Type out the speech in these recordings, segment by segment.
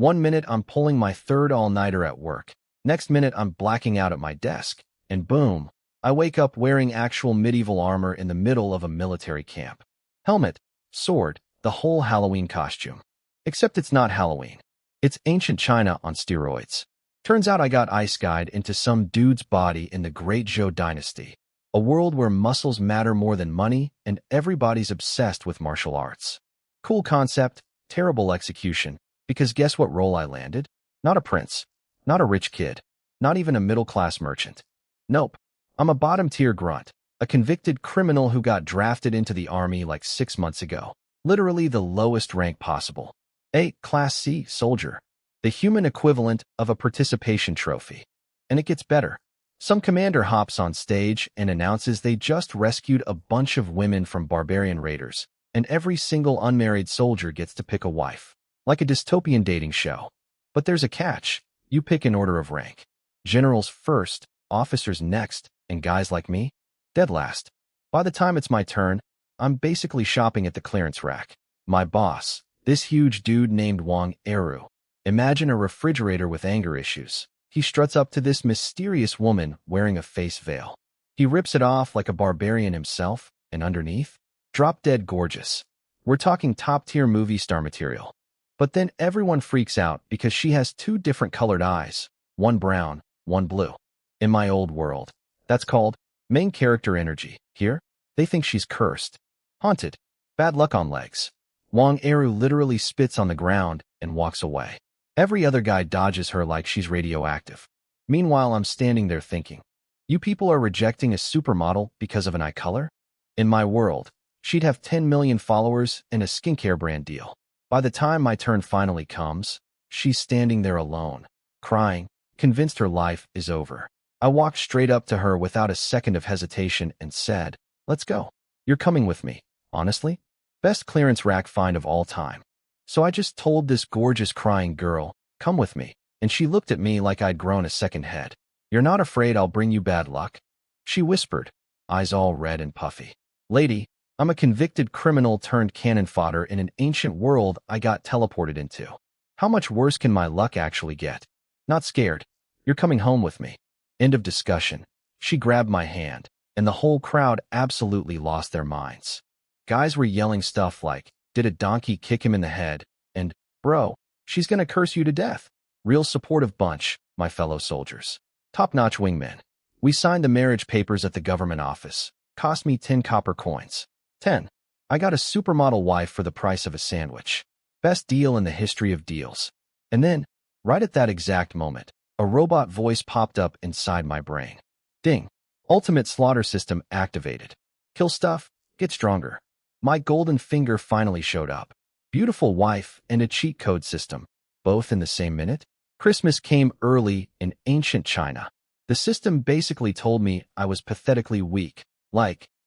One minute I'm pulling my third all-nighter at work. Next minute I'm blacking out at my desk. And boom, I wake up wearing actual medieval armor in the middle of a military camp. Helmet, sword, the whole Halloween costume. Except it's not Halloween. It's ancient China on steroids. Turns out I got ice-guyed into some dude's body in the Great Zhou Dynasty. A world where muscles matter more than money and everybody's obsessed with martial arts. Cool concept, terrible execution, because guess what role I landed? Not a prince, not a rich kid, not even a middle-class merchant. Nope, I'm a bottom-tier grunt, a convicted criminal who got drafted into the army like 6 months ago. Literally the lowest rank possible. A Class C soldier, the human equivalent of a participation trophy. And it gets better. Some commander hops on stage and announces they just rescued a bunch of women from barbarian raiders, and every single unmarried soldier gets to pick a wife. Like a dystopian dating show. But there's a catch. You pick in order of rank. Generals first, officers next, and guys like me, dead last. By the time it's my turn, I'm basically shopping at the clearance rack. My boss, this huge dude named Wang Eru. Imagine a refrigerator with anger issues. He struts up to this mysterious woman wearing a face veil. He rips it off like a barbarian himself, and underneath, drop-dead gorgeous. We're talking top-tier movie star material. But then everyone freaks out because she has 2 different colored eyes, one brown, one blue. In my old world, that's called main character energy. Here, they think she's cursed, haunted, bad luck on legs. Wang Eru literally spits on the ground and walks away. Every other guy dodges her like she's radioactive. Meanwhile, I'm standing there thinking, you people are rejecting a supermodel because of an eye color? In my world, she'd have 10 million followers and a skincare brand deal. By the time my turn finally comes, she's standing there alone, crying, convinced her life is over. I walked straight up to her without a second of hesitation and said, "Let's go. You're coming with me, honestly. Best clearance rack find of all time." So I just told this gorgeous crying girl, "Come with me," and she looked at me like I'd grown a second head. "You're not afraid I'll bring you bad luck?" She whispered, eyes all red and puffy. "Lady, I'm a convicted criminal turned cannon fodder in an ancient world I got teleported into. How much worse can my luck actually get? Not scared. You're coming home with me." End of discussion. She grabbed my hand, and the whole crowd absolutely lost their minds. Guys were yelling stuff like, "Did a donkey kick him in the head?" and, "Bro, she's gonna curse you to death." Real supportive bunch, my fellow soldiers. Top-notch wingmen. We signed the marriage papers at the government office. Cost me 10 copper coins. 10. I got a supermodel wife for the price of a sandwich. Best deal in the history of deals. And then, right at that exact moment, a robot voice popped up inside my brain. Ding. Ultimate slaughter system activated. Kill stuff, get stronger. My golden finger finally showed up. Beautiful wife and a cheat code system, both in the same minute. Christmas came early in ancient China. The system basically told me I was pathetically weak.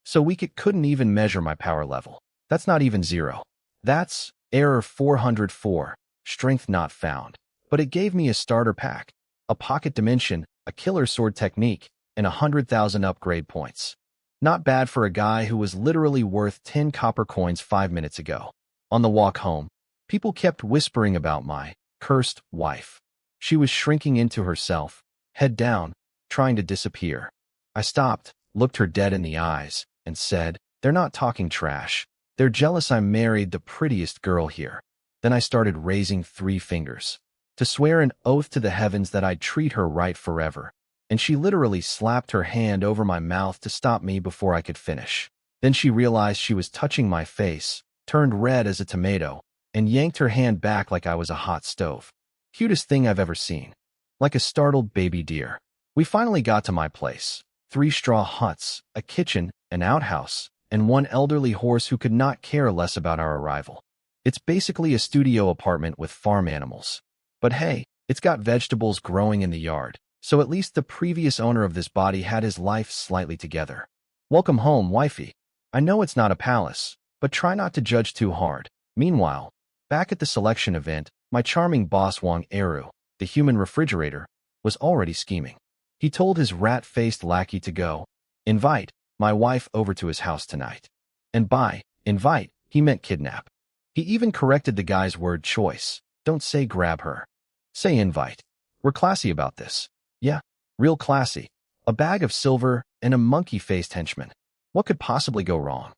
So weak it couldn't even measure my power level. That's not even 0. That's error 404, strength not found. But it gave me a starter pack, a pocket dimension, a killer sword technique, and 100,000 upgrade points. Not bad for a guy who was literally worth 10 copper coins 5 minutes ago. On the walk home, people kept whispering about my cursed wife. She was shrinking into herself, head down, trying to disappear. I stopped, looked her dead in the eyes, and said, "They're not talking trash. They're jealous I married the prettiest girl here." Then I started raising 3 fingers to swear an oath to the heavens that I'd treat her right forever. And she literally slapped her hand over my mouth to stop me before I could finish. Then she realized she was touching my face, turned red as a tomato, and yanked her hand back like I was a hot stove. Cutest thing I've ever seen. Like a startled baby deer. We finally got to my place. 3 straw huts, a kitchen, an outhouse, and 1 elderly horse who could not care less about our arrival. It's basically a studio apartment with farm animals. But hey, it's got vegetables growing in the yard. So at least the previous owner of this body had his life slightly together. Welcome home, wifey. I know it's not a palace, but try not to judge too hard. Meanwhile, back at the selection event, my charming boss Wang Eru, the human refrigerator, was already scheming. He told his rat-faced lackey to go invite my wife over to his house tonight. And by invite, he meant kidnap. He even corrected the guy's word choice. Don't say grab her. Say invite. We're classy about this. Yeah, real classy. A bag of silver and a monkey-faced henchman. What could possibly go wrong?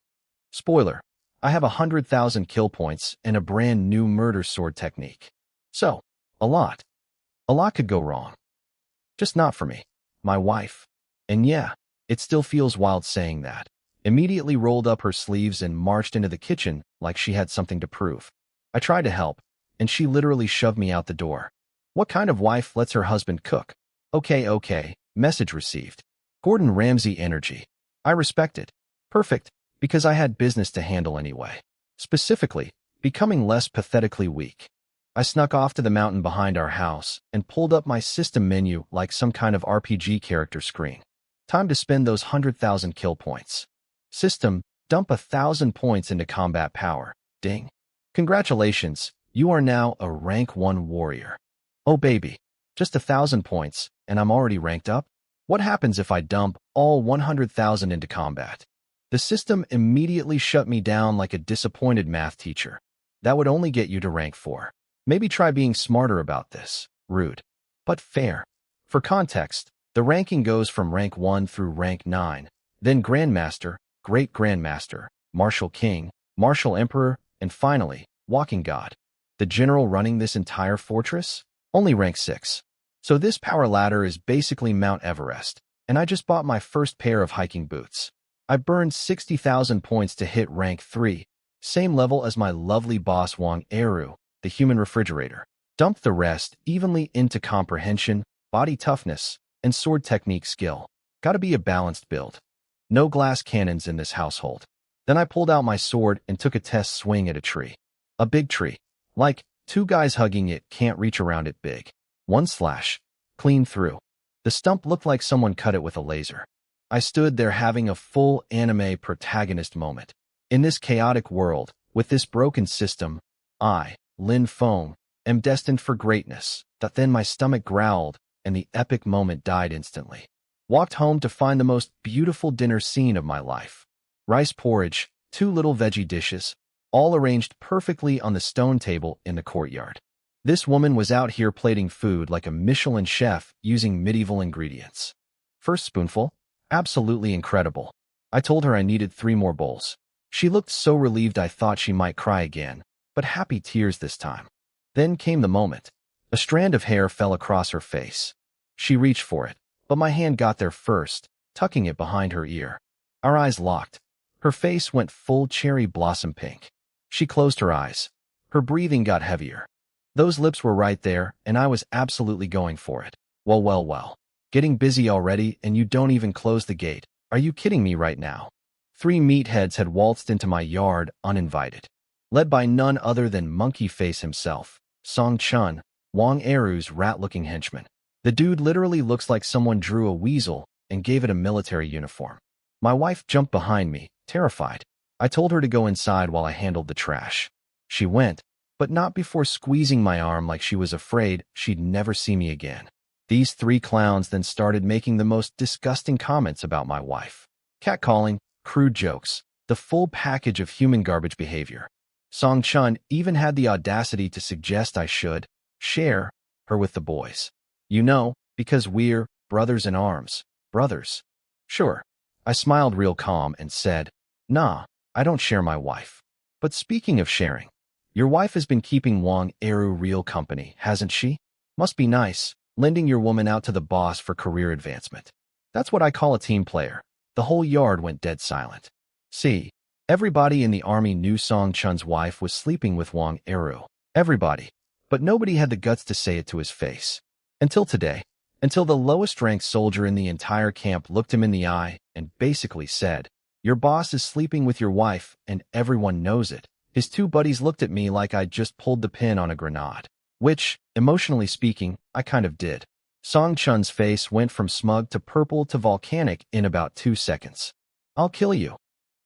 Spoiler, I have 100,000 kill points and a brand new murder sword technique. So, a lot. A lot could go wrong. Just not for me. My wife. And yeah, it still feels wild saying that. Immediately rolled up her sleeves and marched into the kitchen like she had something to prove. I tried to help, and she literally shoved me out the door. What kind of wife lets her husband cook? Okay. Message received. Gordon Ramsay energy. I respect it. Perfect, because I had business to handle anyway. Specifically, becoming less pathetically weak. I snuck off to the mountain behind our house and pulled up my system menu like some kind of RPG character screen. Time to spend those 100,000 kill points. System, dump 1,000 points into combat power. Ding. Congratulations, you are now a rank 1 warrior. Oh baby, just 1,000 points, and I'm already ranked up? What happens if I dump all 100,000 into combat? The system immediately shut me down like a disappointed math teacher. That would only get you to rank 4. Maybe try being smarter about this. Rude. But fair. For context, the ranking goes from rank 1 through rank 9, then Grandmaster, Great Grandmaster, Martial King, Martial Emperor, and finally, Walking God. The general running this entire fortress? Only rank 6. So this power ladder is basically Mount Everest, and I just bought my first pair of hiking boots. I burned 60,000 points to hit rank 3, same level as my lovely boss Wong Eru, the human refrigerator. Dumped the rest evenly into comprehension, body toughness, and sword technique skill. Gotta be a balanced build. No glass cannons in this household. Then I pulled out my sword and took a test swing at a tree. A big tree. Like, 2 guys hugging it can't reach around it big. 1 slash. Clean through. The stump looked like someone cut it with a laser. I stood there having a full anime protagonist moment. In this chaotic world, with this broken system, I, Lin Feng, am destined for greatness. Then my stomach growled, and the epic moment died instantly. Walked home to find the most beautiful dinner scene of my life. Rice porridge, 2 little veggie dishes, all arranged perfectly on the stone table in the courtyard. This woman was out here plating food like a Michelin chef using medieval ingredients. First spoonful, absolutely incredible. I told her I needed 3 more bowls. She looked so relieved I thought she might cry again, but happy tears this time. Then came the moment. A strand of hair fell across her face. She reached for it, but my hand got there first, tucking it behind her ear. Our eyes locked. Her face went full cherry blossom pink. She closed her eyes. Her breathing got heavier. Those lips were right there, and I was absolutely going for it. Well. Getting busy already, and you don't even close the gate. Are you kidding me right now? 3 meatheads had waltzed into my yard uninvited. Led by none other than Monkey Face himself, Song Chun, Wong Eru's rat-looking henchman. The dude literally looks like someone drew a weasel and gave it a military uniform. My wife jumped behind me, terrified. I told her to go inside while I handled the trash. She went, but not before squeezing my arm like she was afraid she'd never see me again. These 3 clowns then started making the most disgusting comments about my wife. Catcalling, crude jokes, the full package of human garbage behavior. Song Chun even had the audacity to suggest I should share her with the boys. You know, because we're brothers in arms. Brothers. Sure. I smiled real calm and said, nah, I don't share my wife. But speaking of sharing, your wife has been keeping Wong Eru real company, hasn't she? Must be nice, lending your woman out to the boss for career advancement. That's what I call a team player. The whole yard went dead silent. See, everybody in the army knew Song Chun's wife was sleeping with Wong Eru. Everybody. But nobody had the guts to say it to his face. Until today. Until the lowest-ranked soldier in the entire camp looked him in the eye and basically said, your boss is sleeping with your wife, and everyone knows it. His 2 buddies looked at me like I'd just pulled the pin on a grenade. Which, emotionally speaking, I kind of did. Song Chun's face went from smug to purple to volcanic in about 2 seconds. I'll kill you,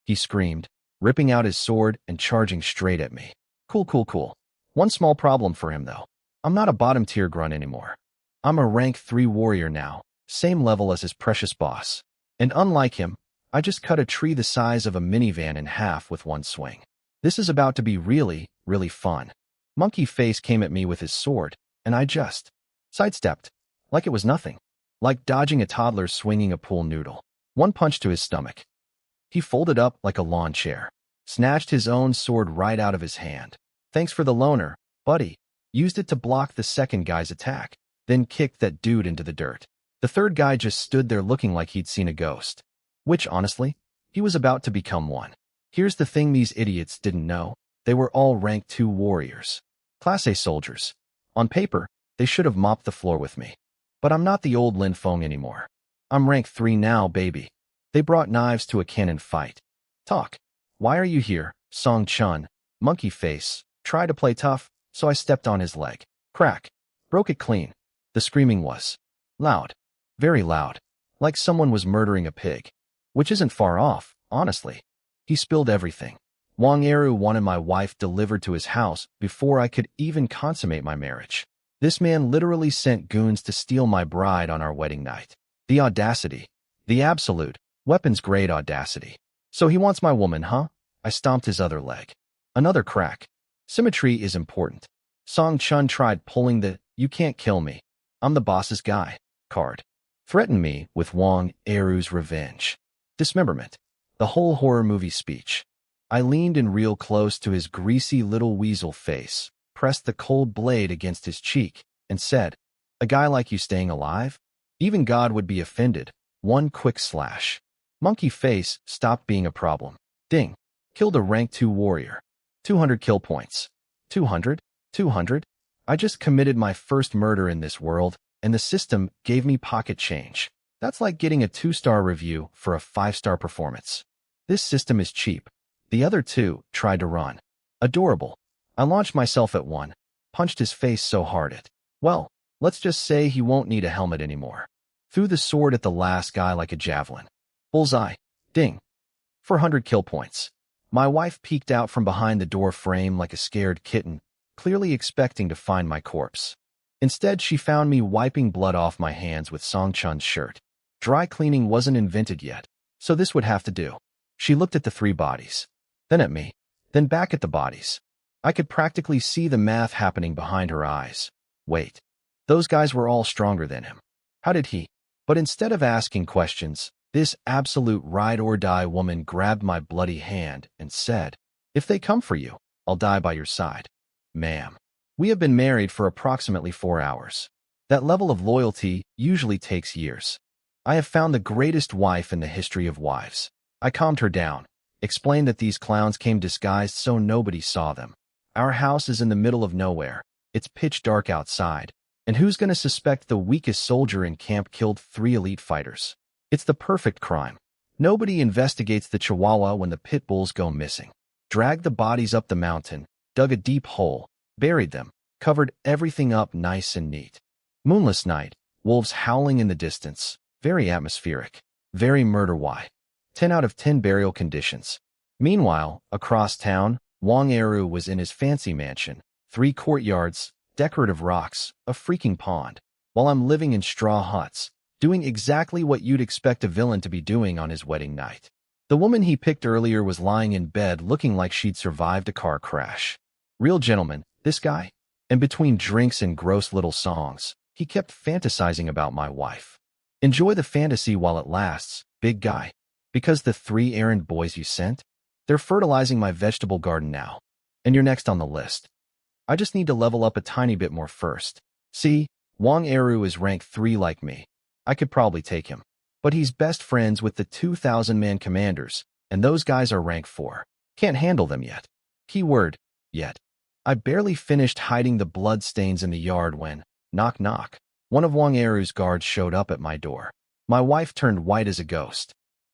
he screamed, ripping out his sword and charging straight at me. Cool. One small problem for him, though. I'm not a bottom-tier grunt anymore. I'm a rank 3 warrior now, same level as his precious boss. And unlike him, I just cut a tree the size of a minivan in half with 1 swing. This is about to be really, really fun. Monkey Face came at me with his sword, and I just sidestepped, like it was nothing, like dodging a toddler swinging a pool noodle. One punch to his stomach. He folded up like a lawn chair, snatched his own sword right out of his hand. Thanks for the loaner, buddy. Used it to block the second guy's attack, then kicked that dude into the dirt. The third guy just stood there looking like he'd seen a ghost. Which, honestly, he was about to become one. Here's the thing these idiots didn't know. They were all rank 2 warriors. Class A soldiers. On paper, they should have mopped the floor with me. But I'm not the old Lin Feng anymore. I'm rank 3 now, baby. They brought knives to a cannon fight. Talk. Why are you here, Song Chun? Monkey Face. Try to play tough, so I stepped on his leg. Crack. Broke it clean. The screaming was loud. Very loud. Like someone was murdering a pig. Which isn't far off, honestly. He spilled everything. Wang Eru wanted my wife delivered to his house before I could even consummate my marriage. This man literally sent goons to steal my bride on our wedding night. The audacity. The absolute, weapons-grade audacity. So he wants my woman, huh? I stomped his other leg. Another crack. Symmetry is important. Song Chun tried pulling the "you can't kill me, I'm the boss's guy" card. Threatened me with Wang Eru's revenge. Dismemberment. The whole horror movie speech. I leaned in real close to his greasy little weasel face, pressed the cold blade against his cheek, and said, "A guy like you staying alive? Even God would be offended." One quick slash. Monkey Face stopped being a problem. Ding. Killed a rank 2 warrior. 200 kill points. 200? 200? I just committed my first murder in this world, and the system gave me pocket change. That's like getting a 2-star review for a 5-star performance. This system is cheap. The other 2 tried to run. Adorable. I launched myself at one, punched his face so hard well, let's just say he won't need a helmet anymore. Threw the sword at the last guy like a javelin. Bullseye. Ding. 400 kill points. My wife peeked out from behind the door frame like a scared kitten, clearly expecting to find my corpse. Instead, she found me wiping blood off my hands with Song Chun's shirt. Dry cleaning wasn't invented yet, so this would have to do. She looked at the 3 bodies, then at me, then back at the bodies. I could practically see the math happening behind her eyes. Wait. Those guys were all stronger than him. How did he? But instead of asking questions, this absolute ride-or-die woman grabbed my bloody hand and said, "If they come for you, I'll die by your side." Ma'am. We have been married for approximately 4 hours. That level of loyalty usually takes years. I have found the greatest wife in the history of wives. I calmed her down, explained that these clowns came disguised so nobody saw them. Our house is in the middle of nowhere. It's pitch dark outside. And who's going to suspect the weakest soldier in camp killed 3 elite fighters? It's the perfect crime. Nobody investigates the Chihuahua when the pit bulls go missing. Dragged the bodies up the mountain, dug a deep hole, buried them, covered everything up nice and neat. Moonless night, wolves howling in the distance. Very atmospheric. Very murder-y. 10 out of 10 burial conditions. Meanwhile, across town, Wang Eru was in his fancy mansion. 3 courtyards, decorative rocks, a freaking pond. While I'm living in straw huts, doing exactly what you'd expect a villain to be doing on his wedding night. The woman he picked earlier was lying in bed looking like she'd survived a car crash. Real gentleman, this guy. And between drinks and gross little songs, he kept fantasizing about my wife. Enjoy the fantasy while it lasts, big guy. Because the 3 errand boys you sent, they're fertilizing my vegetable garden now. And you're next on the list. I just need to level up a tiny bit more first. See, Wang Eru is rank 3 like me. I could probably take him. But he's best friends with the 2,000-man commanders, and those guys are rank 4. Can't handle them yet. Keyword, yet. I barely finished hiding the blood stains in the yard when, knock knock, one of Wang Eru's guards showed up at my door. My wife turned white as a ghost.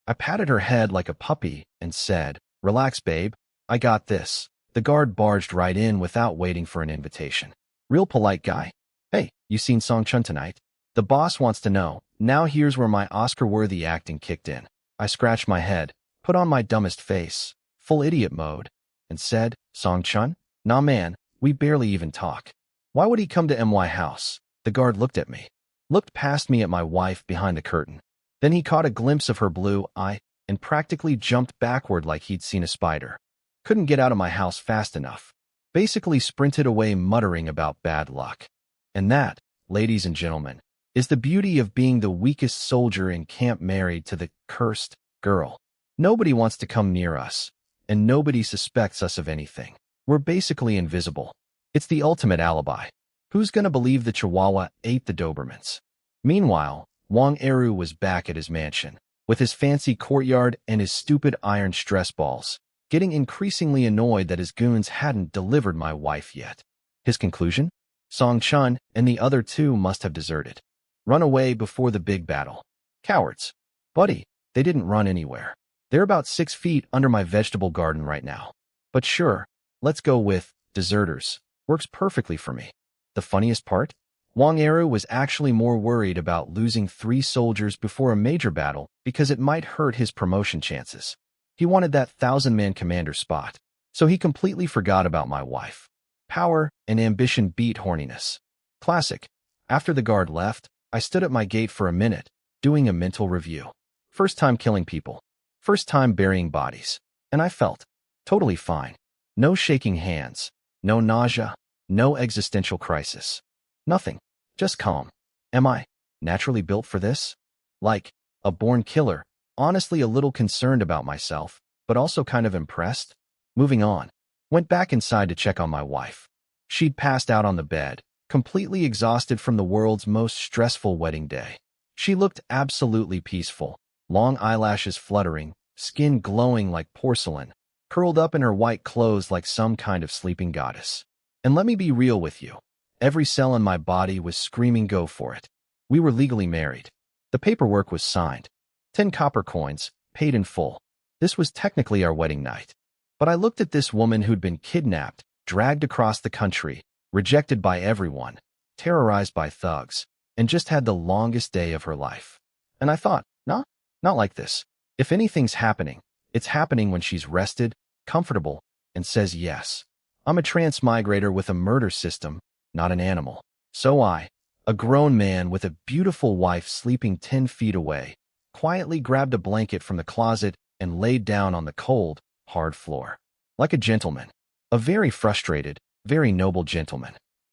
I patted her head like a puppy and said, "Relax, babe. I got this." The guard barged right in without waiting for an invitation. Real polite guy. "Hey, you seen Song Chun tonight? The boss wants to know." Now here's where my Oscar-worthy acting kicked in. I scratched my head, put on my dumbest face, full idiot mode, and said, "Song Chun? Nah man, we barely even talk. Why would he come to my house?" The guard looked at me, looked past me at my wife behind the curtain. Then he caught a glimpse of her blue eye and practically jumped backward like he'd seen a spider. Couldn't get out of my house fast enough. basically sprinted away muttering about bad luck. And that, ladies and gentlemen, is the beauty of being the weakest soldier in camp married to the cursed girl. Nobody wants to come near us, and nobody suspects us of anything. We're basically invisible. It's the ultimate alibi. Who's gonna believe the Chihuahua ate the Dobermans? Meanwhile, Wang Eru was back at his mansion, with his fancy courtyard and his stupid iron stress balls, getting increasingly annoyed that his goons hadn't delivered my wife yet. His conclusion? Song Chun and the other two must have deserted. Run away before the big battle. Cowards. Buddy, they didn't run anywhere. They're about 6 feet under my vegetable garden right now. But sure, let's go with deserters. Works perfectly for me. The funniest part? Wang Eru was actually more worried about losing 3 soldiers before a major battle because it might hurt his promotion chances. He wanted that 1,000-man commander spot, so he completely forgot about my wife. Power and ambition beat horniness. Classic. After the guard left, I stood at my gate for a minute, doing a mental review. First time killing people. First time burying bodies. And I felt totally fine. No shaking hands. No nausea. No existential crisis. Nothing. Just calm. Am I naturally built for this? Like a born killer. Honestly a little concerned about myself, but also kind of impressed. Moving on. Went back inside to check on my wife. She'd passed out on the bed, completely exhausted from the world's most stressful wedding day. She looked absolutely peaceful, long eyelashes fluttering, skin glowing like porcelain, curled up in her white clothes like some kind of sleeping goddess. And let me be real with you. Every cell in my body was screaming go for it. We were legally married. The paperwork was signed. 10 copper coins, paid in full. This was technically our wedding night. But I looked at this woman who'd been kidnapped, dragged across the country, rejected by everyone, terrorized by thugs, and just had the longest day of her life. And I thought, nah, not like this. If anything's happening, it's happening when she's rested, comfortable, and says yes. I'm a transmigrator with a murder system, not an animal. So I, a grown man with a beautiful wife sleeping 10 feet away, quietly grabbed a blanket from the closet and laid down on the cold, hard floor. Like a gentleman. A very frustrated, very noble gentleman.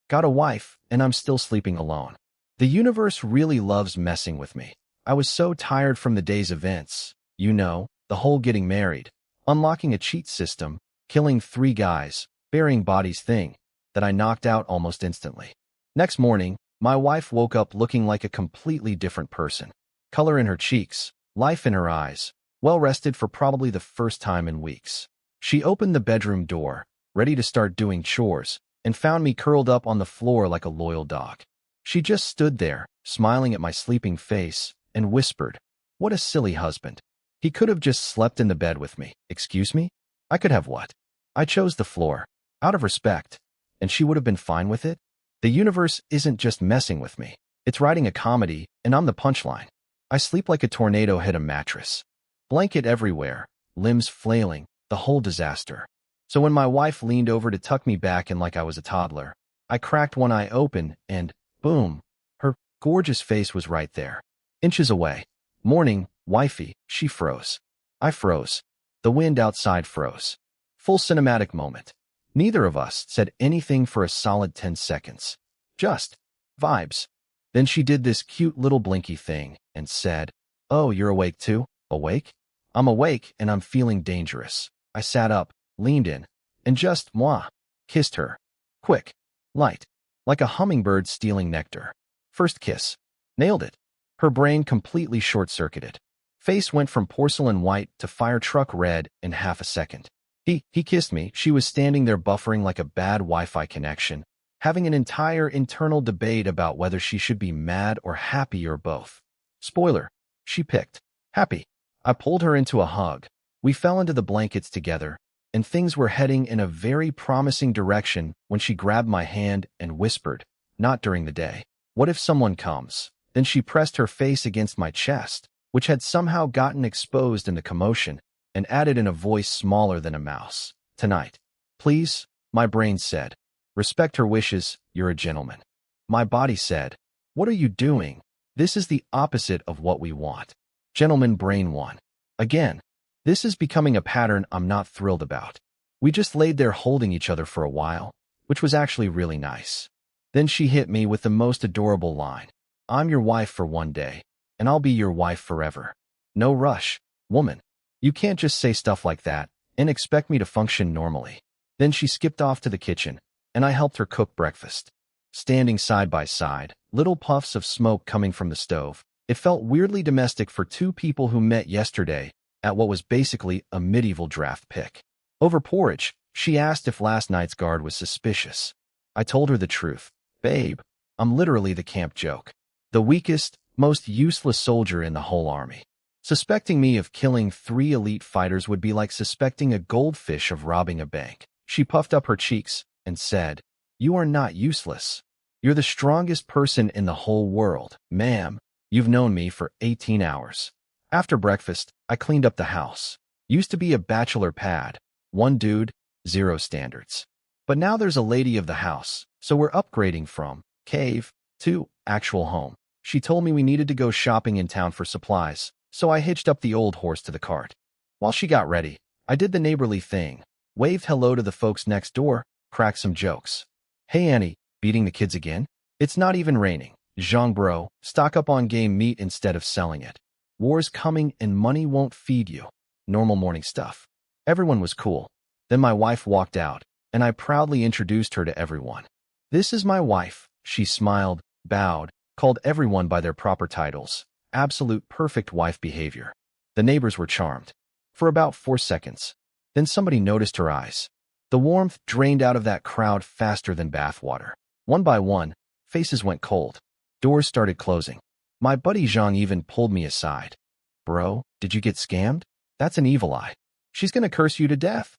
Got a wife, and I'm still sleeping alone. The universe really loves messing with me. I was so tired from the day's events. You know, the whole getting married, unlocking a cheat system, killing 3 guys, burying bodies thing, that I knocked out almost instantly. Next morning, my wife woke up looking like a completely different person. Color in her cheeks, life in her eyes, well rested for probably the first time in weeks. She opened the bedroom door, ready to start doing chores, and found me curled up on the floor like a loyal dog. She just stood there, smiling at my sleeping face, and whispered, "What a silly husband. He could have just slept in the bed with me." Excuse me? I could have what? I chose the floor, out of respect, and she would have been fine with it? The universe isn't just messing with me. It's writing a comedy, and I'm the punchline. I sleep like a tornado hit a mattress. Blanket everywhere, limbs flailing, the whole disaster. So when my wife leaned over to tuck me back in like I was a toddler, I cracked one eye open and, boom, her gorgeous face was right there. Inches away. Morning, wifey, she froze. I froze. The wind outside froze. Full cinematic moment. Neither of us said anything for a solid 10 seconds. Just vibes. Then she did this cute little blinky thing and said, "Oh, you're awake too? Awake?" I'm awake and I'm feeling dangerous. I sat up, leaned in, and just, kissed her. Quick. Light. Like a hummingbird stealing nectar. First kiss. Nailed it. Her brain completely short-circuited. Face went from porcelain white to fire truck red in half a second. He kissed me. She was standing there buffering like a bad Wi-Fi connection, having an entire internal debate about whether she should be mad or happy or both. Spoiler. She picked happy. I pulled her into a hug. We fell into the blankets together, and things were heading in a very promising direction when she grabbed my hand and whispered, "Not during the day. What if someone comes?" Then she pressed her face against my chest, which had somehow gotten exposed in the commotion, and added in a voice smaller than a mouse, "Tonight. Please," my brain said. "Respect her wishes, you're a gentleman." My body said, "What are you doing? This is the opposite of what we want." Gentleman brain won. Again, this is becoming a pattern I'm not thrilled about. We just laid there holding each other for a while, which was actually really nice. Then she hit me with the most adorable line. I'm your wife for one day, and I'll be your wife forever. No rush, woman. You can't just say stuff like that and expect me to function normally. Then she skipped off to the kitchen, and I helped her cook breakfast. Standing side by side, little puffs of smoke coming from the stove, it felt weirdly domestic for two people who met yesterday at what was basically a medieval draft pick. Over porridge, she asked if last night's guard was suspicious. I told her the truth. Babe, I'm literally the camp joke. The weakest, most useless soldier in the whole army. Suspecting me of killing 3 elite fighters would be like suspecting a goldfish of robbing a bank. She puffed up her cheeks and said, You are not useless. You're the strongest person in the whole world, ma'am. You've known me for 18 hours. After breakfast, I cleaned up the house. Used to be a bachelor pad. 1 dude, 0 standards. But now there's a lady of the house, so we're upgrading from cave to actual home. She told me we needed to go shopping in town for supplies, so I hitched up the old horse to the cart. While she got ready, I did the neighborly thing, waved hello to the folks next door, cracked some jokes. Hey Annie, beating the kids again? It's not even raining. Zhang bro, stock up on game meat instead of selling it. War's coming and money won't feed you. Normal morning stuff. Everyone was cool. Then my wife walked out, and I proudly introduced her to everyone. This is my wife. She smiled, bowed, called everyone by their proper titles. Absolute perfect wife behavior. The neighbors were charmed. For about 4 seconds. Then somebody noticed her eyes. The warmth drained out of that crowd faster than bathwater. One by one, faces went cold. Doors started closing. My buddy Zhang even pulled me aside. Bro, did you get scammed? That's an evil eye. She's gonna curse you to death.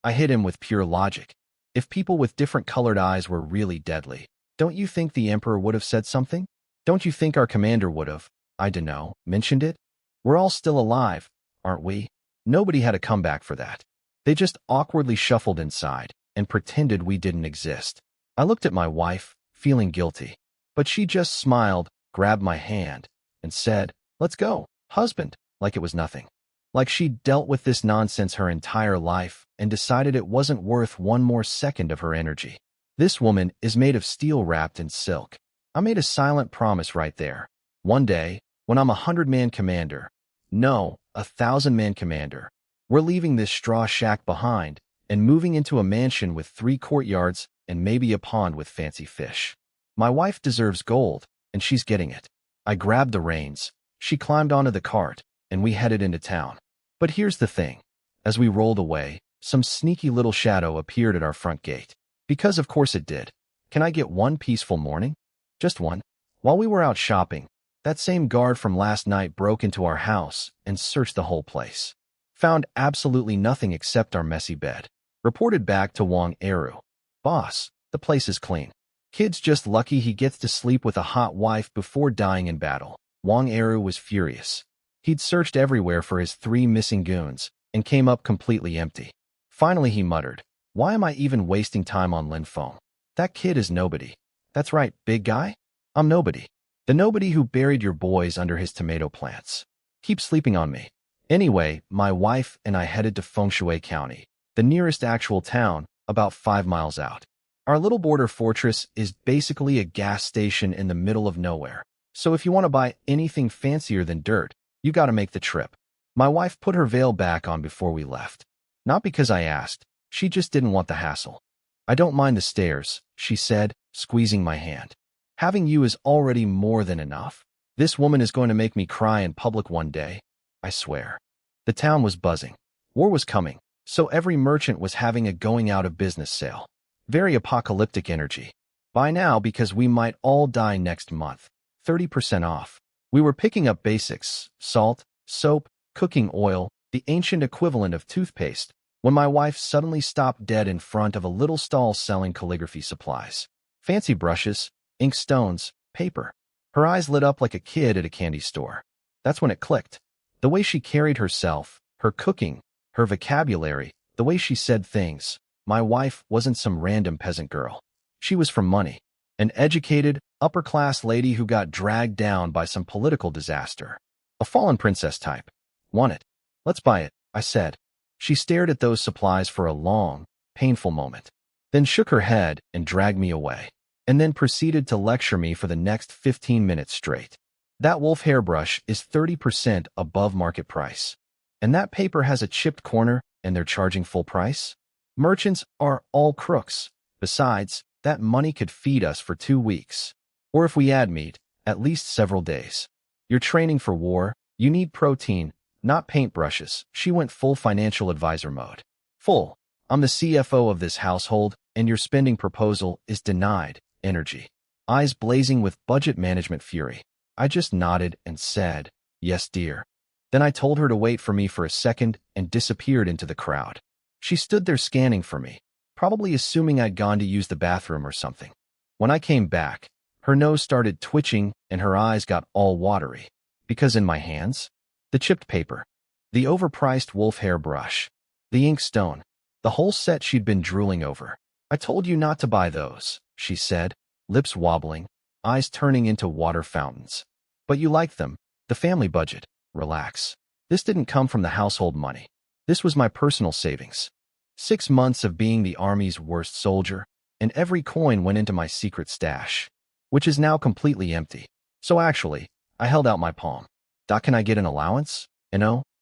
I hit him with pure logic. If people with different colored eyes were really deadly, don't you think the Emperor would have said something? Don't you think our commander would have, I dunno, mentioned it? We're all still alive, aren't we? Nobody had a comeback for that. They just awkwardly shuffled inside and pretended we didn't exist. I looked at my wife, feeling guilty. But she just smiled, grabbed my hand, and said, Let's go, husband, like it was nothing. Like she'd dealt with this nonsense her entire life and decided it wasn't worth 1 more second of her energy. This woman is made of steel wrapped in silk. I made a silent promise right there. One day, when I'm a 100-man commander, no, a 1,000-man commander, we're leaving this straw shack behind and moving into a mansion with 3 courtyards and maybe a pond with fancy fish. My wife deserves gold, and she's getting it. I grabbed the reins. She climbed onto the cart, and we headed into town. But here's the thing. As we rolled away, some sneaky little shadow appeared at our front gate. Because of course it did. Can I get one peaceful morning? Just one. While we were out shopping, that same guard from last night broke into our house and searched the whole place. Found absolutely nothing except our messy bed. Reported back to Wang Eru. Boss, the place is clean. Kid's just lucky he gets to sleep with a hot wife before dying in battle. Wang Eru was furious. He'd searched everywhere for his 3 missing goons and came up completely empty. Finally he muttered, Why am I even wasting time on Lin Feng? That kid is nobody. That's right, big guy. I'm nobody. The nobody who buried your boys under his tomato plants. Keep sleeping on me. Anyway, my wife and I headed to Fengshui County, the nearest actual town, about 5 miles out. Our little border fortress is basically a gas station in the middle of nowhere. So if you want to buy anything fancier than dirt, you got to make the trip. My wife put her veil back on before we left. Not because I asked. She just didn't want the hassle. I don't mind the stairs, she said, squeezing my hand. Having you is already more than enough. This woman is going to make me cry in public one day. I swear. The town was buzzing. War was coming, so every merchant was having a going out of business sale. Very apocalyptic energy. Buy now because we might all die next month. 30% off. We were picking up basics, salt, soap, cooking oil, the ancient equivalent of toothpaste, when my wife suddenly stopped dead in front of a little stall selling calligraphy supplies. Fancy brushes, ink stones, paper. Her eyes lit up like a kid at a candy store. That's when it clicked. The way she carried herself, her cooking, her vocabulary, the way she said things. My wife wasn't some random peasant girl. She was from money. An educated, upper-class lady who got dragged down by some political disaster. A fallen princess type. Want it? Let's buy it, I said. She stared at those supplies for a long, painful moment. then shook her head and dragged me away, and then proceeded to lecture me for the next 15 minutes straight. That wolf hairbrush is 30% above market price. And that paper has a chipped corner and they're charging full price? Merchants are all crooks. Besides, that money could feed us for 2 weeks. Or if we add meat, at least several days. You're training for war, you need protein, not paintbrushes. She went full financial advisor mode. Full. I'm the CFO of this household, and your spending proposal is denied. Energy. Eyes blazing with budget management fury. I just nodded and said, yes, dear. Then I told her to wait for me for a second and disappeared into the crowd. She stood there scanning for me, probably assuming I'd gone to use the bathroom or something. When I came back, her nose started twitching and her eyes got all watery. Because in my hands, the chipped paper, the overpriced wolf hair brush, the ink stone, the whole set she'd been drooling over. I told you not to buy those, she said, lips wobbling, eyes turning into water fountains. But you liked them. The family budget. Relax. This didn't come from the household money. This was my personal savings. 6 months of being the army's worst soldier, and every coin went into my secret stash, which is now completely empty. So actually, I held out my palm. Doc, can I get an allowance?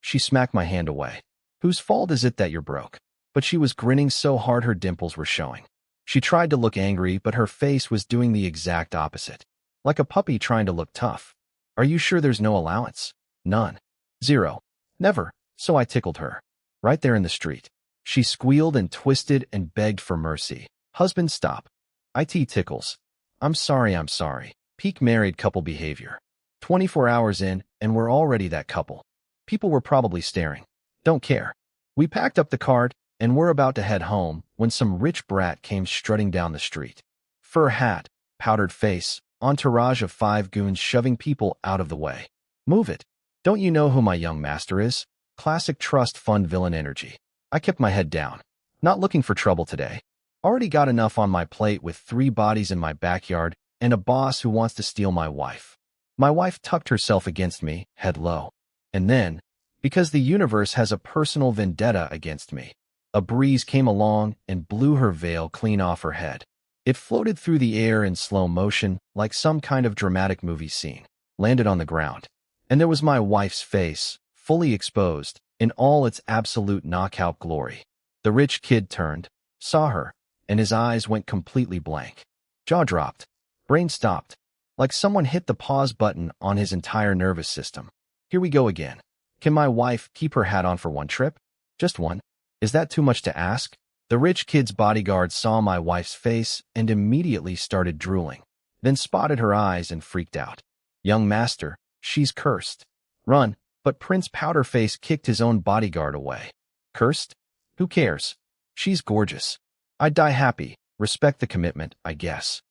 She smacked my hand away. Whose fault is it that you're broke? But she was grinning so hard her dimples were showing. She tried to look angry, but her face was doing the exact opposite. Like a puppy trying to look tough. Are you sure there's no allowance? None. Zero. Never. So I tickled her. Right there in the street. She squealed and twisted and begged for mercy. Husband, stop. IT tickles. I'm sorry. Peak married couple behavior. 24 hours in, and we're already that couple. People were probably staring. Don't care. We packed up the cart, and we're about to head home when some rich brat came strutting down the street. Fur hat, powdered face, entourage of 5 goons shoving people out of the way. Move it. Don't you know who my young master is? Classic trust fund villain energy. I kept my head down. Not looking for trouble today. Already got enough on my plate with 3 bodies in my backyard and a boss who wants to steal my wife. My wife tucked herself against me, head low. And then, because the universe has a personal vendetta against me, a breeze came along and blew her veil clean off her head. It floated through the air in slow motion like some kind of dramatic movie scene, landed on the ground. And there was my wife's face, fully exposed, in all its absolute knockout glory. The rich kid turned, saw her, and his eyes went completely blank. Jaw dropped. Brain stopped. Like someone hit the pause button on his entire nervous system. Here we go again. Can my wife keep her hat on for one trip? Just one? Is that too much to ask? The rich kid's bodyguard saw my wife's face and immediately started drooling, then spotted her eyes and freaked out. Young master, she's cursed. Run, but Prince Powderface kicked his own bodyguard away. Cursed? Who cares? She's gorgeous. I'd die happy. Respect the commitment, I guess.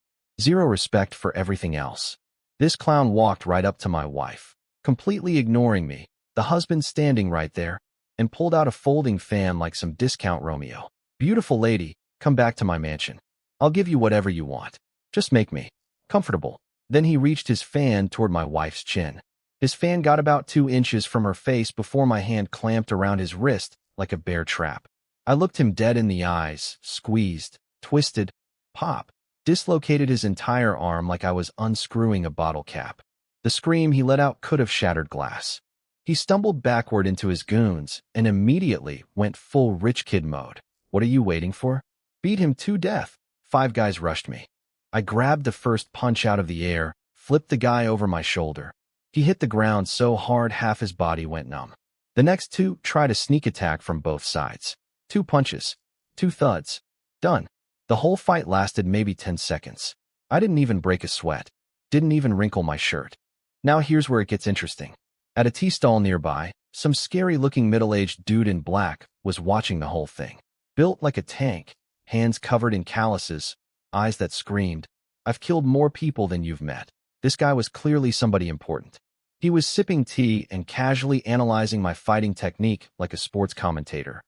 Zero respect for everything else. This clown walked right up to my wife, completely ignoring me, the husband standing right there, and pulled out a folding fan like some discount Romeo. Beautiful lady, come back to my mansion. I'll give you whatever you want. Just make me comfortable. Then he reached his fan toward my wife's chin. His fan got about 2 inches from her face before my hand clamped around his wrist like a bear trap. I looked him dead in the eyes, squeezed, twisted, pop, dislocated his entire arm like I was unscrewing a bottle cap. The scream he let out could have shattered glass. He stumbled backward into his goons and immediately went full rich kid mode. What are you waiting for? Beat him to death. 5 guys rushed me. I grabbed the first punch out of the air, flipped the guy over my shoulder. He hit the ground so hard half his body went numb. The next 2 tried a sneak attack from both sides. 2 punches. 2 thuds. Done. The whole fight lasted maybe 10 seconds. I didn't even break a sweat. Didn't even wrinkle my shirt. Now here's where it gets interesting. At a tea stall nearby, some scary-looking middle-aged dude in black was watching the whole thing. Built like a tank, hands covered in calluses, eyes that screamed, "I've killed more people than you've met." This guy was clearly somebody important. He was sipping tea and casually analyzing my fighting technique like a sports commentator.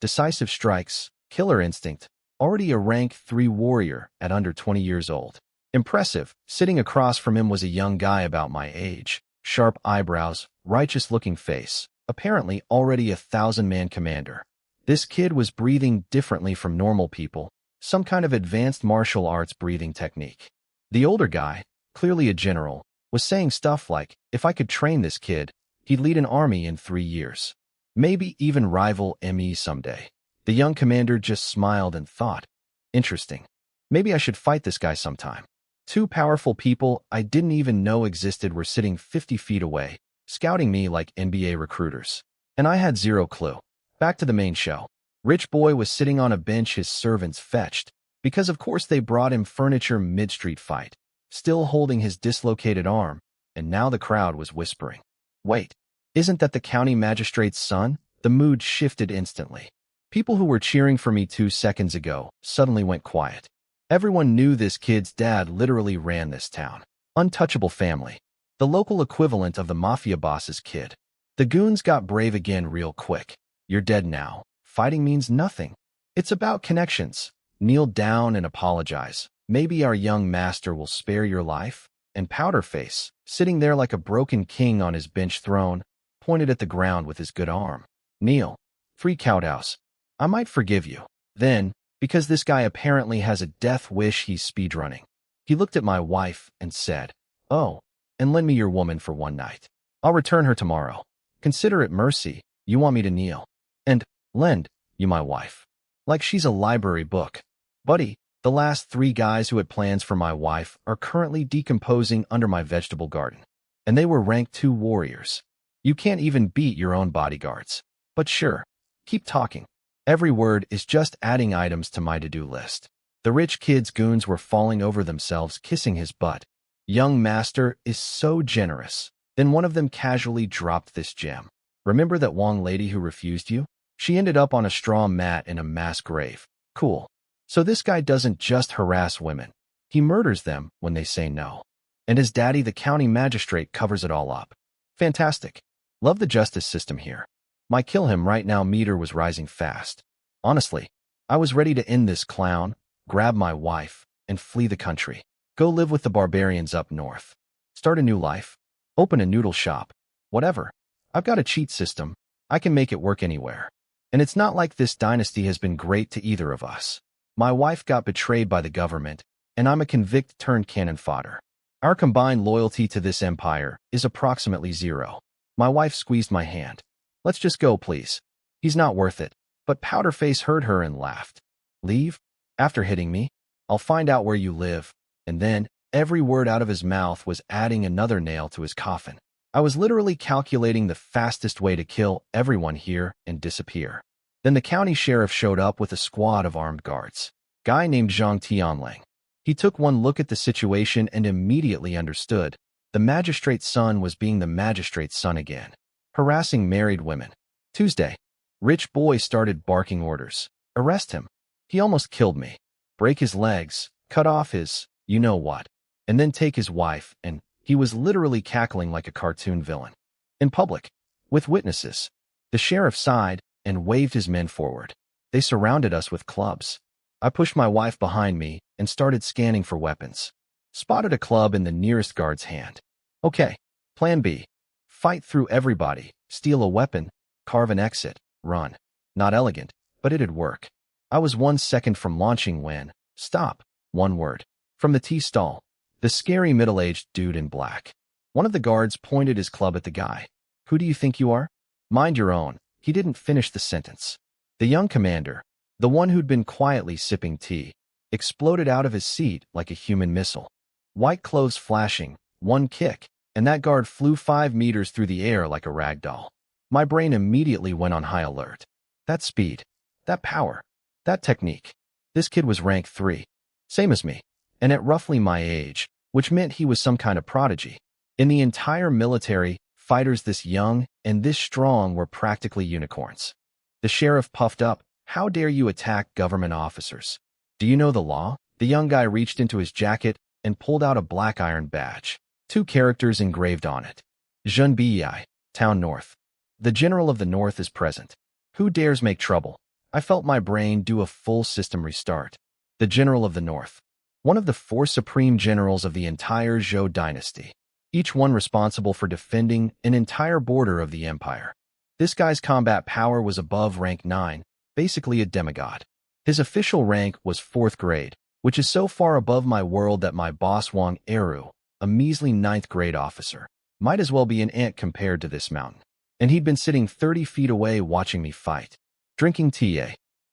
Decisive strikes, killer instinct, already a rank 3 warrior at under 20 years old. Impressive. Sitting across from him was a young guy about my age. Sharp eyebrows, righteous-looking face, apparently already a 1,000-man commander. This kid was breathing differently from normal people, some kind of advanced martial arts breathing technique. The older guy, clearly a general, was saying stuff like, if I could train this kid, he'd lead an army in 3 years. Maybe even rival ME someday. The young commander just smiled and thought, interesting. Maybe I should fight this guy sometime. Two powerful people I didn't even know existed were sitting 50 feet away, scouting me like NBA recruiters. And I had zero clue. Back to the main show. Rich Boy was sitting on a bench his servants fetched, because of course they brought him furniture mid-street fight, still holding his dislocated arm, and now the crowd was whispering. Wait, isn't that the county magistrate's son? The mood shifted instantly. People who were cheering for me 2 seconds ago suddenly went quiet. Everyone knew this kid's dad literally ran this town. Untouchable family. The local equivalent of the mafia boss's kid. The goons got brave again real quick. You're dead now. Fighting means nothing. It's about connections. Kneel down and apologize. Maybe our young master will spare your life. And Powderface, sitting there like a broken king on his bench throne, pointed at the ground with his good arm. Kneel. 3 Courthouse. I might forgive you. Then, because this guy apparently has a death wish, he's speedrunning. He looked at my wife and said, oh, and lend me your woman for 1 night. I'll return her tomorrow. Consider it mercy. You want me to kneel. And lend you my wife. Like she's a library book. Buddy, the last 3 guys who had plans for my wife are currently decomposing under my vegetable garden. And they were rank 2 warriors. You can't even beat your own bodyguards. But sure, keep talking. Every word is just adding items to my to-do list. The rich kid's goons were falling over themselves, kissing his butt. Young master is so generous. Then one of them casually dropped this gem. Remember that Wong lady who refused you? She ended up on a straw mat in a mass grave. Cool. So this guy doesn't just harass women. He murders them when they say no. And his daddy, the county magistrate, covers it all up. Fantastic. Love the justice system here. My kill him right now meter was rising fast. Honestly, I was ready to end this clown, grab my wife, and flee the country. Go live with the barbarians up north. Start a new life. Open a noodle shop. Whatever. I've got a cheat system. I can make it work anywhere. And it's not like this dynasty has been great to either of us. My wife got betrayed by the government, and I'm a convict-turned-cannon fodder. Our combined loyalty to this empire is approximately 0. My wife squeezed my hand. Let's just go, please. He's not worth it. But Powderface heard her and laughed. Leave? After hitting me? I'll find out where you live. And then, every word out of his mouth was adding another nail to his coffin. I was literally calculating the fastest way to kill everyone here and disappear. Then the county sheriff showed up with a squad of armed guards. Guy named Zhang Tianlang. He took one look at the situation and immediately understood. The magistrate's son was being the magistrate's son again. Harassing married women. Tuesday. Rich Boy started barking orders. Arrest him. He almost killed me. Break his legs. Cut off his, you know what. And then take his wife, and he was literally cackling like a cartoon villain. In public. With witnesses. The sheriff sighed and waved his men forward. They surrounded us with clubs. I pushed my wife behind me and started scanning for weapons. Spotted a club in the nearest guard's hand. Okay. Plan B. Fight through everybody, steal a weapon, carve an exit, run. Not elegant, but it'd work. I was 1 second from launching when, stop, 1 word. From the tea stall, the scary middle-aged dude in black. One of the guards pointed his club at the guy. Who do you think you are? Mind your own. He didn't finish the sentence. The young commander, the one who'd been quietly sipping tea, exploded out of his seat like a human missile. White clothes flashing, 1 kick, and that guard flew 5 meters through the air like a rag doll. My brain immediately went on high alert. That speed, that power, that technique. This kid was rank 3. Same as me, and at roughly my age, which meant he was some kind of prodigy. In the entire military, fighters this young and this strong were practically unicorns. The sheriff puffed up. How dare you attack government officers? Do you know the law? The young guy reached into his jacket and pulled out a black iron badge. 2 characters engraved on it. Zhun Bei, Town North. The General of the North is present. Who dares make trouble? I felt my brain do a full system restart. The General of the North. One of the 4 supreme generals of the entire Zhou dynasty. Each one responsible for defending an entire border of the empire. This guy's combat power was above rank 9, basically a demigod. His official rank was 4th grade, which is so far above my world that my boss Wang Eru, a measly 9th grade officer, might as well be an ant compared to this mountain. And he'd been sitting 30 feet away watching me fight, drinking tea,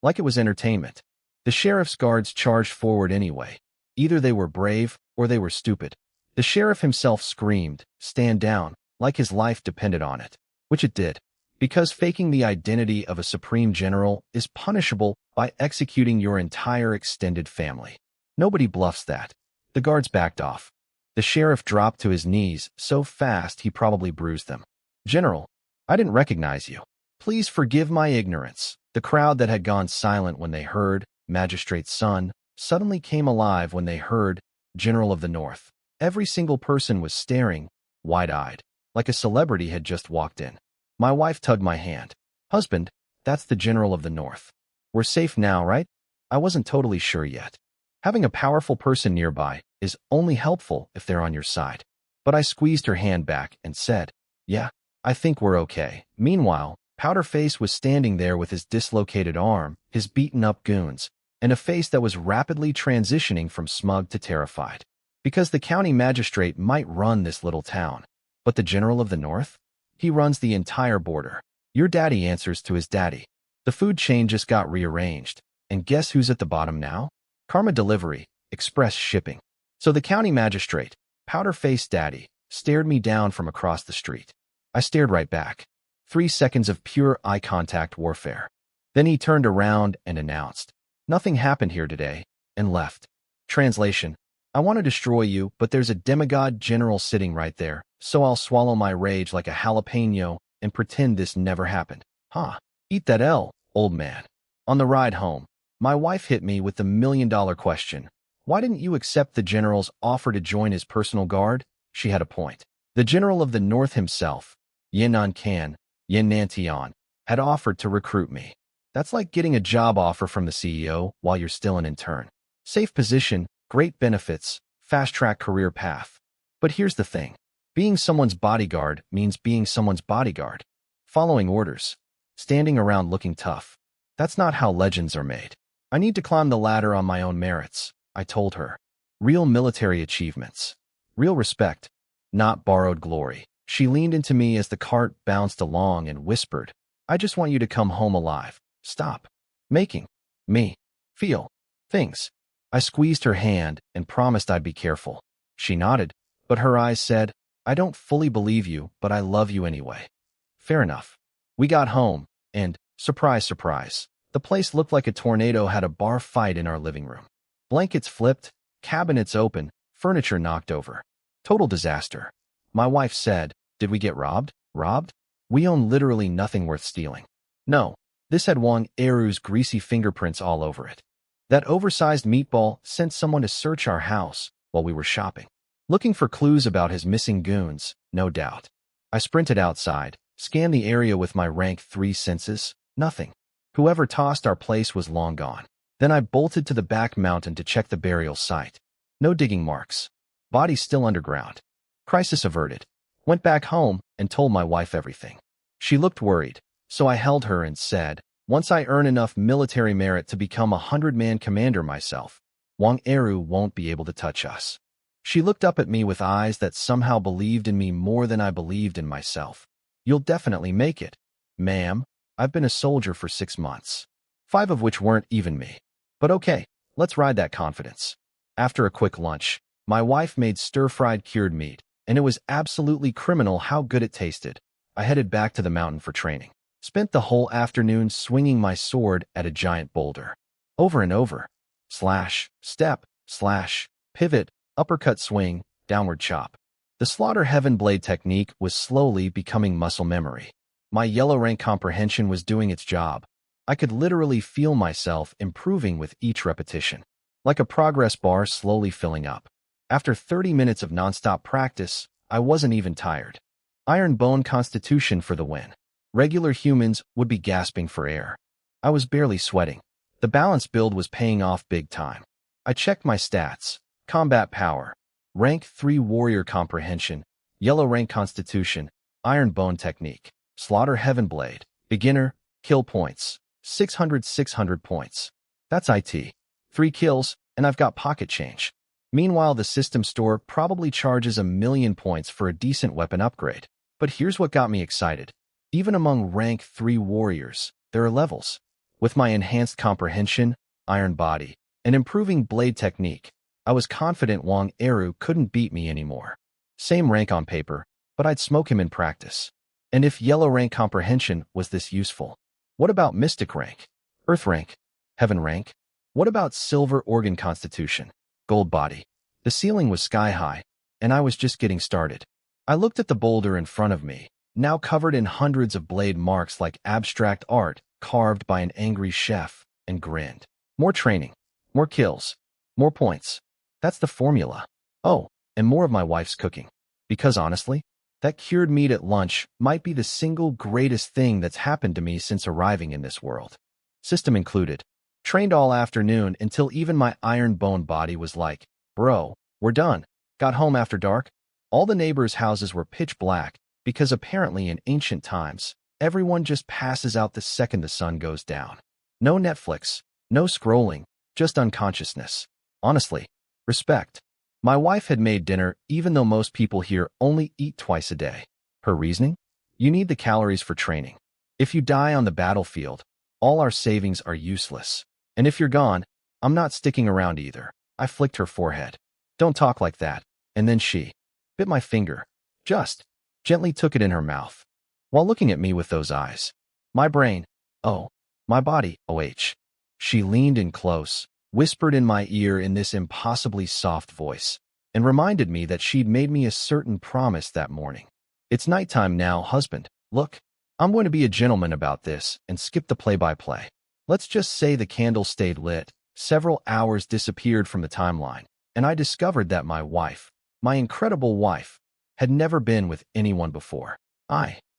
like it was entertainment. The sheriff's guards charged forward anyway. Either they were brave or they were stupid. The sheriff himself screamed, "Stand down," like his life depended on it, which it did, because faking the identity of a supreme general is punishable by executing your entire extended family. Nobody bluffs that. The guards backed off. The sheriff dropped to his knees so fast he probably bruised them. "General, I didn't recognize you. Please forgive my ignorance." The crowd that had gone silent when they heard Magistrate's son suddenly came alive when they heard General of the North. Every single person was staring, wide-eyed, like a celebrity had just walked in. My wife tugged my hand. "Husband, that's the General of the North. We're safe now, right?" I wasn't totally sure yet. Having a powerful person nearby is only helpful if they're on your side. But I squeezed her hand back and said, "Yeah, I think we're okay." Meanwhile, Powderface was standing there with his dislocated arm, his beaten-up goons, and a face that was rapidly transitioning from smug to terrified. Because the county magistrate might run this little town, but the General of the North? He runs the entire border. Your daddy answers to his daddy. The food chain just got rearranged, and guess who's at the bottom now? Karma Delivery, Express Shipping. So the county magistrate, Powderface Daddy, stared me down from across the street. I stared right back. 3 seconds of pure eye contact warfare. Then he turned around and announced, "Nothing happened here today," and left. Translation: I want to destroy you, but there's a demigod general sitting right there, so I'll swallow my rage like a jalapeno and pretend this never happened. Huh. Eat that L, old man. On the ride home, my wife hit me with the million-dollar question. Why didn't you accept the general's offer to join his personal guard? She had a point. The General of the North himself, Yenan Kan, Yen Nantian, had offered to recruit me. That's like getting a job offer from the CEO while you're still an intern. Safe position, great benefits, fast-track career path. But here's the thing. Being someone's bodyguard means being someone's bodyguard. Following orders. Standing around looking tough. That's not how legends are made. I need to climb the ladder on my own merits, I told her. Real military achievements. Real respect. Not borrowed glory. She leaned into me as the cart bounced along and whispered, "I just want you to come home alive. Stop making me feel things." I squeezed her hand and promised I'd be careful. She nodded, but her eyes said, "I don't fully believe you, but I love you anyway." Fair enough. We got home, and, surprise, surprise, the place looked like a tornado had a bar fight in our living room. Blankets flipped, cabinets open, furniture knocked over. Total disaster. My wife said, "Did we get robbed?" Robbed? We own literally nothing worth stealing. No, this had Wang Eru's greasy fingerprints all over it. That oversized meatball sent someone to search our house while we were shopping. Looking for clues about his missing goons, no doubt. I sprinted outside, scanned the area with my rank 3 senses. Nothing. Whoever tossed our place was long gone. Then I bolted to the back mountain to check the burial site. No digging marks. Body still underground. Crisis averted. Went back home and told my wife everything. She looked worried, so I held her and said, "Once I earn enough military merit to become a 100-man commander myself, Wang Eru won't be able to touch us." She looked up at me with eyes that somehow believed in me more than I believed in myself. "You'll definitely make it, ma'am. I've been a soldier for 6 months. 5 of which weren't even me. But okay, let's ride that confidence." After a quick lunch, my wife made stir-fried cured meat, and it was absolutely criminal how good it tasted. I headed back to the mountain for training. Spent the whole afternoon swinging my sword at a giant boulder. Over and over. Slash, step, slash, pivot, uppercut swing, downward chop. The Slaughter Heaven blade technique was slowly becoming muscle memory. My yellow rank comprehension was doing its job. I could literally feel myself improving with each repetition, like a progress bar slowly filling up. After 30 minutes of nonstop practice, I wasn't even tired. Iron bone constitution for the win. Regular humans would be gasping for air. I was barely sweating. The balance build was paying off big time. I checked my stats. Combat power. Rank 3 warrior comprehension. Yellow rank constitution. Iron bone technique. Slaughter Heaven blade. Beginner. Kill points. 600 points. That's IT. 3 kills, and I've got pocket change. Meanwhile, the system store probably charges 1,000,000 points for a decent weapon upgrade. But here's what got me excited. Even among rank 3 warriors, there are levels. With my enhanced comprehension, iron body, and improving blade technique, I was confident Wang Eru couldn't beat me anymore. Same rank on paper, but I'd smoke him in practice. And if yellow rank comprehension was this useful, what about mystic rank, earth rank, heaven rank? What about silver organ constitution, gold body? The ceiling was sky high, and I was just getting started. I looked at the boulder in front of me, now covered in hundreds of blade marks like abstract art carved by an angry chef, and grinned. More training, more kills, more points. That's the formula. Oh, and more of my wife's cooking. Because honestly, that cured meat at lunch might be the single greatest thing that's happened to me since arriving in this world. System included. Trained all afternoon until even my iron bone body was like, bro, we're done. Got home after dark. All the neighbors' houses were pitch black because apparently in ancient times, everyone just passes out the second the sun goes down. No Netflix, no scrolling, just unconsciousness. Honestly, respect. My wife had made dinner even though most people here only eat twice a day. Her reasoning? You need the calories for training. If you die on the battlefield, all our savings are useless. And if you're gone, I'm not sticking around either. I flicked her forehead. Don't talk like that. And then she bit my finger, just gently took it in her mouth, while looking at me with those eyes. My brain, oh, my body, OH. She leaned in close, whispered in my ear in this impossibly soft voice, and reminded me that she'd made me a certain promise that morning. It's nighttime now, husband. Look, I'm going to be a gentleman about this and skip the play-by-play. Let's just say the candle stayed lit, several hours disappeared from the timeline, and I discovered that my wife, my incredible wife, had never been with anyone before.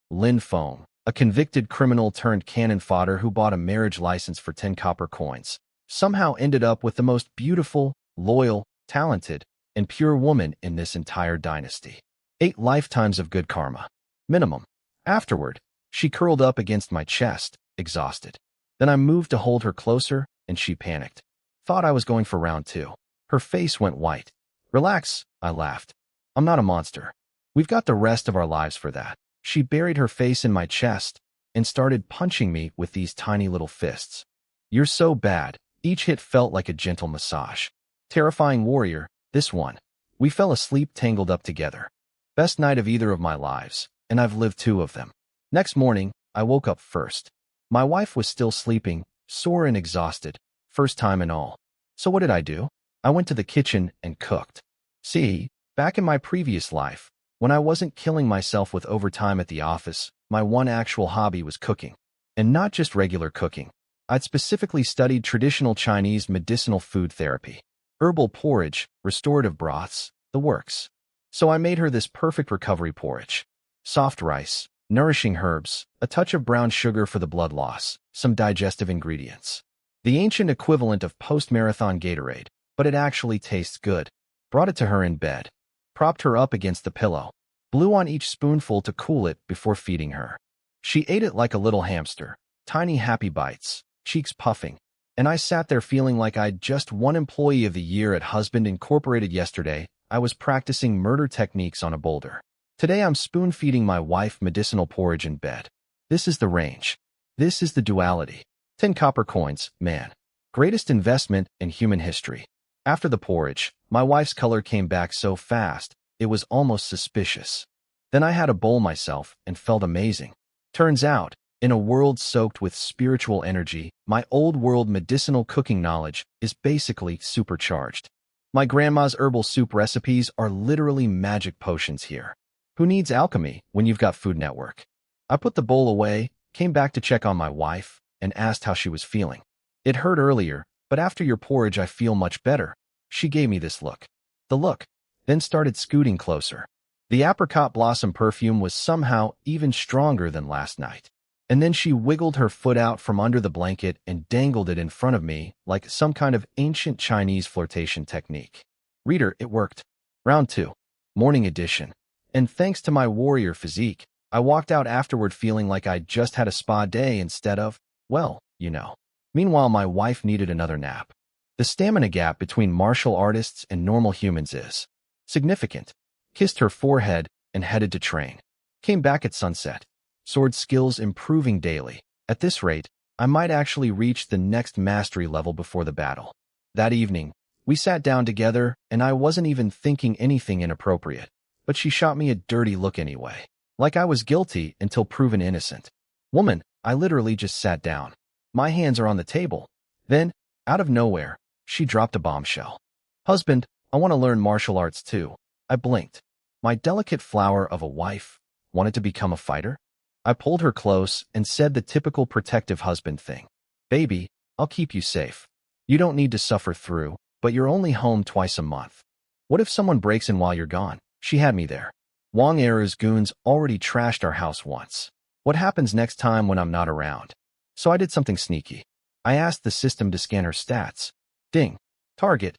Lin Feng, a convicted criminal turned cannon fodder who bought a marriage license for 10 copper coins, somehow ended up with the most beautiful, loyal, talented, and pure woman in this entire dynasty. 8 lifetimes of good karma. Minimum. Afterward, she curled up against my chest, exhausted. Then I moved to hold her closer, and she panicked. Thought I was going for round 2. Her face went white. Relax, I laughed. I'm not a monster. We've got the rest of our lives for that. She buried her face in my chest and started punching me with these tiny little fists. You're so bad. Each hit felt like a gentle massage. Terrifying warrior, this one. We fell asleep tangled up together. Best night of either of my lives, and I've lived 2 of them. Next morning, I woke up first. My wife was still sleeping, sore and exhausted, first time and all. So what did I do? I went to the kitchen and cooked. See, back in my previous life, when I wasn't killing myself with overtime at the office, my one actual hobby was cooking. And not just regular cooking. I'd specifically studied traditional Chinese medicinal food therapy, herbal porridge, restorative broths, the works. So I made her this perfect recovery porridge. Soft rice, nourishing herbs, a touch of brown sugar for the blood loss, some digestive ingredients. The ancient equivalent of post-marathon Gatorade, but it actually tastes good. Brought it to her in bed, propped her up against the pillow, blew on each spoonful to cool it before feeding her. She ate it like a little hamster, tiny happy bites, cheeks puffing, and I sat there feeling like I'd just won Employee of the Year at Husband Incorporated. Yesterday, I was practicing murder techniques on a boulder. Today I'm spoon-feeding my wife medicinal porridge in bed. This is the range. This is the duality. 10 copper coins, man. Greatest investment in human history. After the porridge, my wife's color came back so fast, it was almost suspicious. Then I had a bowl myself and felt amazing. Turns out, in a world soaked with spiritual energy, my old world medicinal cooking knowledge is basically supercharged. My grandma's herbal soup recipes are literally magic potions here. Who needs alchemy when you've got Food Network? I put the bowl away, came back to check on my wife, and asked how she was feeling. It hurt earlier, but after your porridge I feel much better. She gave me this look. The look, then started scooting closer. The apricot blossom perfume was somehow even stronger than last night. And then she wiggled her foot out from under the blanket and dangled it in front of me like some kind of ancient Chinese flirtation technique. Reader, it worked. Round 2. Morning edition. And thanks to my warrior physique, I walked out afterward feeling like I'd just had a spa day instead of, well, you know. Meanwhile, my wife needed another nap. The stamina gap between martial artists and normal humans is significant. Kissed her forehead and headed to train. Came back at sunset. Sword skills improving daily. At this rate, I might actually reach the next mastery level before the battle. That evening, we sat down together, and I wasn't even thinking anything inappropriate. But she shot me a dirty look anyway. Like I was guilty until proven innocent. Woman, I literally just sat down. My hands are on the table. Then, out of nowhere, she dropped a bombshell. Husband, I want to learn martial arts too. I blinked. My delicate flower of a wife wanted to become a fighter? I pulled her close and said the typical protective husband thing. Baby, I'll keep you safe. You don't need to suffer through, but you're only home twice a month. What if someone breaks in while you're gone? She had me there. Wong Era's goons already trashed our house once. What happens next time when I'm not around? So I did something sneaky. I asked the system to scan her stats. Ding. Target.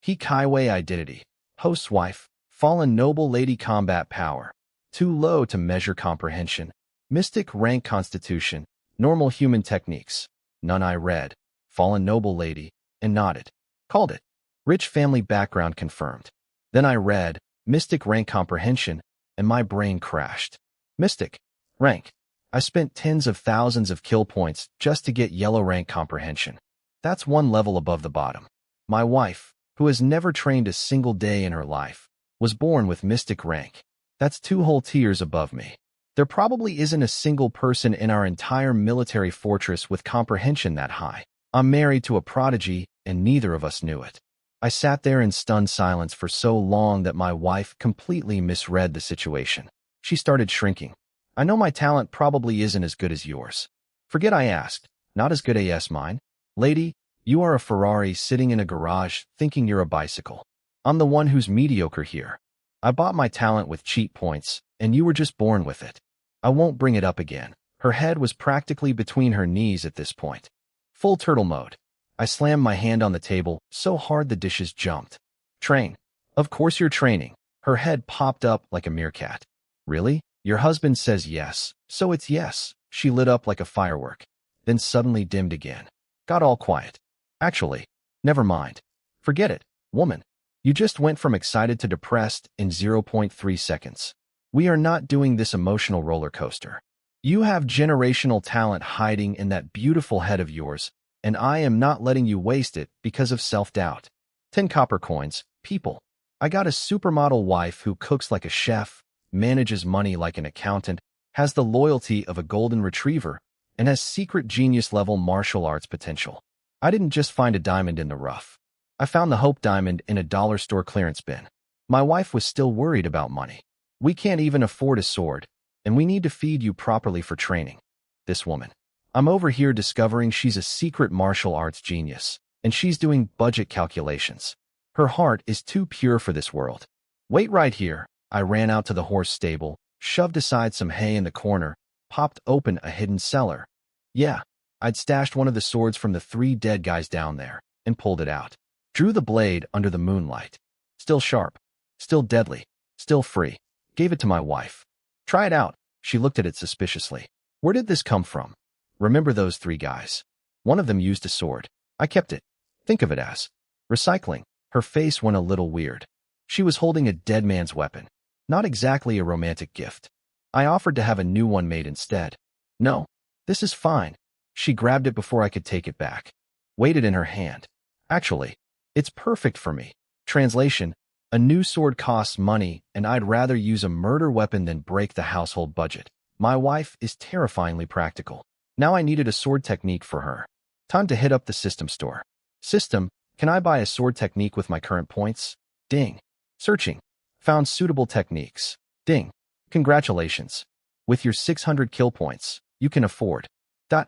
He Kaiwei identity. Host's wife. Fallen noble lady combat power. Too low to measure comprehension. Mystic rank constitution. Normal human techniques. None. I read. Fallen noble lady. And nodded. Called it. Rich family background confirmed. Then I read. Mystic rank comprehension. And my brain crashed. Mystic. Rank. I spent tens of thousands of kill points just to get yellow rank comprehension. That's one level above the bottom. My wife, who has never trained a single day in her life, was born with mystic rank. That's 2 whole tiers above me. There probably isn't a single person in our entire military fortress with comprehension that high. I'm married to a prodigy, and neither of us knew it. I sat there in stunned silence for so long that my wife completely misread the situation. She started shrinking. I know my talent probably isn't as good as yours. Forget I asked. Not as good as mine. Lady, you are a Ferrari sitting in a garage thinking you're a bicycle. I'm the one who's mediocre here. I bought my talent with cheat points, and you were just born with it. I won't bring it up again. Her head was practically between her knees at this point. Full turtle mode. I slammed my hand on the table so hard the dishes jumped. Train. Of course you're training. Her head popped up like a meerkat. Really? Your husband says yes, so it's yes. She lit up like a firework, then suddenly dimmed again. Got all quiet. Actually, never mind. Forget it, woman. You just went from excited to depressed in 0.3 seconds. We are not doing this emotional roller coaster. You have generational talent hiding in that beautiful head of yours, and I am not letting you waste it because of self-doubt. 10 copper coins, people. I got a supermodel wife who cooks like a chef, manages money like an accountant, has the loyalty of a golden retriever, and has secret genius-level martial arts potential. I didn't just find a diamond in the rough. I found the Hope Diamond in a dollar store clearance bin. My wife was still worried about money. We can't even afford a sword, and we need to feed you properly for training. This woman. I'm over here discovering she's a secret martial arts genius, and she's doing budget calculations. Her heart is too pure for this world. Wait right here. I ran out to the horse stable, shoved aside some hay in the corner, popped open a hidden cellar. Yeah, I'd stashed one of the swords from the 3 dead guys down there, and pulled it out. Drew the blade under the moonlight. Still sharp. Still deadly. Still free. Gave it to my wife. Try it out. She looked at it suspiciously. Where did this come from? Remember those 3 guys? One of them used a sword. I kept it. Think of it as recycling. Her face went a little weird. She was holding a dead man's weapon. Not exactly a romantic gift. I offered to have a new one made instead. No, this is fine. She grabbed it before I could take it back. Weighed it in her hand. Actually, it's perfect for me. Translation, a new sword costs money, and I'd rather use a murder weapon than break the household budget. My wife is terrifyingly practical. Now I needed a sword technique for her. Time to hit up the system store. System, can I buy a sword technique with my current points? Ding. Searching. Found suitable techniques. Ding. Congratulations. With your 600 kill points, you can afford.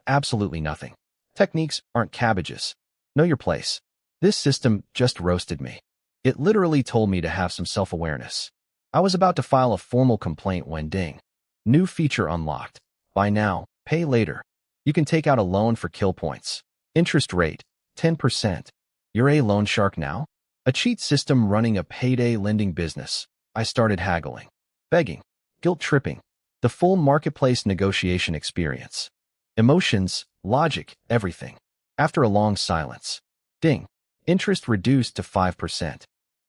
Absolutely nothing. Techniques aren't cabbages. Know your place. This system just roasted me. It literally told me to have some self-awareness. I was about to file a formal complaint when ding. New feature unlocked. Buy now, pay later. You can take out a loan for kill points. Interest rate, 10%. You're a loan shark now? A cheat system running a payday lending business. I started haggling. Begging. Guilt-tripping. The full marketplace negotiation experience. Emotions, logic, everything. After a long silence, ding, interest reduced to 5%.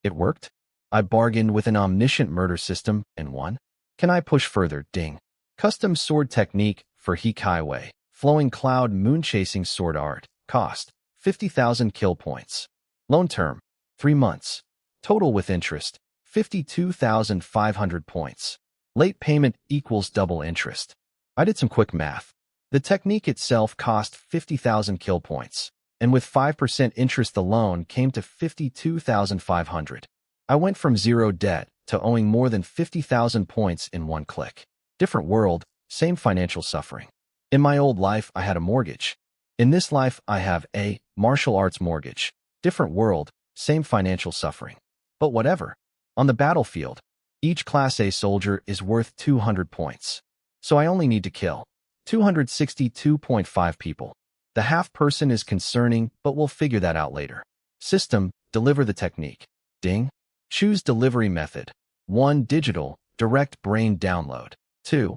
It worked? I bargained with an omniscient murder system and won. Can I push further? Ding. Custom sword technique for Hikaiwei. Flowing cloud moon-chasing sword art. Cost, 50,000 kill points. Loan term, 3 months. Total with interest, 52,500 points. Late payment equals double interest. I did some quick math. The technique itself cost 50,000 kill points, and with 5% interest the loan came to 52,500. I went from zero debt to owing more than 50,000 points in one click. Different world, same financial suffering. In my old life, I had a mortgage. In this life, I have a martial arts mortgage. Different world, same financial suffering. But whatever. On the battlefield, each Class A soldier is worth 200 points. So I only need to kill 262.5 people. The half person is concerning, but we'll figure that out later. System, deliver the technique. Ding. Choose delivery method. 1. Digital, direct brain download. 2.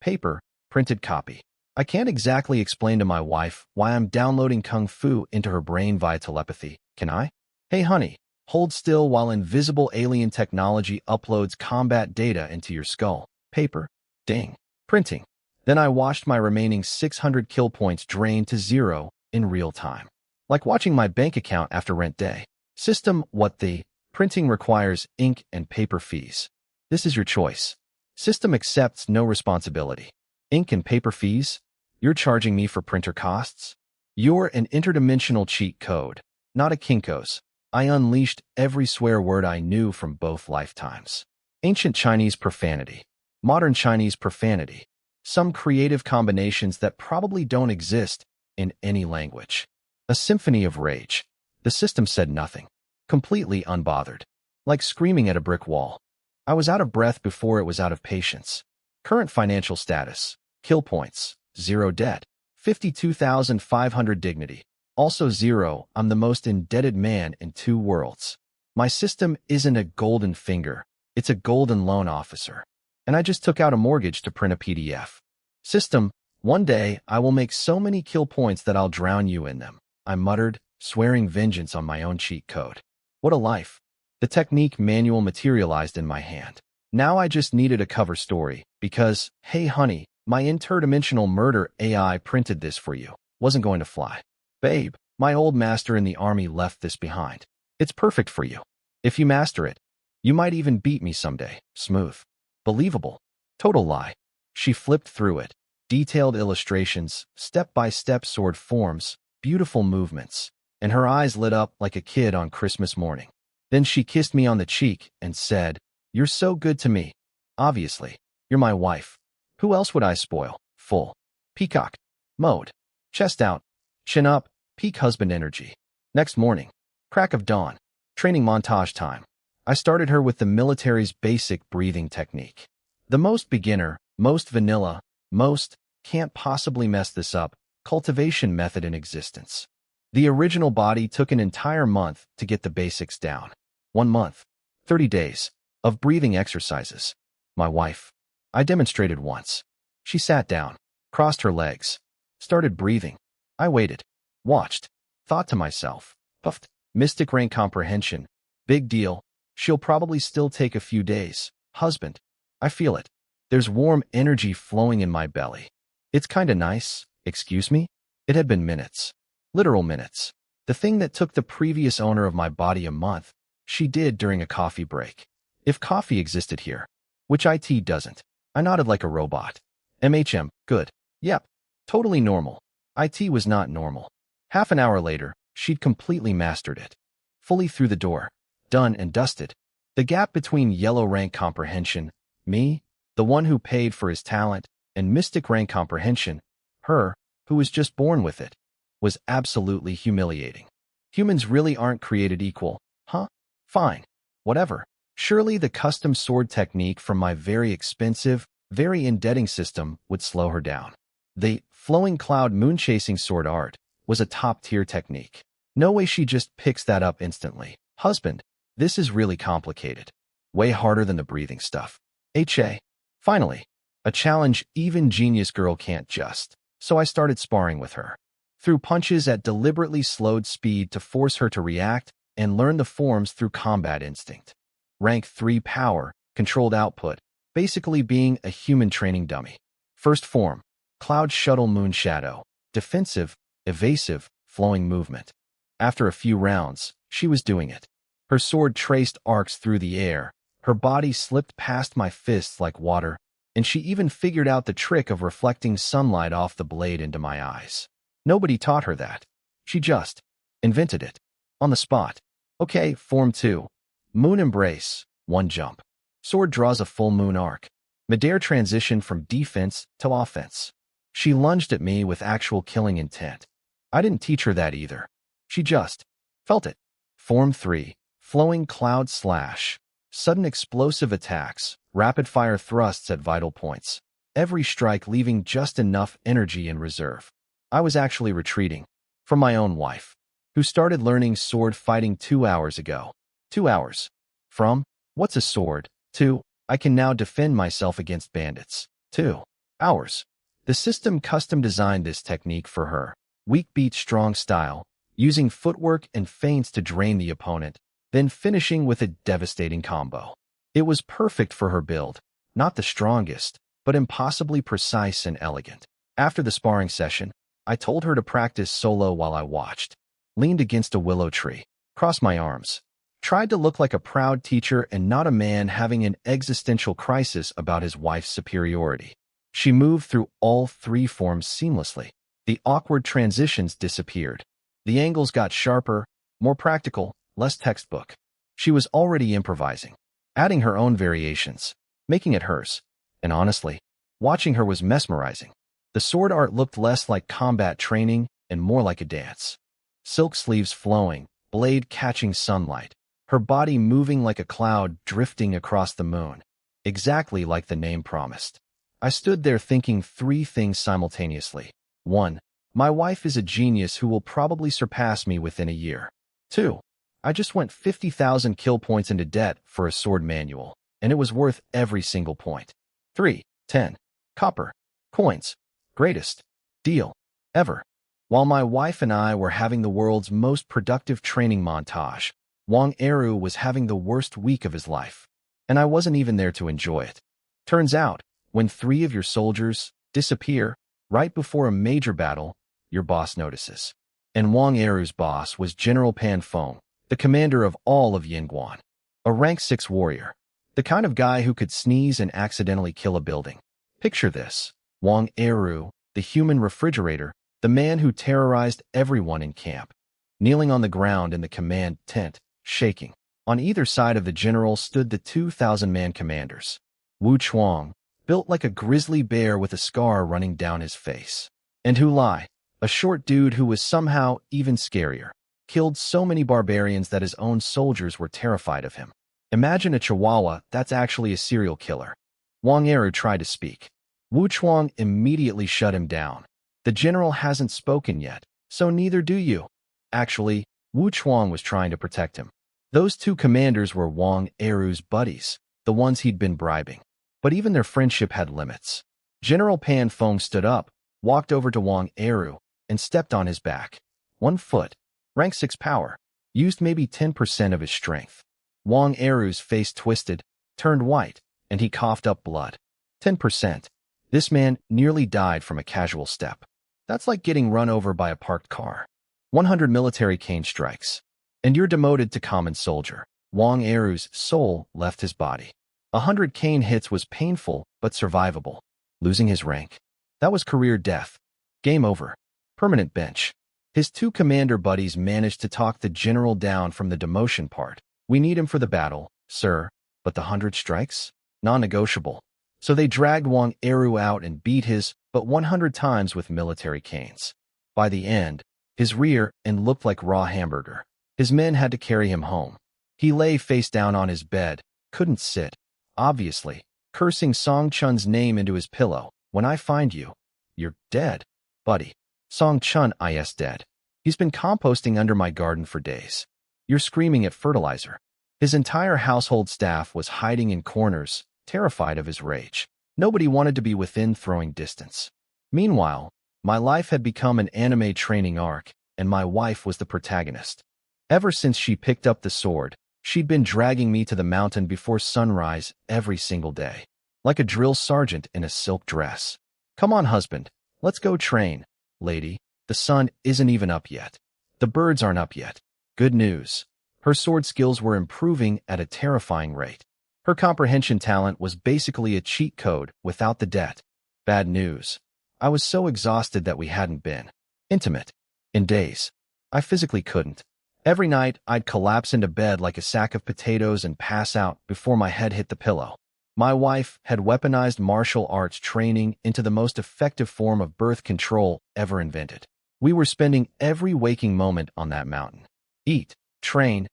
Paper, printed copy. I can't exactly explain to my wife why I'm downloading Kung Fu into her brain via telepathy, can I? Hey honey, hold still while invisible alien technology uploads combat data into your skull. Paper. Ding. Printing. Then I watched my remaining 600 kill points drain to zero in real time. Like watching my bank account after rent day. System, what the? Printing requires ink and paper fees. This is your choice. System accepts no responsibility. Ink and paper fees? You're charging me for printer costs? You're an interdimensional cheat code, not a Kinko's. I unleashed every swear word I knew from both lifetimes. Ancient Chinese profanity. Modern Chinese profanity. Some creative combinations that probably don't exist in any language. A symphony of rage. The system said nothing. Completely unbothered. Like screaming at a brick wall. I was out of breath before it was out of patience. Current financial status. Kill points. 0 debt. 52,500 dignity. Also 0, I'm the most indebted man in 2 worlds. My system isn't a golden finger. It's a golden loan officer. And I just took out a mortgage to print a PDF. System, one day I will make so many kill points that I'll drown you in them. I muttered, swearing vengeance on my own cheat code. What a life. The technique manual materialized in my hand. Now I just needed a cover story, because, hey honey, my interdimensional murder AI printed this for you. Wasn't going to fly. Babe, my old master in the army left this behind. It's perfect for you. If you master it, you might even beat me someday. Smooth. Believable. Total lie. She flipped through it. Detailed illustrations, step-by-step sword forms, beautiful movements, and her eyes lit up like a kid on Christmas morning. Then she kissed me on the cheek and said, "You're so good to me. Obviously, you're my wife. Who else would I spoil?" Full. Peacock. Mode. Chest out. Chin up. Peak husband energy. Next morning. Crack of dawn. Training montage time. I started her with the military's basic breathing technique. The most beginner, most vanilla, most can't possibly mess this up cultivation method in existence. The original body took an entire month to get the basics down. 1 month. 30 days. Of breathing exercises. My wife. I demonstrated once. She sat down, crossed her legs, started breathing. I waited, watched, thought to myself, puffed, mystic rank comprehension, big deal, she'll probably still take a few days. Husband. I feel it. There's warm energy flowing in my belly. It's kinda nice, excuse me? It had been minutes. Literal minutes. The thing that took the previous owner of my body a month, she did during a coffee break. If coffee existed here, which IT doesn't. I nodded like a robot. MHM, good. Yep. Totally normal. IT was not normal. Half an hour later, she'd completely mastered it. Fully through the door. Done and dusted. The gap between yellow rank comprehension, me, the one who paid for his talent, and mystic rank comprehension, her, who was just born with it, was absolutely humiliating. Humans really aren't created equal, huh? Fine. Whatever. Surely the custom sword technique from my very expensive, very indebting system would slow her down. The flowing cloud moon-chasing sword art was a top-tier technique. No way she just picks that up instantly. Husband, this is really complicated. Way harder than the breathing stuff. HA. Finally, a challenge even genius girl can't just. So I started sparring with her. threw punches at deliberately slowed speed to force her to react, and learned the forms through combat instinct. Rank 3 power, controlled output, basically being a human training dummy. First form, Cloud Shuttle Moon Shadow, defensive, evasive, flowing movement. After a few rounds, she was doing it. Her sword traced arcs through the air, her body slipped past my fists like water, and she even figured out the trick of reflecting sunlight off the blade into my eyes. Nobody taught her that. She just invented it. On the spot. Okay, Form 2. Moon Embrace, 1 jump. Sword draws a full moon arc. Midair transition from defense to offense. She lunged at me with actual killing intent. I didn't teach her that either. She just felt it. Form 3. Flowing Cloud Slash. Sudden explosive attacks, rapid-fire thrusts at vital points. Every strike leaving just enough energy in reserve. I was actually retreating. From my own wife, who started learning sword fighting 2 hours ago. 2 hours. From, what's a sword, to, I can now defend myself against bandits. 2 hours. The system custom designed this technique for her. Weak beat strong style, using footwork and feints to drain the opponent, then finishing with a devastating combo. It was perfect for her build, not the strongest, but impossibly precise and elegant. After the sparring session, I told her to practice solo while I watched. Leaned against a willow tree, crossed my arms, tried to look like a proud teacher and not a man having an existential crisis about his wife's superiority. She moved through all 3 forms seamlessly. The awkward transitions disappeared. The angles got sharper, more practical, less textbook. She was already improvising, adding her own variations, making it hers. And honestly, watching her was mesmerizing. The sword art looked less like combat training and more like a dance. Silk sleeves flowing, blade catching sunlight, her body moving like a cloud drifting across the moon, exactly like the name promised. I stood there thinking 3 things simultaneously. 1. My wife is a genius who will probably surpass me within a year. 2. I just went 50,000 kill points into debt for a sword manual, and it was worth every single point. 3. 10. Copper. Coins. Greatest deal ever. While my wife and I were having the world's most productive training montage, Wang Eru was having the worst week of his life, and I wasn't even there to enjoy it. Turns out, when 3 of your soldiers disappear right before a major battle, your boss notices. And Wang Eru's boss was General Pan Feng, the commander of all of Yinguan. A rank 6 warrior. The kind of guy who could sneeze and accidentally kill a building. Picture this. Wang Eru, the human refrigerator, the man who terrorized everyone in camp. Kneeling on the ground in the command tent, shaking. On either side of the general stood the 2,000-man commanders. Wu Chuang, built like a grizzly bear with a scar running down his face. And Hu Lai, a short dude who was somehow even scarier. Killed so many barbarians that his own soldiers were terrified of him. Imagine a chihuahua that's actually a serial killer. Wang Eru tried to speak. Wu Chuang immediately shut him down. The general hasn't spoken yet, so neither do you. Actually, Wu Chuang was trying to protect him. Those 2 commanders were Wang Eru's buddies, the ones he'd been bribing. But even their friendship had limits. General Pan Feng stood up, walked over to Wang Eru, and stepped on his back. 1 foot. Rank 6 power. Used maybe 10% of his strength. Wang Eru's face twisted, turned white, and he coughed up blood. 10%. This man nearly died from a casual step. That's like getting run over by a parked car. 100 military cane strikes. And you're demoted to common soldier. Wang Eru's soul left his body. 100 cane hits was painful, but survivable. Losing his rank. That was career death. Game over. Permanent bench. His 2 commander buddies managed to talk the general down from the demotion part. We need him for the battle, sir, but the 100 strikes? Non-negotiable. So they dragged Wang Eru out and beat his but 100 times with military canes. By the end, his rear end looked like raw hamburger. His men had to carry him home. He lay face down on his bed, couldn't sit, obviously, cursing Song Chun's name into his pillow. When I find you, you're dead, buddy. Song Chun is dead. He's been composting under my garden for days. You're screaming at fertilizer. His entire household staff was hiding in corners, terrified of his rage. Nobody wanted to be within throwing distance. Meanwhile, My life had become an anime training arc, and my wife was the protagonist. Ever since she picked up the sword, she'd been dragging me to the mountain before sunrise every single day, like a drill sergeant in a silk dress. Come on, husband, let's go train, lady. The sun isn't even up yet. The birds aren't up yet. Good news. Her sword skills were improving at a terrifying rate. Her comprehension talent was basically a cheat code without the debt. Bad news. I was so exhausted that we hadn't been intimate in days. I physically couldn't. Every night, I'd collapse into bed like a sack of potatoes and pass out before my head hit the pillow. My wife had weaponized martial arts training into the most effective form of birth control ever invented. We were spending every waking moment on that mountain. Eat, train,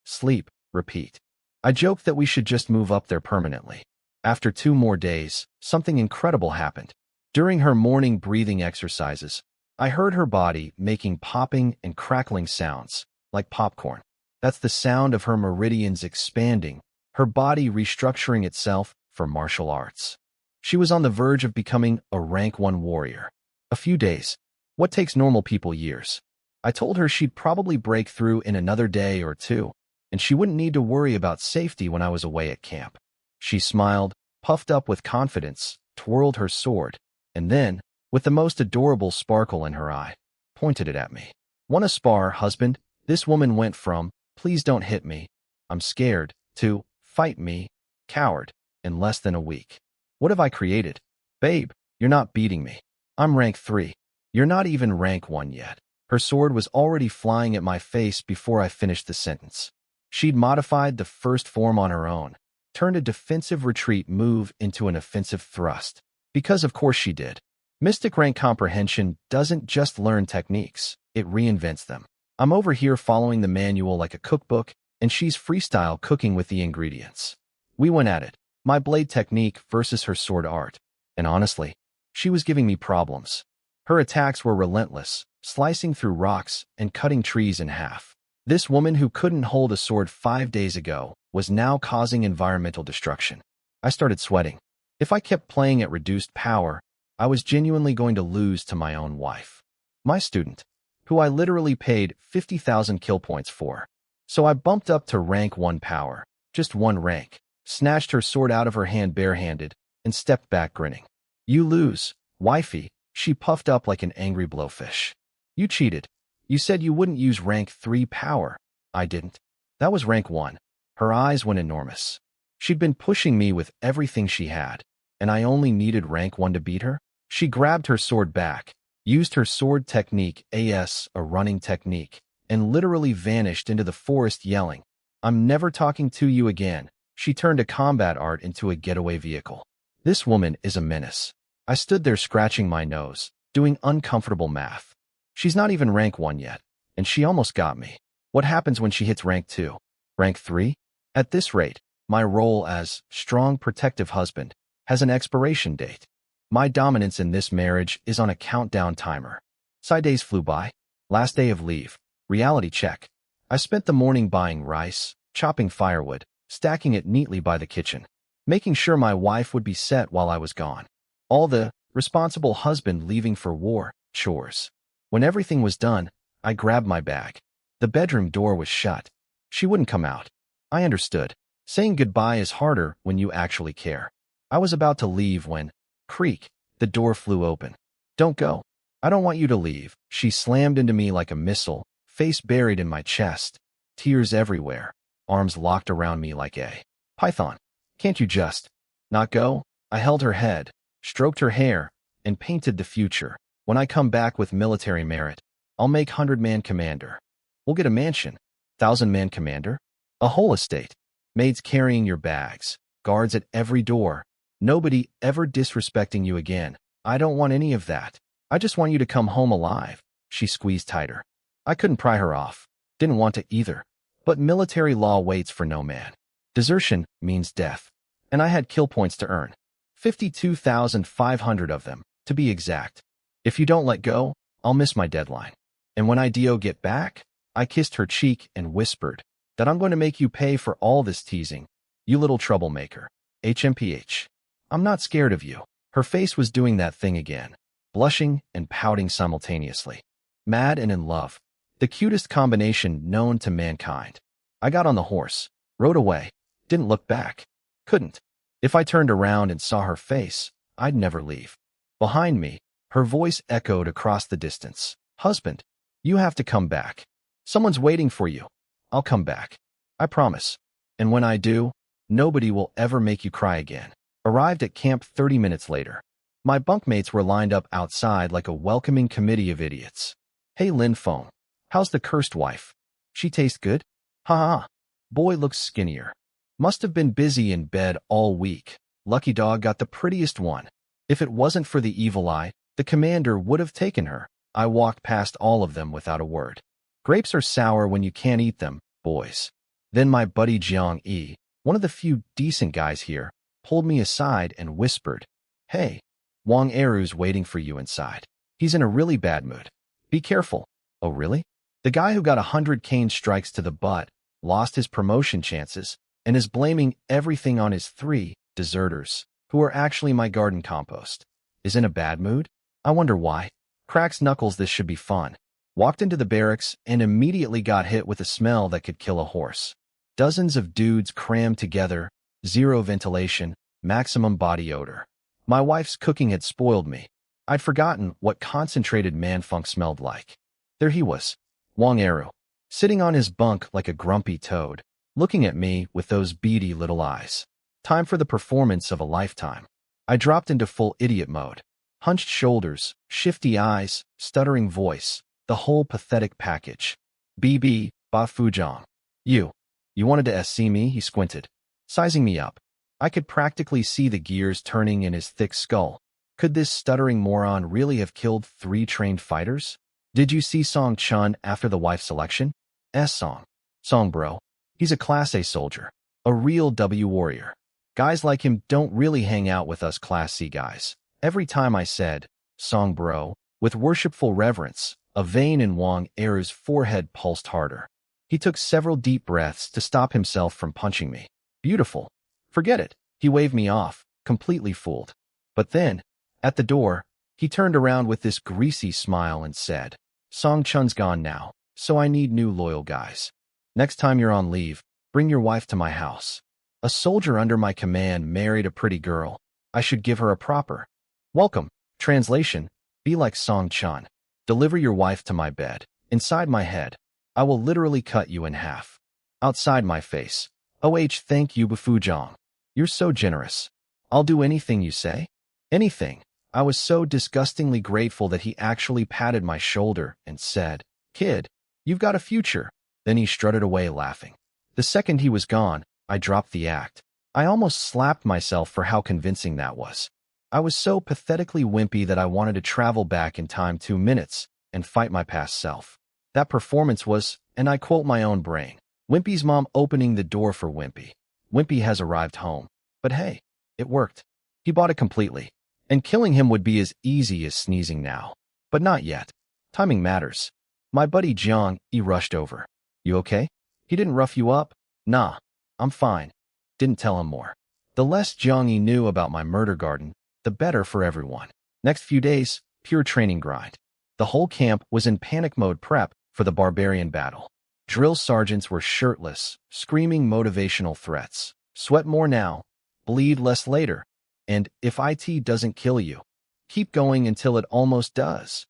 sleep, repeat. I joked that we should just move up there permanently. After 2 more days, something incredible happened. During her morning breathing exercises, I heard her body making popping and crackling sounds, like popcorn. That's the sound of her meridians expanding, her body restructuring itself for martial arts. She was on the verge of becoming a rank 1 warrior. A few days. What takes normal people years? I told her she'd probably break through in another day or 2, and she wouldn't need to worry about safety when I was away at camp. She smiled, puffed up with confidence, twirled her sword, and then, with the most adorable sparkle in her eye, pointed it at me. "Wanna spar, husband?" This woman went from, "Please don't hit me, I'm scared," to, "Fight me, coward," in less than a week. What have I created? Babe, you're not beating me. I'm rank 3. You're not even rank 1 yet. Her sword was already flying at my face before I finished the sentence. She'd modified the first form on her own, turned a defensive retreat move into an offensive thrust. Because of course she did. Mystic rank comprehension doesn't just learn techniques, it reinvents them. I'm over here following the manual like a cookbook, and she's freestyle cooking with the ingredients. We went at it, my blade technique versus her sword art. And honestly, she was giving me problems. Her attacks were relentless, slicing through rocks and cutting trees in half. This woman who couldn't hold a sword 5 days ago was now causing environmental destruction. I started sweating. If I kept playing at reduced power, I was genuinely going to lose to my own wife. My student, who I literally paid 50,000 kill points for. So I bumped up to rank 1 power, just 1 rank, snatched her sword out of her hand barehanded, and stepped back grinning. "You lose, wifey," she puffed up like an angry blowfish. "You cheated. You said you wouldn't use rank 3 power." I didn't. That was rank 1. Her eyes went enormous. She'd been pushing me with everything she had, and I only needed rank 1 to beat her? She grabbed her sword back, used her sword technique as a running technique, and literally vanished into the forest yelling, "I'm never talking to you again." She turned a combat art into a getaway vehicle. This woman is a menace. I stood there scratching my nose, doing uncomfortable math. She's not even rank 1 yet, and she almost got me. What happens when she hits rank 2? Rank 3? At this rate, my role as strong protective husband has an expiration date. My dominance in this marriage is on a countdown timer. Side days flew by. Last day of leave. Reality check. I spent the morning buying rice, chopping firewood, stacking it neatly by the kitchen, making sure my wife would be set while I was gone. All the responsible husband leaving for war chores. When everything was done, I grabbed my bag. The bedroom door was shut. She wouldn't come out. I understood. Saying goodbye is harder when you actually care. I was about to leave when, creak, the door flew open. "Don't go. I don't want you to leave." She slammed into me like a missile, face buried in my chest, tears everywhere, arms locked around me like a python. "Can't you just not go?" I held her head, stroked her hair, and painted the future. "When I come back with military merit, I'll make 100-man commander. We'll get a mansion. 1,000-man commander. A whole estate. Maids carrying your bags. Guards at every door. Nobody ever disrespecting you again. I don't want any of that. I just want you to come home alive." She squeezed tighter. I couldn't pry her off. Didn't want to either. But military law waits for no man. Desertion means death. And I had kill points to earn. 52,500 of them, to be exact. "If you don't let go, I'll miss my deadline. And when I get back," I kissed her cheek and whispered, "that I'm going to make you pay for all this teasing. You little troublemaker. HMPH. I'm not scared of you." Her face was doing that thing again. blushing and pouting simultaneously. Mad and in love. The cutest combination known to mankind. I got on the horse, rode away, didn't look back. Couldn't. If I turned around and saw her face, I'd never leave. Behind me, her voice echoed across the distance. Husband, you have to come back. Someone's waiting for you. I'll come back. I promise. And when I do, nobody will ever make you cry again. Arrived at camp 30 minutes later. My bunkmates were lined up outside like a welcoming committee of idiots. Hey Lin Feng, how's the cursed wife? She taste good? Ha ha. Boy looks skinnier. Must have been busy in bed all week. Lucky dog got the prettiest one. If it wasn't for the evil eye, the commander would have taken her. I walked past all of them without a word. Grapes are sour when you can't eat them, boys. Then my buddy Jiang Yi, one of the few decent guys here, pulled me aside and whispered, Hey, Wang Eru's waiting for you inside. He's in a really bad mood. Be careful. Oh really? The guy who got 100 cane strikes to the butt, lost his promotion chances, and is blaming everything on his 3 deserters, who are actually my garden compost. Is in a bad mood? I wonder why. Cracks knuckles, this should be fun. Walked into the barracks and immediately got hit with a smell that could kill a horse. Dozens of dudes crammed together, zero ventilation, maximum body odor. My wife's cooking had spoiled me. I'd forgotten what concentrated man-funk smelled like. There he was, Wang Eru, sitting on his bunk like a grumpy toad, looking at me with those beady little eyes. Time for the performance of a lifetime. I dropped into full idiot mode. Hunched shoulders, shifty eyes, stuttering voice, the whole pathetic package. BB, Ba Fuzhong. You wanted to see me? He squinted, sizing me up. I could practically see the gears turning in his thick skull. Could this stuttering moron really have killed 3 trained fighters? Did you see Song Chun after the wife selection? Song bro. He's a Class A soldier. A real W warrior. Guys like him don't really hang out with us Class C guys. Every time I said, Song bro, with worshipful reverence, a vein in Wang Eru's forehead pulsed harder. He took several deep breaths to stop himself from punching me. Beautiful. Forget it. He waved me off, completely fooled. But then, at the door, he turned around with this greasy smile and said, Song Chun's gone now, so I need new loyal guys. Next time you're on leave, bring your wife to my house. A soldier under my command married a pretty girl. I should give her a proper welcome. Translation, be like Song Chun. Deliver your wife to my bed. Inside my head, I will literally cut you in half. Outside my face, thank you Bufuzhong. You're so generous. I'll do anything you say. Anything. I was so disgustingly grateful that he actually patted my shoulder and said, Kid, you've got a future. Then he strutted away laughing. The second he was gone, I dropped the act. I almost slapped myself for how convincing that was. I was so pathetically wimpy that I wanted to travel back in time 2 minutes and fight my past self. That performance was, and I quote my own brain, Wimpy's mom opening the door for Wimpy. Wimpy has arrived home. But hey, it worked. He bought it completely. And killing him would be as easy as sneezing now. But not yet. Timing matters. My buddy Jiang Yi rushed over. You okay? He didn't rough you up? Nah, I'm fine. Didn't tell him more. The less Jiang Yi knew about my murder garden, the better for everyone. Next few days, pure training grind. The whole camp was in panic mode prep for the barbarian battle. Drill sergeants were shirtless, screaming motivational threats. Sweat more now, bleed less later, and if IT doesn't kill you, keep going until it almost does.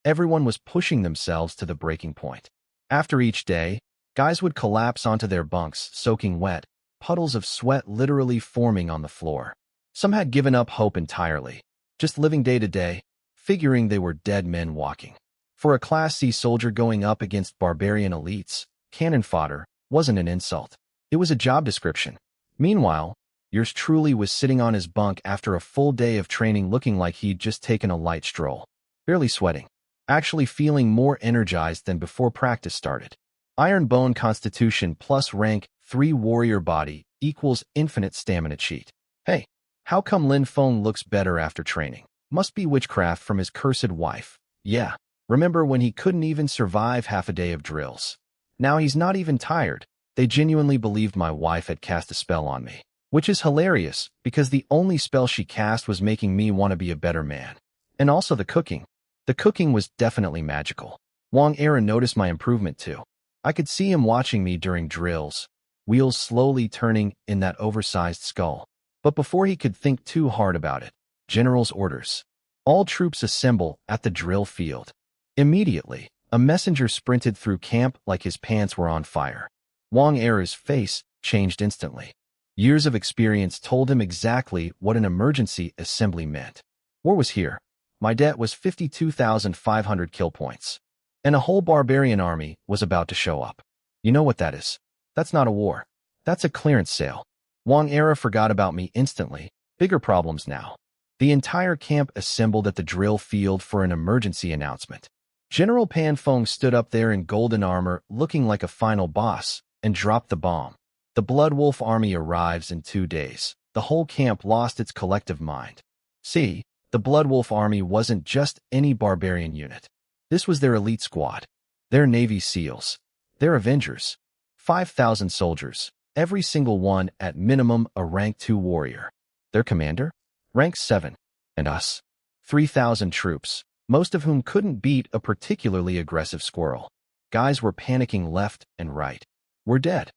Everyone was pushing themselves to the breaking point. After each day, guys would collapse onto their bunks, soaking wet, puddles of sweat literally forming on the floor. Some had given up hope entirely, just living day to day, figuring they were dead men walking. For a Class C soldier going up against barbarian elites, cannon fodder wasn't an insult. It was a job description. Meanwhile, yours truly was sitting on his bunk after a full day of training looking like he'd just taken a light stroll. Barely sweating. Actually feeling more energized than before practice started. Iron bone constitution plus rank 3 warrior body equals infinite stamina cheat. Hey, how come Lin Feng looks better after training? Must be witchcraft from his cursed wife. Yeah, remember when he couldn't even survive half a day of drills? Now he's not even tired. They genuinely believed my wife had cast a spell on me. Which is hilarious, because the only spell she cast was making me want to be a better man. And also the cooking. The cooking was definitely magical. Wang Era noticed my improvement too. I could see him watching me during drills, wheels slowly turning in that oversized skull. But before he could think too hard about it, General's orders. All troops assemble at the drill field. Immediately, a messenger sprinted through camp like his pants were on fire. Wang Era's face changed instantly. Years of experience told him exactly what an emergency assembly meant. War was here. My debt was 52,500 kill points. And a whole barbarian army was about to show up. You know what that is? That's not a war. That's a clearance sale. Wang Era forgot about me instantly. Bigger problems now. The entire camp assembled at the drill field for an emergency announcement. General Pan Feng stood up there in golden armor, looking like a final boss, and dropped the bomb. The Blood Wolf army arrives in 2 days. The whole camp lost its collective mind. See, the Blood Wolf army wasn't just any barbarian unit. This was their elite squad. Their Navy SEALs. Their Avengers. 5,000 soldiers, every single one at minimum a rank 2 warrior. Their commander? Rank 7. And us? 3,000 troops, most of whom couldn't beat a particularly aggressive squirrel. Guys were panicking left and right. We're dead.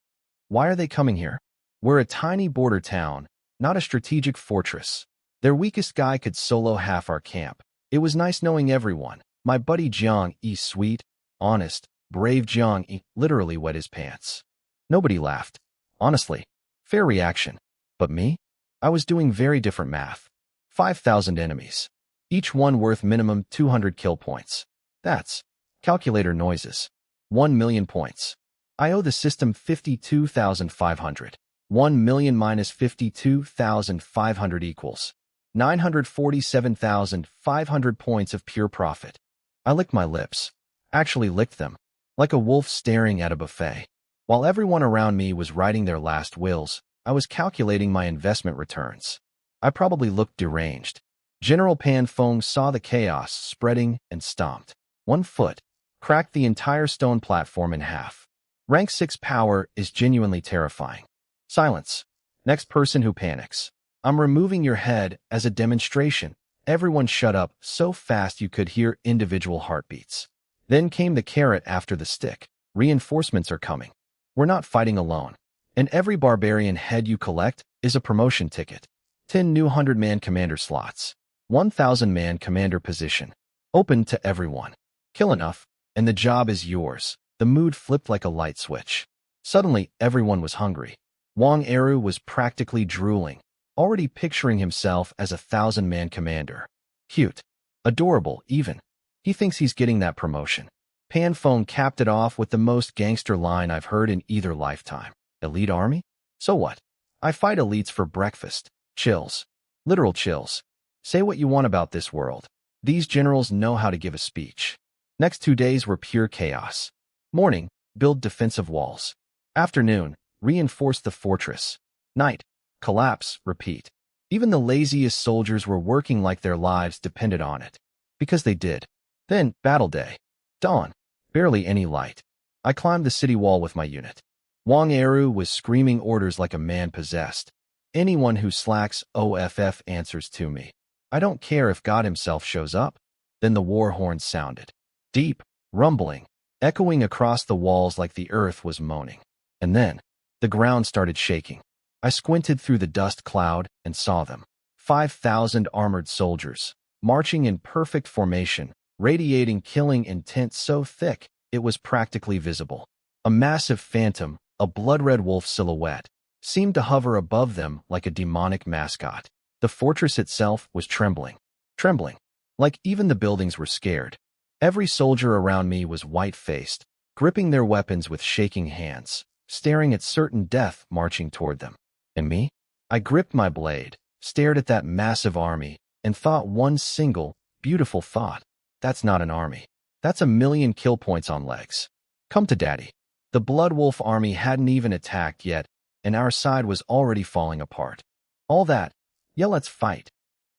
Why are they coming here? We're a tiny border town, not a strategic fortress. Their weakest guy could solo half our camp. It was nice knowing everyone. My buddy Jiang Yi, sweet, honest, brave Jiang Yi, literally wet his pants. Nobody laughed. Honestly, fair reaction. But me? I was doing very different math. 5,000 enemies. Each one worth minimum 200 kill points. That's calculator noises. 1 million points. I owe the system 52,500. 1 million minus 52,500 equals 947,500 points of pure profit. I licked my lips. Actually licked them. Like a wolf staring at a buffet. While everyone around me was writing their last wills, I was calculating my investment returns. I probably looked deranged. General Pan Feng saw the chaos spreading and stomped. 1 foot. Cracked the entire stone platform in half. Rank 6 power is genuinely terrifying. Silence. Next person who panics. I'm removing your head as a demonstration. Everyone shut up so fast you could hear individual heartbeats. Then came the carrot after the stick. Reinforcements are coming. We're not fighting alone. And every barbarian head you collect is a promotion ticket. 10 new 100-man commander slots. 1,000-man commander position. Open to everyone. Kill enough, and the job is yours. The mood flipped like a light switch. Suddenly, everyone was hungry. Wang Eru was practically drooling, already picturing himself as a 1,000-man commander. Cute. Adorable, even. He thinks he's getting that promotion. Pan Feng capped it off with the most gangster line I've heard in either lifetime. Elite army? So what? I fight elites for breakfast. Chills. Literal chills. Say what you want about this world. These generals know how to give a speech. Next 2 days were pure chaos. Morning, build defensive walls. Afternoon, reinforce the fortress. Night, collapse, repeat. Even the laziest soldiers were working like their lives depended on it. Because they did. Then, battle day. Dawn. Barely any light. I climbed the city wall with my unit. Wang Eru was screaming orders like a man possessed. Anyone who slacks OFF answers to me. I don't care if God himself shows up. Then the war horn sounded. Deep, rumbling, echoing across the walls like the earth was moaning. And then, the ground started shaking. I squinted through the dust cloud and saw them. 5,000 armored soldiers, marching in perfect formation, radiating killing intent so thick it was practically visible. A massive phantom, a blood-red wolf silhouette, seemed to hover above them like a demonic mascot. The fortress itself was trembling. Trembling. Like even the buildings were scared. Every soldier around me was white-faced, gripping their weapons with shaking hands, staring at certain death marching toward them. And me? I gripped my blade, stared at that massive army, and thought one single, beautiful thought. That's not an army. That's 1,000,000 kill points on legs. Come to daddy. The Blood Wolf army hadn't even attacked yet, and our side was already falling apart. All that, yeah, let's fight.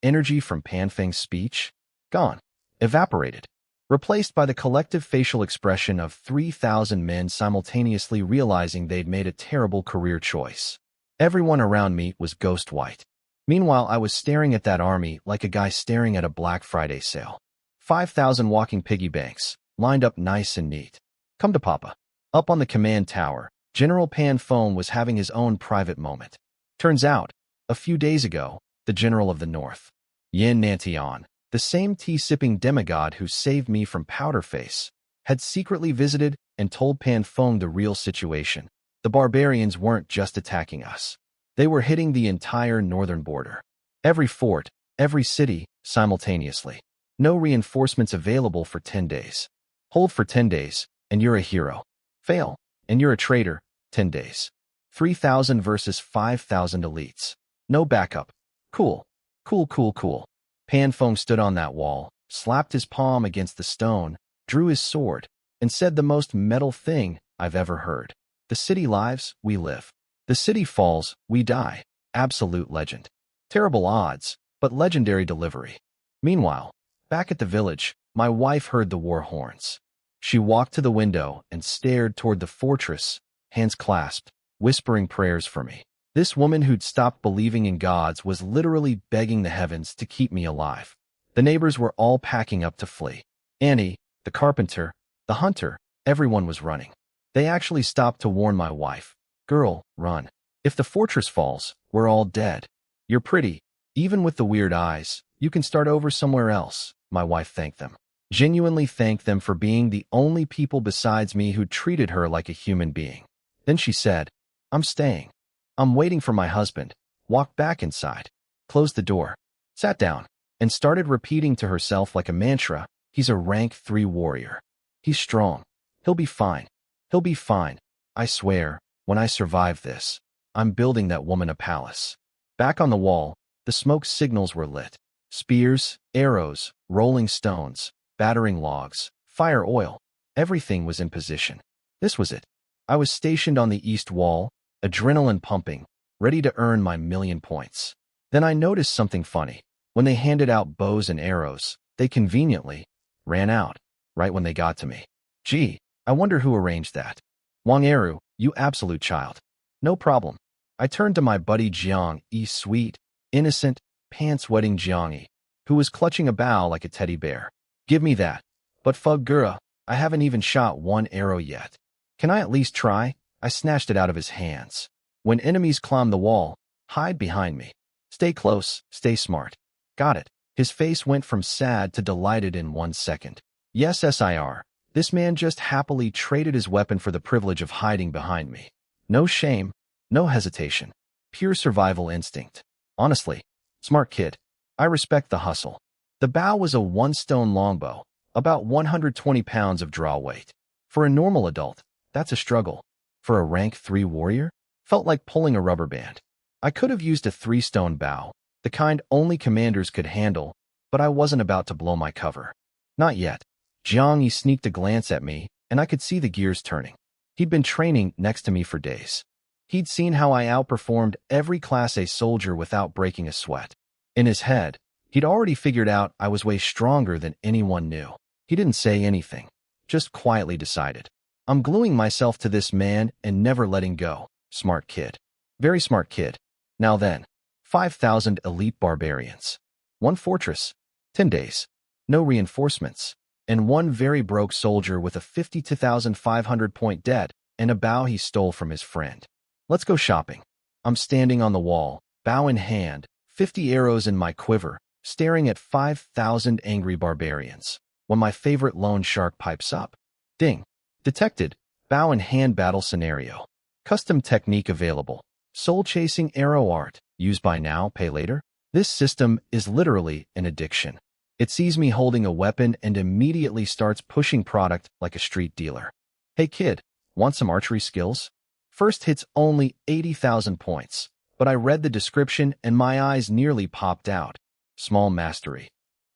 Energy from Pan Feng's speech? Gone. Evaporated. Replaced by the collective facial expression of 3,000 men simultaneously realizing they'd made a terrible career choice. Everyone around me was ghost white. Meanwhile, I was staring at that army like a guy staring at a Black Friday sale. 5,000 walking piggy banks, lined up nice and neat. Come to Papa. Up on the command tower, General Pan Phone was having his own private moment. Turns out, a few days ago, the General of the North, Yin Nantian, the same tea-sipping demigod who saved me from Powderface, had secretly visited and told Pan Phone the real situation. The barbarians weren't just attacking us. They were hitting the entire northern border. Every fort, every city, simultaneously. No reinforcements available for 10 days. Hold for 10 days, and you're a hero. Fail, and you're a traitor, 10 days. 3,000 versus 5,000 elites. No backup. Cool. Cool, cool, cool. Pan Phone stood on that wall, slapped his palm against the stone, drew his sword, and said the most metal thing I've ever heard. The city lives, we live. The city falls, we die. Absolute legend. Terrible odds, but legendary delivery. Meanwhile, back at the village, my wife heard the war horns. She walked to the window and stared toward the fortress, hands clasped, whispering prayers for me. This woman who'd stopped believing in gods was literally begging the heavens to keep me alive. The neighbors were all packing up to flee. Annie, the carpenter, the hunter, everyone was running. They actually stopped to warn my wife. Girl, run. If the fortress falls, we're all dead. You're pretty. Even with the weird eyes, you can start over somewhere else. My wife thanked them. Genuinely thanked them for being the only people besides me who treated her like a human being. Then she said, I'm staying. I'm waiting for my husband. Walked back inside, closed the door, sat down, and started repeating to herself like a mantra, he's a rank 3 warrior. He's strong. He'll be fine. He'll be fine. I swear, when I survive this, I'm building that woman a palace. Back on the wall, the smoke signals were lit. Spears, arrows, rolling stones, battering logs, fire oil. Everything was in position. This was it. I was stationed on the east wall, adrenaline pumping, ready to earn my 1,000,000 points. Then I noticed something funny. When they handed out bows and arrows, they conveniently ran out, right when they got to me. Gee, I wonder who arranged that. Wang Eru, you absolute child. No problem. I turned to my buddy Jiang Yi, sweet, innocent, pants-wetting Jiang Yi, who was clutching a bow like a teddy bear. Give me that. But Fug Gura, I haven't even shot one arrow yet. Can I at least try? I snatched it out of his hands. When enemies climb the wall, hide behind me. Stay close, stay smart. Got it. His face went from sad to delighted in 1 second. Yes, SIR. This man just happily traded his weapon for the privilege of hiding behind me. No shame, no hesitation. Pure survival instinct. Honestly, smart kid. I respect the hustle. The bow was a 1-stone longbow, about 120 pounds of draw weight. For a normal adult, that's a struggle. For a rank 3 warrior, felt like pulling a rubber band. I could have used a 3-stone bow, the kind only commanders could handle, but I wasn't about to blow my cover. Not yet. Jiang Yi sneaked a glance at me, and I could see the gears turning. He'd been training next to me for days. He'd seen how I outperformed every Class A soldier without breaking a sweat. In his head, he'd already figured out I was way stronger than anyone knew. He didn't say anything, just quietly decided. I'm gluing myself to this man and never letting go. Smart kid. Very smart kid. Now then, 5,000 elite barbarians. 1 fortress. 10 days. No reinforcements. And 1 very broke soldier with a 52,500 point debt and a bow he stole from his friend. Let's go shopping. I'm standing on the wall, bow in hand, 50 arrows in my quiver, staring at 5,000 angry barbarians, when my favorite loan shark pipes up. Ding. Detected. Bow in hand battle scenario. Custom technique available. Soul-chasing arrow art. Use by now, pay later. This system is literally an addiction. It sees me holding a weapon and immediately starts pushing product like a street dealer. Hey kid, want some archery skills? First hit's only 80,000 points, but I read the description and my eyes nearly popped out. Small mastery.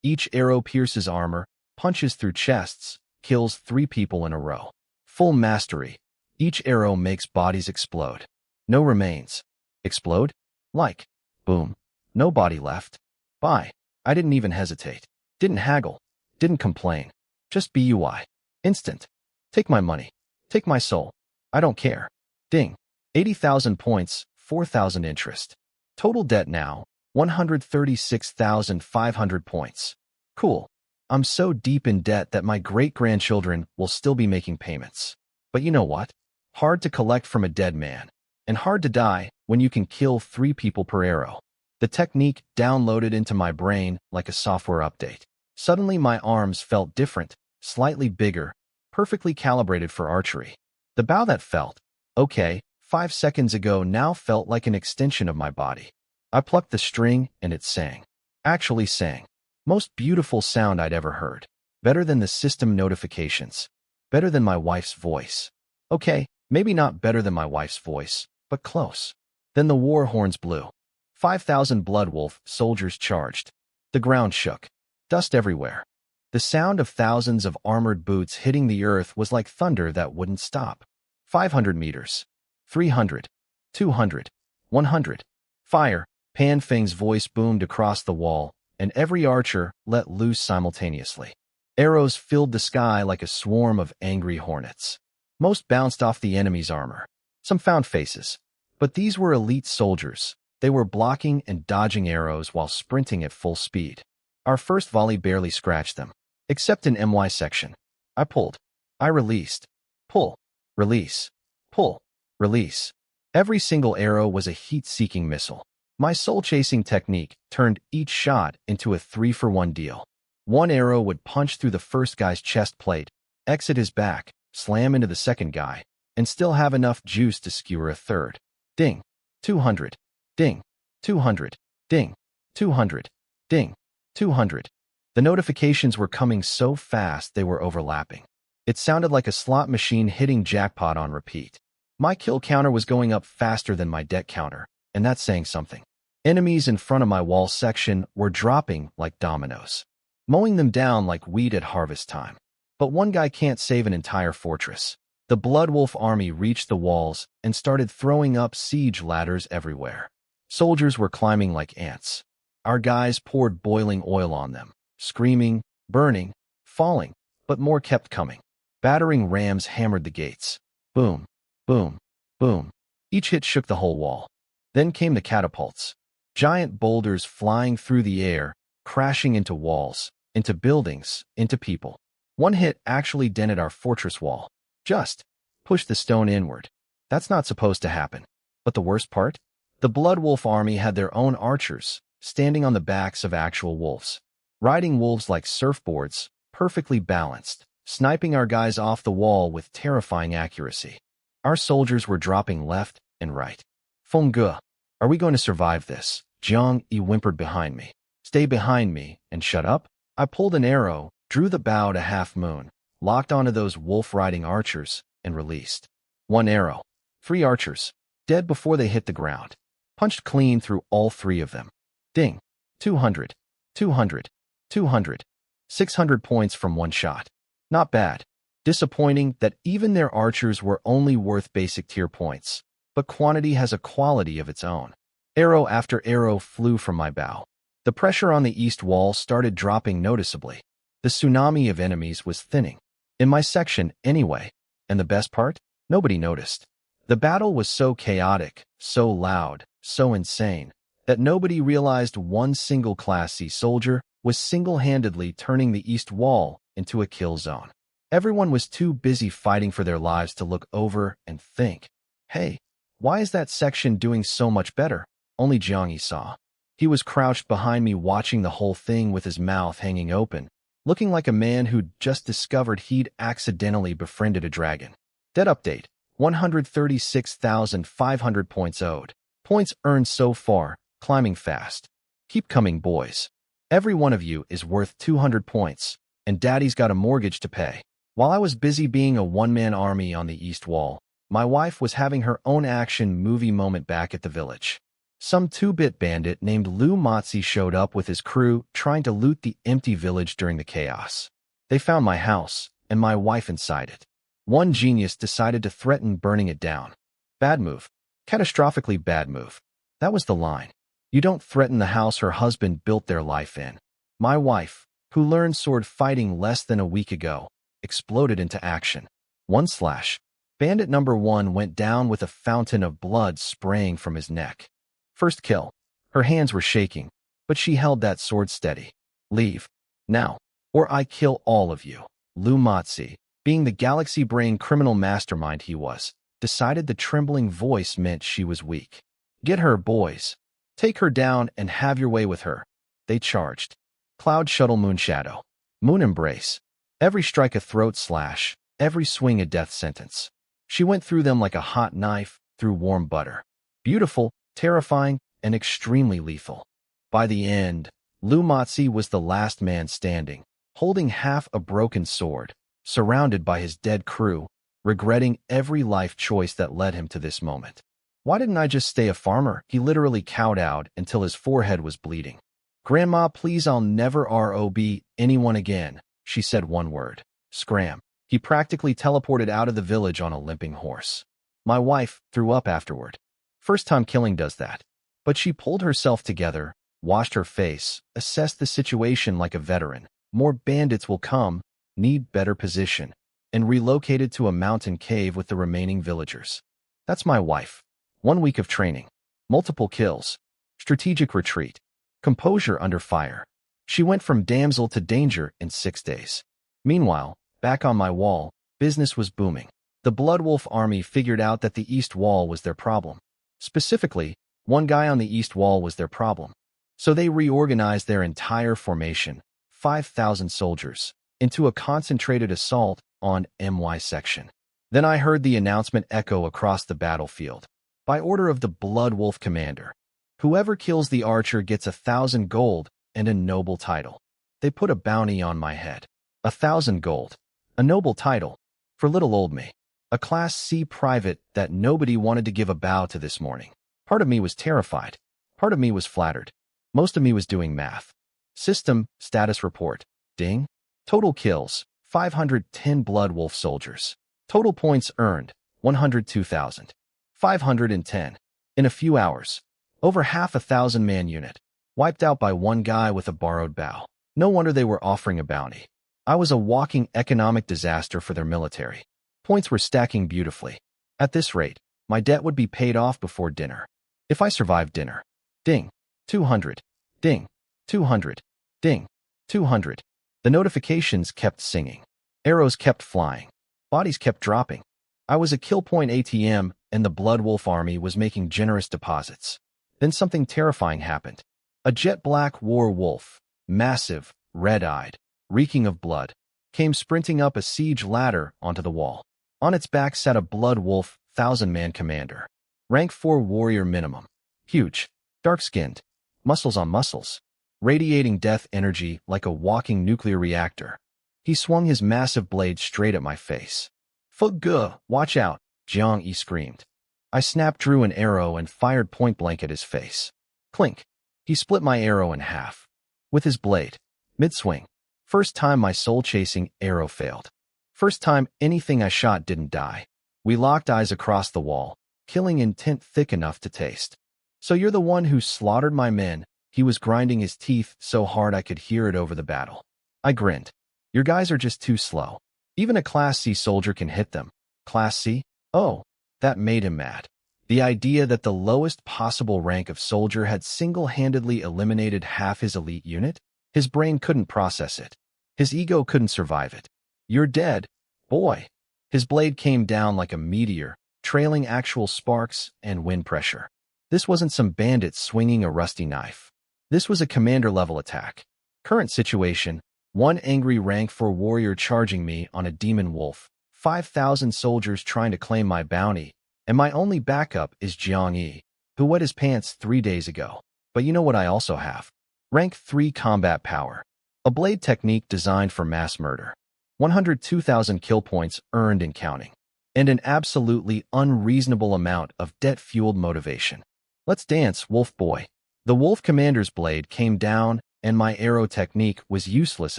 Each arrow pierces armor, punches through chests, kills 3 people in a row. Full mastery. Each arrow makes bodies explode. No remains. Explode? Like. Boom. No body left. Bye. I didn't even hesitate. Didn't haggle. Didn't complain. Just BUI. Instant. Take my money. Take my soul. I don't care. Ding. 80,000 points, 4,000 interest. Total debt now, 136,500 points. Cool. I'm so deep in debt that my great-grandchildren will still be making payments. But you know what? Hard to collect from a dead man, and hard to die when you can kill 3 people per arrow. The technique downloaded into my brain like a software update. Suddenly my arms felt different, slightly bigger, perfectly calibrated for archery. The bow that felt, okay, 5 seconds ago now felt like an extension of my body. I plucked the string and it sang. Actually sang. Most beautiful sound I'd ever heard. Better than the system notifications. Better than my wife's voice. Okay, maybe not better than my wife's voice, but close. Then the war horns blew. 5,000 Bloodwolf soldiers charged. The ground shook. Dust everywhere. The sound of thousands of armored boots hitting the earth was like thunder that wouldn't stop. 500 meters. 300. 200. 100. Fire. Pan Feng's voice boomed across the wall, and every archer let loose simultaneously. Arrows filled the sky like a swarm of angry hornets. Most bounced off the enemy's armor. Some found faces. But these were elite soldiers. They were blocking and dodging arrows while sprinting at full speed. Our first volley barely scratched them, except in MY section. I pulled. I released. Pull. Release. Pull. Release. Every single arrow was a heat-seeking missile. My soul-chasing technique turned each shot into a 3-for-1 deal. One arrow would punch through the first guy's chest plate, exit his back, slam into the second guy, and still have enough juice to skewer a third. Ding. 200. Ding. 200. Ding. 200. Ding. 200. The notifications were coming so fast they were overlapping. It sounded like a slot machine hitting jackpot on repeat. My kill counter was going up faster than my debt counter, and that's saying something. Enemies in front of my wall section were dropping like dominoes, mowing them down like wheat at harvest time. But one guy can't save an entire fortress. The Bloodwolf army reached the walls and started throwing up siege ladders everywhere. Soldiers were climbing like ants. Our guys poured boiling oil on them, screaming, burning, falling, but more kept coming. Battering rams hammered the gates. Boom, boom, boom. Each hit shook the whole wall. Then came the catapults. Giant boulders flying through the air, crashing into walls, into buildings, into people. One hit actually dented our fortress wall. Just pushed the stone inward. That's not supposed to happen. But the worst part? The Bloodwolf army had their own archers, standing on the backs of actual wolves. Riding wolves like surfboards, perfectly balanced, sniping our guys off the wall with terrifying accuracy. Our soldiers were dropping left and right. Feng Ge, are we going to survive this? Jiang Yi whimpered behind me. Stay behind me and shut up. I pulled an arrow, drew the bow to half moon, locked onto those wolf-riding archers, and released. 1 arrow. 3 archers. Dead before they hit the ground. Punched clean through all 3 of them. Ding. 200. 200. 200. 600 points from 1 shot. Not bad. Disappointing that even their archers were only worth basic tier points. But quantity has a quality of its own. Arrow after arrow flew from my bow. The pressure on the east wall started dropping noticeably. The tsunami of enemies was thinning. In my section, anyway. And the best part? Nobody noticed. The battle was so chaotic, so loud, so insane, that nobody realized one single Class C soldier was single-handedly turning the east wall into a kill zone. Everyone was too busy fighting for their lives to look over and think, hey, why is that section doing so much better? Only Jiang Yi saw. He was crouched behind me watching the whole thing with his mouth hanging open, looking like a man who'd just discovered he'd accidentally befriended a dragon. Debt update, 136,500 points owed. Points earned so far, climbing fast. Keep coming, boys. Every one of you is worth 200 points, and Daddy's got a mortgage to pay. While I was busy being a one-man army on the east wall, my wife was having her own action movie moment back at the village. Some 2-bit bandit named Lu Motzi showed up with his crew trying to loot the empty village during the chaos. They found my house, and my wife inside it. One genius decided to threaten burning it down. Bad move. Catastrophically bad move. That was the line. You don't threaten the house her husband built their life in. My wife, who learned sword fighting less than a week ago, exploded into action. 1 slash. Bandit number 1 went down with a fountain of blood spraying from his neck. First kill. Her hands were shaking, but she held that sword steady. Leave. Now. Or I kill all of you. Lu Matsi, being the galaxy-brain criminal mastermind he was, decided the trembling voice meant she was weak. Get her, boys. Take her down and have your way with her. They charged. Cloud Shuttle Moonshadow. Moon Embrace. Every strike a throat slash, every swing a death sentence. She went through them like a hot knife through warm butter. Beautiful, terrifying, and extremely lethal. By the end, Lu Matsi was the last man standing, holding half a broken sword, surrounded by his dead crew, regretting every life choice that led him to this moment. Why didn't I just stay a farmer? He literally cowed out until his forehead was bleeding. Grandma, please, I'll never rob anyone again, she said one word. Scram. He practically teleported out of the village on a limping horse. My wife threw up afterward. First time killing does that. But she pulled herself together, washed her face, assessed the situation like a veteran. More bandits will come, need better position, and relocated to a mountain cave with the remaining villagers. That's my wife. 1 week of training, multiple kills, strategic retreat, composure under fire. She went from damsel to danger in 6 days. Meanwhile, back on my wall, business was booming. The Bloodwolf army figured out that the east wall was their problem. Specifically, one guy on the east wall was their problem. So they reorganized their entire formation, 5,000 soldiers, into a concentrated assault on MY section. Then I heard the announcement echo across the battlefield. By order of the Bloodwolf commander, whoever kills the archer gets 1,000 gold and a noble title. They put a bounty on my head. 1,000 gold. A noble title. For little old me. A Class C private that nobody wanted to give a bow to this morning. Part of me was terrified. Part of me was flattered. Most of me was doing math. System, status report. Ding. Total kills, 510 Bloodwolf soldiers. Total points earned, 102,000. 510. In a few hours. Over half 1,000-man unit. Wiped out by one guy with a borrowed bow. No wonder they were offering a bounty. I was a walking economic disaster for their military. Points were stacking beautifully. At this rate, my debt would be paid off before dinner. If I survived dinner. Ding. 200. Ding. 200. Ding. 200. The notifications kept singing. Arrows kept flying. Bodies kept dropping. I was a kill point ATM, and the Bloodwolf army was making generous deposits. Then something terrifying happened. A jet black war wolf, massive, red-eyed, reeking of blood, came sprinting up a siege ladder onto the wall. On its back sat a Bloodwolf 1,000-man commander. Rank 4 warrior minimum. Huge, dark-skinned, muscles on muscles, radiating death energy like a walking nuclear reactor. He swung his massive blade straight at my face. Fugu, watch out, Jiang Yi screamed. I snap-drew an arrow and fired point-blank at his face. Clink. He split my arrow in half. With his blade. Mid-swing. First time my soul-chasing arrow failed. First time anything I shot didn't die. We locked eyes across the wall, killing intent thick enough to taste. So you're the one who slaughtered my men. He was grinding his teeth so hard I could hear it over the battle. I grinned. Your guys are just too slow. Even a Class C soldier can hit them. Class C? Oh, that made him mad. The idea that the lowest possible rank of soldier had single-handedly eliminated half his elite unit? His brain couldn't process it. His ego couldn't survive it. You're dead, boy. His blade came down like a meteor, trailing actual sparks and wind pressure. This wasn't some bandit swinging a rusty knife. This was a commander-level attack. Current situation, one angry rank 4 warrior charging me on a demon wolf, 5,000 soldiers trying to claim my bounty, and my only backup is Jiang Yi, who wet his pants 3 days ago. But you know what I also have? Rank 3 combat power. A blade technique designed for mass murder. 102,000 kill points earned and counting. And an absolutely unreasonable amount of debt-fueled motivation. Let's dance, wolf boy. The wolf commander's blade came down, and my arrow technique was useless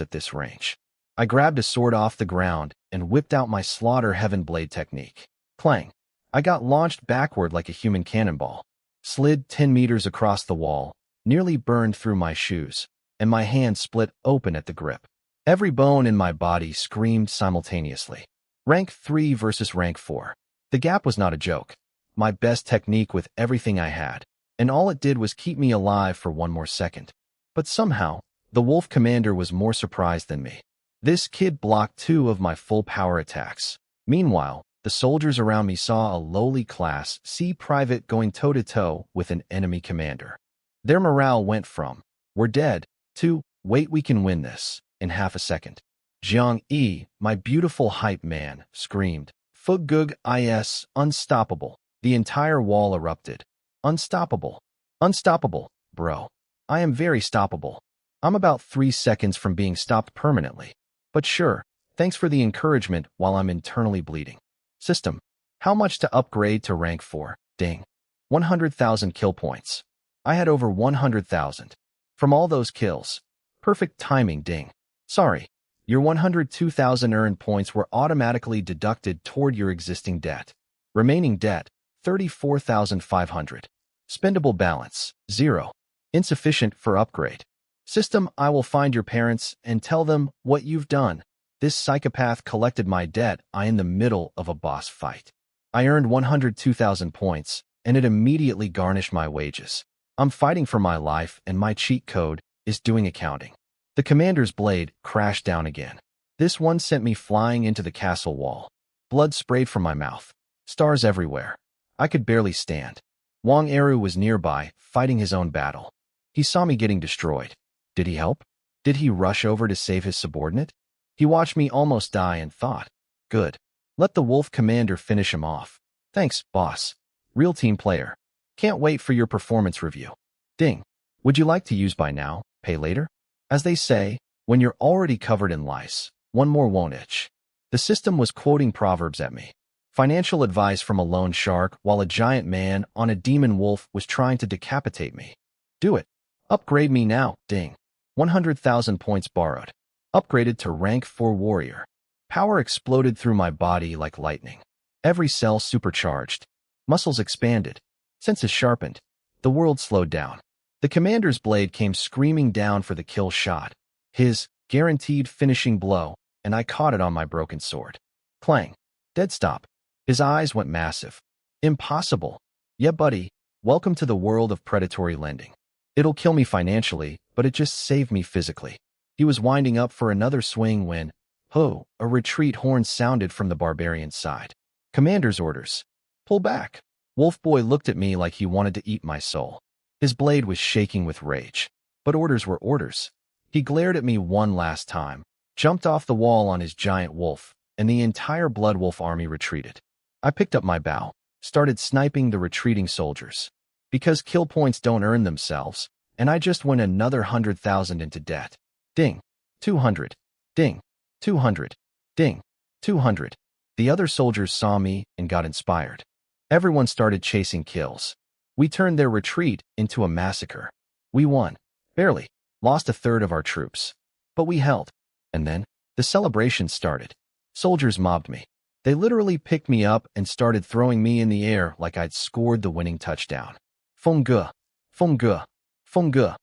at this range. I grabbed a sword off the ground and whipped out my slaughter heaven blade technique. Clang. I got launched backward like a human cannonball. Slid 10 meters across the wall, nearly burned through my shoes, and my hand split open at the grip. Every bone in my body screamed simultaneously. Rank 3 versus rank 4. The gap was not a joke. My best technique with everything I had. and all it did was keep me alive for one more second. But somehow, the wolf commander was more surprised than me. This kid blocked 2 of my full power attacks. Meanwhile, the soldiers around me saw a lowly Class C private going toe-to-toe with an enemy commander. Their morale went from, "We're dead," to, "Wait, we can win this," in half a second. Jiang Yi, my beautiful hype man, screamed, "Fugug is unstoppable." The entire wall erupted. Unstoppable. Unstoppable, bro. I am very stoppable. I'm about 3 seconds from being stopped permanently. But sure, thanks for the encouragement while I'm internally bleeding. System. How much to upgrade to rank 4? Ding. 100,000 kill points. I had over 100,000. From all those kills. Perfect timing, ding. Sorry. Your 102,000 earned points were automatically deducted toward your existing debt. Remaining debt, 34,500. Spendable balance, 0. Insufficient for upgrade. System, I will find your parents and tell them what you've done. This psychopath collected my debt. I in the middle of a boss fight. I earned 102,000 points, and it immediately garnished my wages. I'm fighting for my life, and my cheat code is doing accounting. The commander's blade crashed down again. This one sent me flying into the castle wall. Blood sprayed from my mouth. Stars everywhere. I could barely stand. Wang Eru was nearby, fighting his own battle. He saw me getting destroyed. Did he help? Did he rush over to save his subordinate? He watched me almost die and thought, good. Let the wolf commander finish him off. Thanks, boss. Real team player. Can't wait for your performance review. Ding. Would you like to use buy now, pay later? As they say, when you're already covered in lice, one more won't itch. The system was quoting proverbs at me. Financial advice from a lone shark while a giant man on a demon wolf was trying to decapitate me. Do it. Upgrade me now, ding. 100,000 points borrowed. Upgraded to rank 4 warrior. Power exploded through my body like lightning. Every cell supercharged. Muscles expanded. Senses sharpened. The world slowed down. The commander's blade came screaming down for the kill shot. His guaranteed finishing blow, and I caught it on my broken sword. Clang. Dead stop. His eyes went massive. Impossible. Yeah, buddy. Welcome to the world of predatory lending. It'll kill me financially, but it just saved me physically. He was winding up for another swing when, ho, a retreat horn sounded from the barbarian's side. Commander's orders. Pull back. Wolf Boy looked at me like he wanted to eat my soul. His blade was shaking with rage. But orders were orders. He glared at me one last time, jumped off the wall on his giant wolf, and the entire Blood Wolf army retreated. I picked up my bow, started sniping the retreating soldiers. Because kill points don't earn themselves, and I just went another 100,000 into debt. Ding. 200. Ding. 200. Ding. 200. The other soldiers saw me and got inspired. Everyone started chasing kills. We turned their retreat into a massacre. We won. Barely. Lost a third of our troops. But we held. And then, the celebration started. Soldiers mobbed me. They literally picked me up and started throwing me in the air like I'd scored the winning touchdown. Fengge. Fengge. Fengge.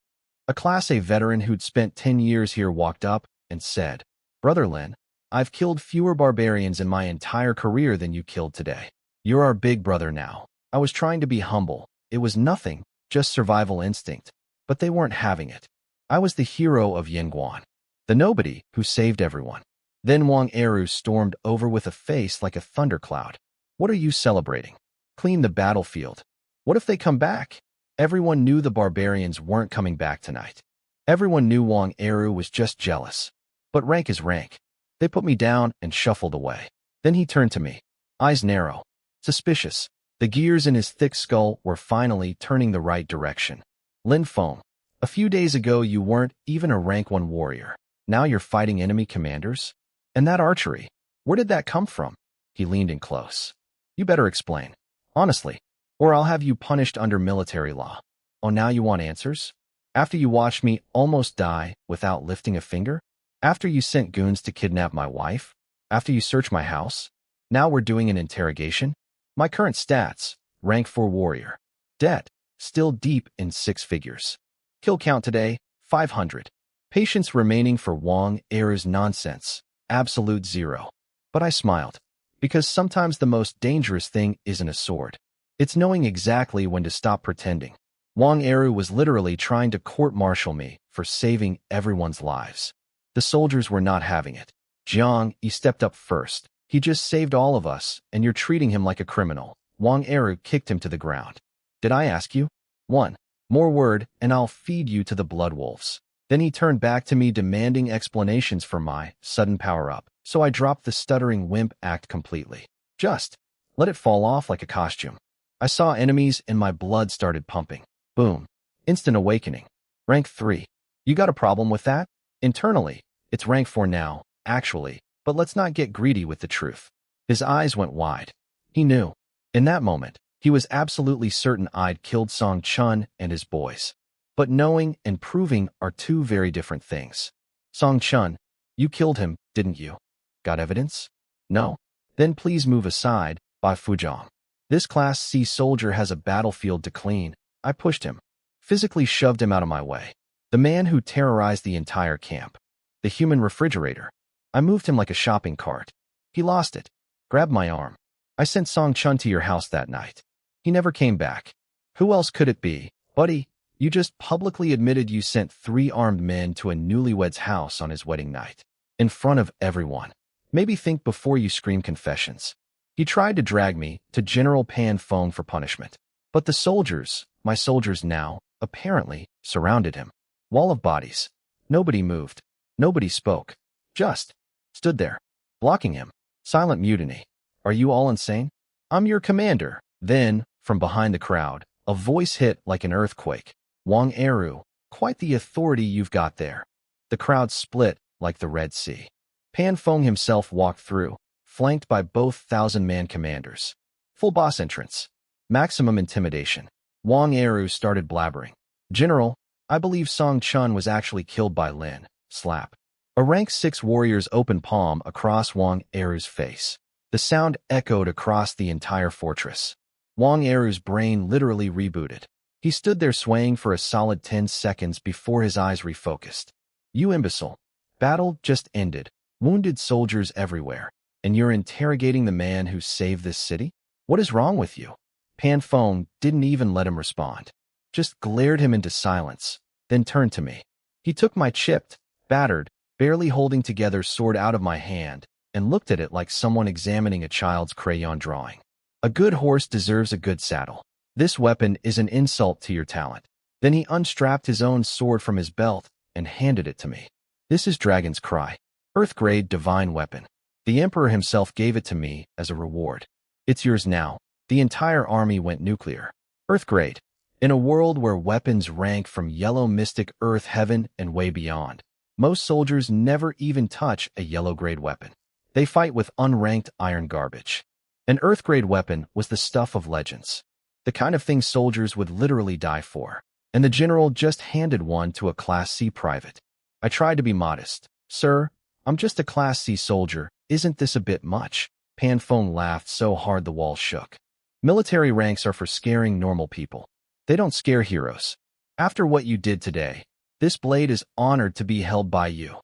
A Class A veteran who'd spent 10 years here walked up and said, Brother Lin, I've killed fewer barbarians in my entire career than you killed today. You're our big brother now. I was trying to be humble. It was nothing, just survival instinct. But they weren't having it. I was the hero of Yinguan, the nobody who saved everyone. Then Wang Eru stormed over with a face like a thundercloud. What are you celebrating? Clean the battlefield. What if they come back? Everyone knew the barbarians weren't coming back tonight. Everyone knew Wang Eru was just jealous. But rank is rank. They put me down and shuffled away. Then he turned to me. Eyes narrow. Suspicious. The gears in his thick skull were finally turning the right direction. Lin Feng, a few days ago you weren't even a rank 1 warrior. Now you're fighting enemy commanders? And that archery, where did that come from? He leaned in close. You better explain. Honestly, or I'll have you punished under military law. Oh, now you want answers? After you watched me almost die without lifting a finger? After you sent goons to kidnap my wife? After you searched my house? Now we're doing an interrogation? My current stats, rank 4 warrior. Debt, still deep in 6 figures. Kill count today, 500. Patience remaining for Wang Eru's nonsense, absolute 0. But I smiled, because sometimes the most dangerous thing isn't a sword. It's knowing exactly when to stop pretending. Wang Eru was literally trying to court-martial me for saving everyone's lives. The soldiers were not having it. Jiang, he stepped up first. He just saved all of us, and you're treating him like a criminal. Wang Eru kicked him to the ground. Did I ask you? One more word, and I'll feed you to the blood wolves. Then he turned back to me demanding explanations for my sudden power-up, so I dropped the stuttering wimp act completely. Just let it fall off like a costume. I saw enemies and my blood started pumping. Boom. Instant awakening. Rank 3. You got a problem with that? Internally, it's rank 4 now, actually, but let's not get greedy with the truth. His eyes went wide. He knew. In that moment, he was absolutely certain I'd killed Song Chun and his boys. But knowing and proving are two very different things. Song Chun, you killed him, didn't you? Got evidence? No? Then please move aside, Ba Fuzhong. This Class C soldier has a battlefield to clean. I pushed him. Physically shoved him out of my way. The man who terrorized the entire camp. The human refrigerator. I moved him like a shopping cart. He lost it. Grabbed my arm. I sent Song Chun to your house that night. He never came back. Who else could it be? Buddy, you just publicly admitted you sent 3 armed men to a newlywed's house on his wedding night. In front of everyone. Maybe think before you scream confessions. He tried to drag me to General Pan Feng for punishment. But the soldiers, my soldiers now, apparently, surrounded him. Wall of bodies. Nobody moved. Nobody spoke. Just stood there, blocking him. Silent mutiny. Are you all insane? I'm your commander. Then, from behind the crowd, a voice hit like an earthquake. Wang Eru, quite the authority you've got there. The crowd split like the Red Sea. Pan Feng himself walked through, flanked by both 1,000-man commanders. Full boss entrance. Maximum intimidation. Wang Eru started blabbering. General, I believe Song Chun was actually killed by Lin. Slap. A rank 6 warrior's open palm across Wang Eru's face. The sound echoed across the entire fortress. Wang Eru's brain literally rebooted. He stood there swaying for a solid 10 seconds before his eyes refocused. You imbecile. Battle just ended. Wounded soldiers everywhere. And you're interrogating the man who saved this city? What is wrong with you? Pan Feng didn't even let him respond. Just glared him into silence, then turned to me. He took my chipped, battered, barely holding together sword out of my hand and looked at it like someone examining a child's crayon drawing. A good horse deserves a good saddle. This weapon is an insult to your talent. Then he unstrapped his own sword from his belt and handed it to me. This is Dragon's Cry. Earth-grade divine weapon. The Emperor himself gave it to me as a reward. It's yours now. The entire army went nuclear. Earth-grade. In a world where weapons rank from yellow mystic earth heaven and way beyond, most soldiers never even touch a yellow-grade weapon. They fight with unranked iron garbage. An earth-grade weapon was the stuff of legends. The kind of thing soldiers would literally die for. And the general just handed one to a Class C private. I tried to be modest. Sir, I'm just a Class C soldier. Isn't this a bit much? Pan Feng laughed so hard the walls shook. Military ranks are for scaring normal people. They don't scare heroes. After what you did today, this blade is honored to be held by you.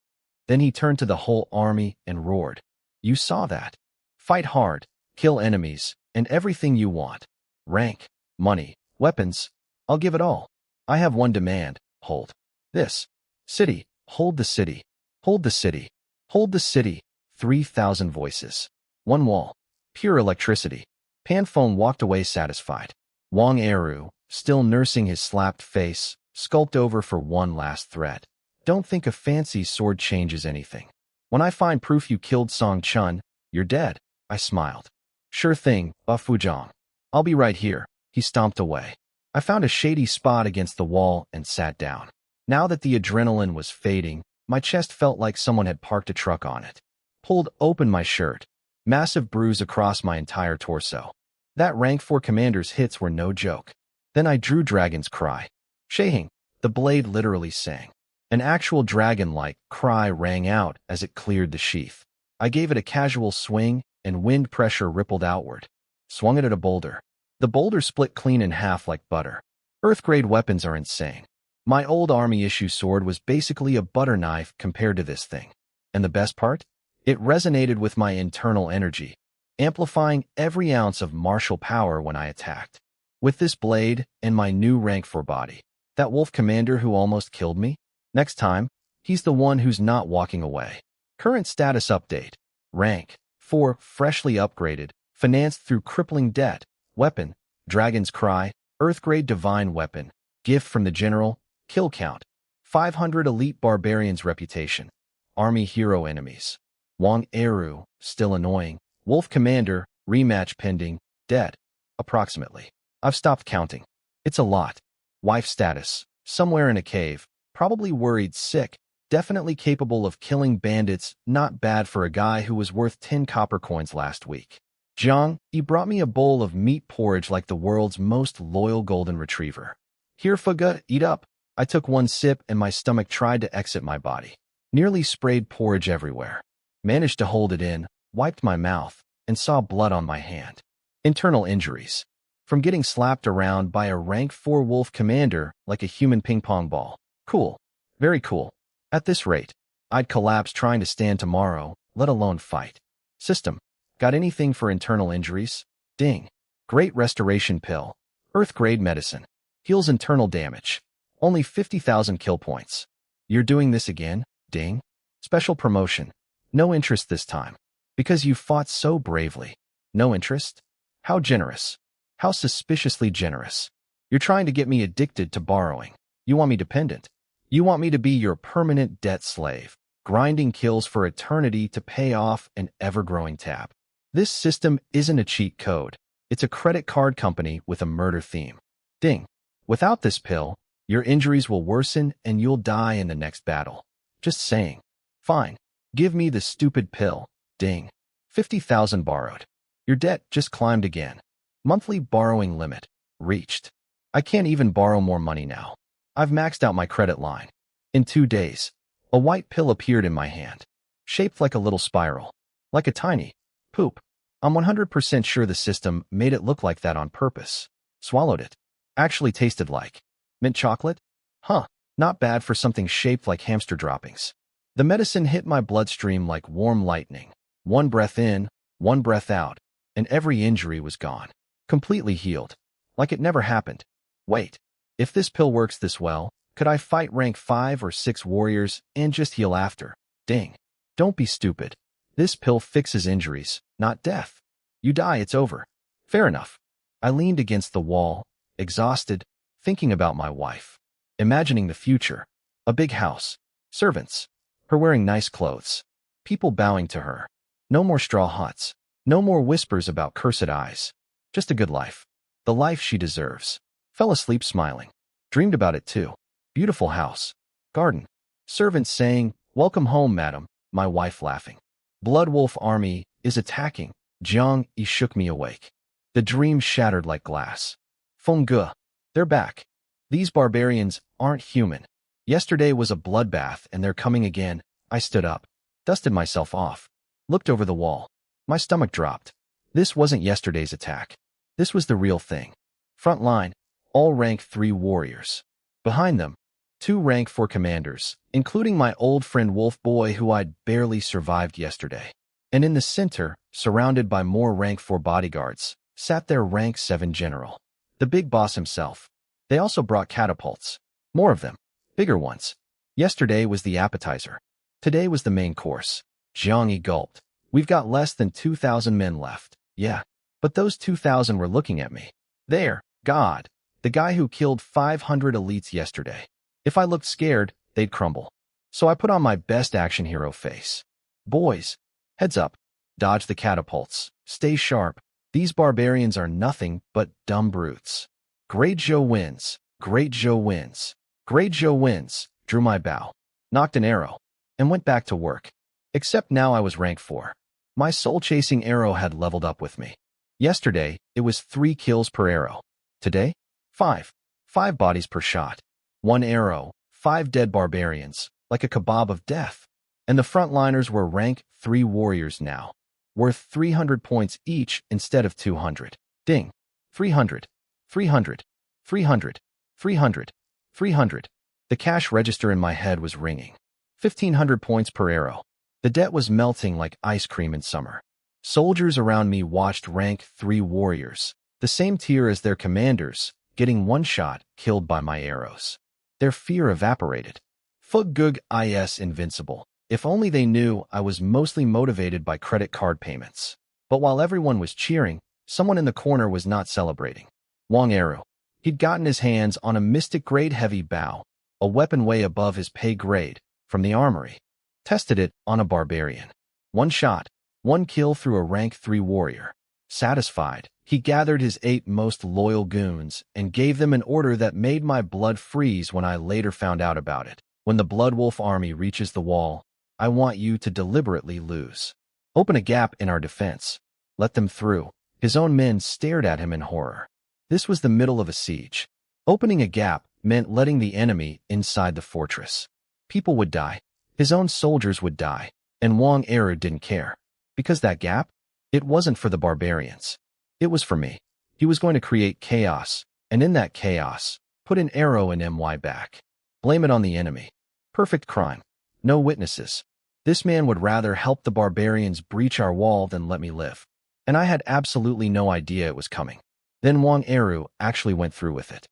Then he turned to the whole army and roared. You saw that. Fight hard, kill enemies, and everything you want. Rank, money, weapons. I'll give it all. I have one demand. Hold this city. Hold the city. Hold the city. Hold the city. 3,000 voices. One wall. Pure electricity. Pan Feng walked away satisfied. Wang Eru, still nursing his slapped face, skulked over for one last threat. Don't think a fancy sword changes anything. When I find proof you killed Song Chun, you're dead. I smiled. Sure thing, Ba Fuzhong. I'll be right here. He stomped away. I found a shady spot against the wall and sat down. Now that the adrenaline was fading, my chest felt like someone had parked a truck on it. Pulled open my shirt. Massive bruise across my entire torso. That rank 4 commander's hits were no joke. Then I drew Dragon's Cry. Shahing, the blade literally sang. An actual dragon-like cry rang out as it cleared the sheath. I gave it a casual swing, and wind pressure rippled outward. Swung it at a boulder. The boulder split clean in half like butter. Earth-grade weapons are insane. My old army-issue sword was basically a butter knife compared to this thing. And the best part? It resonated with my internal energy, amplifying every ounce of martial power when I attacked. With this blade and my new rank 4 body. That wolf commander who almost killed me? Next time, he's the one who's not walking away. Current status update. Rank 4, freshly upgraded, financed through crippling debt. Weapon, Dragon's Cry, Earth-grade divine weapon. Gift from the general, kill count. 500 elite barbarians reputation. Army hero enemies. Wang Eru, still annoying. Wolf commander, rematch pending, dead. Approximately. I've stopped counting. It's a lot. Wife status, somewhere in a cave, probably worried sick, definitely capable of killing bandits, not bad for a guy who was worth 10 copper coins last week. Jiang, he brought me a bowl of meat porridge like the world's most loyal golden retriever. Here, Fuga, eat up. I took one sip and my stomach tried to exit my body. Nearly sprayed porridge everywhere. Managed to hold it in, wiped my mouth, and saw blood on my hand. Internal injuries. From getting slapped around by a rank 4 wolf commander like a human ping pong ball. Cool. Very cool. At this rate, I'd collapse trying to stand tomorrow, let alone fight. System. Got anything for internal injuries? Ding. Great restoration pill. Earth-grade medicine. Heals internal damage. Only 50,000 kill points. You're doing this again? Ding. Special promotion. No interest this time. Because you fought so bravely. No interest? How generous. How suspiciously generous. You're trying to get me addicted to borrowing. You want me dependent. You want me to be your permanent debt slave, grinding kills for eternity to pay off an ever-growing tab. This system isn't a cheat code. It's a credit card company with a murder theme. Ding. Without this pill, your injuries will worsen and you'll die in the next battle. Just saying. Fine. Give me the stupid pill. Ding. 50,000 borrowed. Your debt just climbed again. Monthly borrowing limit. Reached. I can't even borrow more money now. I've maxed out my credit line. In 2 days, a white pill appeared in my hand. Shaped like a little spiral. Like a tiny poop. I'm 100% sure the system made it look like that on purpose. Swallowed it. Actually tasted like mint chocolate? Huh. Not bad for something shaped like hamster droppings. The medicine hit my bloodstream like warm lightning. One breath in, one breath out, and every injury was gone. Completely healed. Like it never happened. Wait. If this pill works this well, could I fight rank 5 or 6 warriors and just heal after? Ding. Don't be stupid. This pill fixes injuries, not death. You die, it's over. Fair enough. I leaned against the wall, exhausted, thinking about my wife. Imagining the future. A big house. Servants. Her wearing nice clothes. People bowing to her. No more straw huts. No more whispers about cursed eyes. Just a good life. The life she deserves. Fell asleep smiling. Dreamed about it too. Beautiful house. Garden. Servants saying, "Welcome home, madam." My wife laughing. Blood Wolf army is attacking. Jiang Yi shook me awake. The dream shattered like glass. Feng Ge. They're back. These barbarians aren't human. Yesterday was a bloodbath and they're coming again. I stood up. Dusted myself off. Looked over the wall. My stomach dropped. This wasn't yesterday's attack. This was the real thing. Front line, all rank 3 warriors. Behind them, 2 rank 4 commanders, including my old friend Wolf Boy who I'd barely survived yesterday. And in the center, surrounded by more rank 4 bodyguards, sat their rank 7 general. The big boss himself. They also brought catapults. More of them. Bigger ones. Yesterday was the appetizer. Today was the main course. Jiang Yi gulped. We've got less than 2,000 men left. Yeah. But those 2,000 were looking at me. There, God. The guy who killed 500 elites yesterday. If I looked scared, they'd crumble. So I put on my best action hero face. Boys, heads up. Dodge the catapults. Stay sharp. These barbarians are nothing but dumb brutes. Great Joe wins. Great Joe wins. Great Joe wins. Drew my bow. Knocked an arrow. And went back to work. Except now I was rank 4. My soul-chasing arrow had leveled up with me. Yesterday, it was 3 kills per arrow. Today, 5. 5 bodies per shot. 1 arrow, 5 dead barbarians, like a kebab of death. And the frontliners were rank 3 warriors now. Worth 300 points each instead of 200. Ding. 300. 300. 300. 300. 300. The cash register in my head was ringing. 1,500 points per arrow. The debt was melting like ice cream in summer. Soldiers around me watched rank 3 warriors, The same tier as their commanders, getting one shot, killed by my arrows. Their fear evaporated. Fugug is invincible. If only they knew I was mostly motivated by credit card payments. But while everyone was cheering, someone in the corner was not celebrating. Wang Eru. He'd gotten his hands on a Mystic Grade Heavy Bow, a weapon way above his pay grade, from the armory. Tested it on a barbarian. One shot, one kill through a rank 3 warrior. Satisfied, he gathered his 8 most loyal goons and gave them an order that made my blood freeze when I later found out about it. When the Bloodwolf army reaches the wall, I want you to deliberately lose. Open a gap in our defense. Let them through. His own men stared at him in horror. This was the middle of a siege. Opening a gap meant letting the enemy inside the fortress. People would die. His own soldiers would die. And Wang Eru didn't care. Because that gap? It wasn't for the barbarians. It was for me. He was going to create chaos, and in that chaos, put an arrow in my back. Blame it on the enemy. Perfect crime. No witnesses. This man would rather help the barbarians breach our wall than let me live. And I had absolutely no idea it was coming. Then Wang Eru actually went through with it.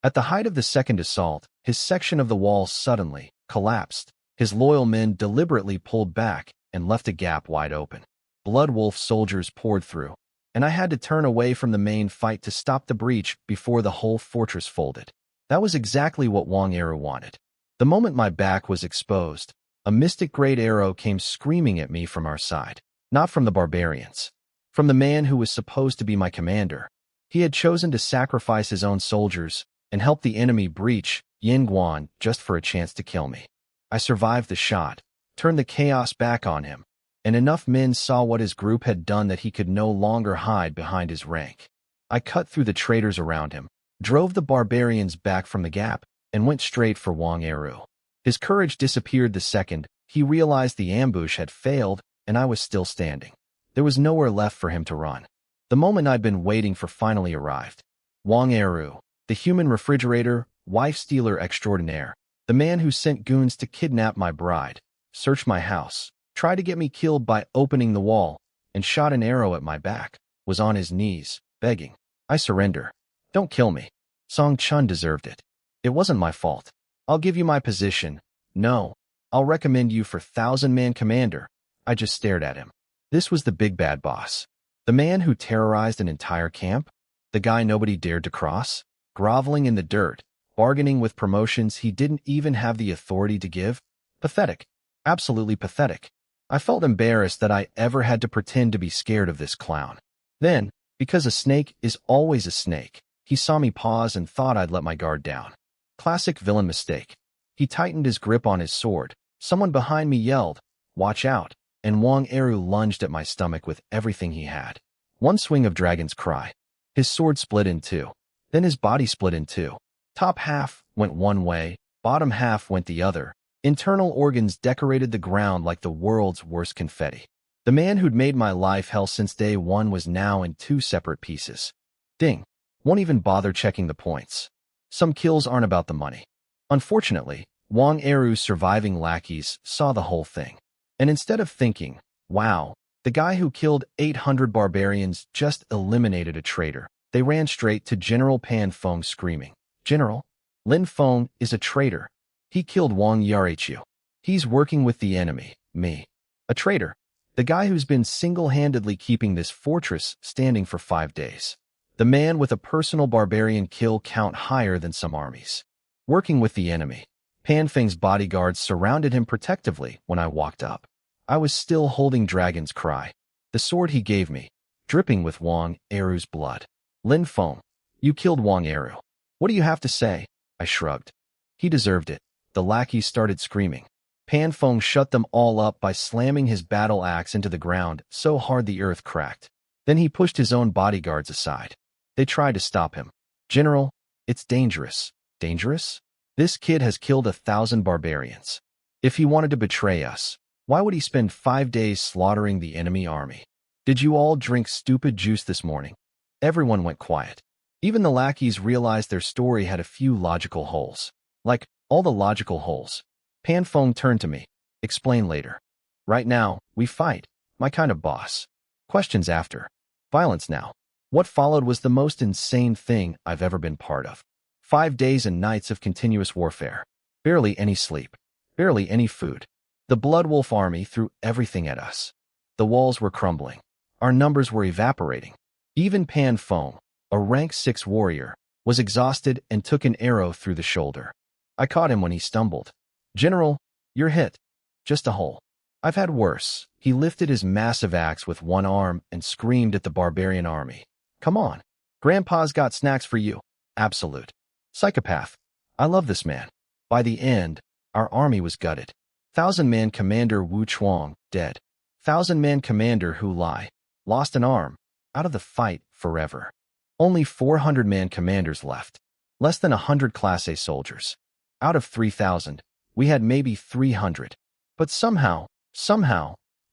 At the height of the second assault, his section of the wall suddenly collapsed. His loyal men deliberately pulled back and left a gap wide open. Bloodwolf soldiers poured through, and I had to turn away from the main fight to stop the breach before the whole fortress folded. That was exactly what Wang Eru wanted. The moment my back was exposed, a Mystic Grade arrow came screaming at me from our side. Not from the barbarians. From the man who was supposed to be my commander. He had chosen to sacrifice his own soldiers and help the enemy breach Yinguan just for a chance to kill me. I survived the shot, turned the chaos back on him, and enough men saw what his group had done that he could no longer hide behind his rank. I cut through the traitors around him, drove the barbarians back from the gap, and went straight for Wang Eru. His courage disappeared the second he realized the ambush had failed and I was still standing. There was nowhere left for him to run. The moment I'd been waiting for finally arrived. Wang Eru, the human refrigerator, wife-stealer extraordinaire, the man who sent goons to kidnap my bride, searched my house, tried to get me killed by opening the wall, and shot an arrow at my back, was on his knees, begging, I surrender. Don't kill me. Song Chun deserved it. It wasn't my fault. I'll give you my position. No. I'll recommend you for 1,000-man commander. I just stared at him. This was the big bad boss. The man who terrorized an entire camp? The guy nobody dared to cross? Groveling in the dirt, bargaining with promotions he didn't even have the authority to give? Pathetic. Absolutely pathetic. I felt embarrassed that I ever had to pretend to be scared of this clown. Then, because a snake is always a snake, he saw me pause and thought I'd let my guard down. Classic villain mistake. He tightened his grip on his sword. Someone behind me yelled, "Watch out," and Wang Eru lunged at my stomach with everything he had. One swing of Dragon's Cry. His sword split in two. Then his body split in two. Top half went one way, bottom half went the other. Internal organs decorated the ground like the world's worst confetti. The man who'd made my life hell since day one was now in 2 separate pieces. Ding. Won't even bother checking the points. Some kills aren't about the money. Unfortunately, Wang Eru's surviving lackeys saw the whole thing. And instead of thinking, wow, the guy who killed 800 barbarians just eliminated a traitor, they ran straight to General Pan Feng screaming, General, Lin Feng is a traitor. He killed Wang Yarhu. He's working with the enemy, me. A traitor. The guy who's been single-handedly keeping this fortress standing for 5 days. The man with a personal barbarian kill count higher than some armies. Working with the enemy. Pan Feng's bodyguards surrounded him protectively when I walked up. I was still holding Dragon's Cry, the sword he gave me, dripping with Wang Eru's blood. Lin Feng, you killed Wang Eru. What do you have to say? I shrugged. He deserved it. The lackeys started screaming. Pan Feng shut them all up by slamming his battle axe into the ground so hard the earth cracked. Then he pushed his own bodyguards aside. They tried to stop him. General, it's dangerous. Dangerous? This kid has killed 1,000 barbarians. If he wanted to betray us, why would he spend 5 days slaughtering the enemy army? Did you all drink stupid juice this morning? Everyone went quiet. Even the lackeys realized their story had a few logical holes. Like, all the logical holes. Pan Feng turned to me. Explain later. Right now, we fight. My kind of boss. Questions after. Violence now. What followed was the most insane thing I've ever been part of. 5 days and nights of continuous warfare. Barely any sleep. Barely any food. The Blood Wolf army threw everything at us. The walls were crumbling. Our numbers were evaporating. Even Pan Fong, a rank 6 warrior, was exhausted and took an arrow through the shoulder. I caught him when he stumbled. "General, you're hit. Just a hole." "I've had worse." He lifted his massive axe with one arm and screamed at the barbarian army. "Come on. Grandpa's got snacks for you." Absolute psychopath. I love this man. By the end, our army was gutted. 1,000-man commander Wu Chuang, dead. 1,000-man commander Hu Lai, lost an arm, out of the fight forever. Only 400-man commanders left. Less than 100 Class A soldiers. Out of 3,000, we had maybe 300. But somehow,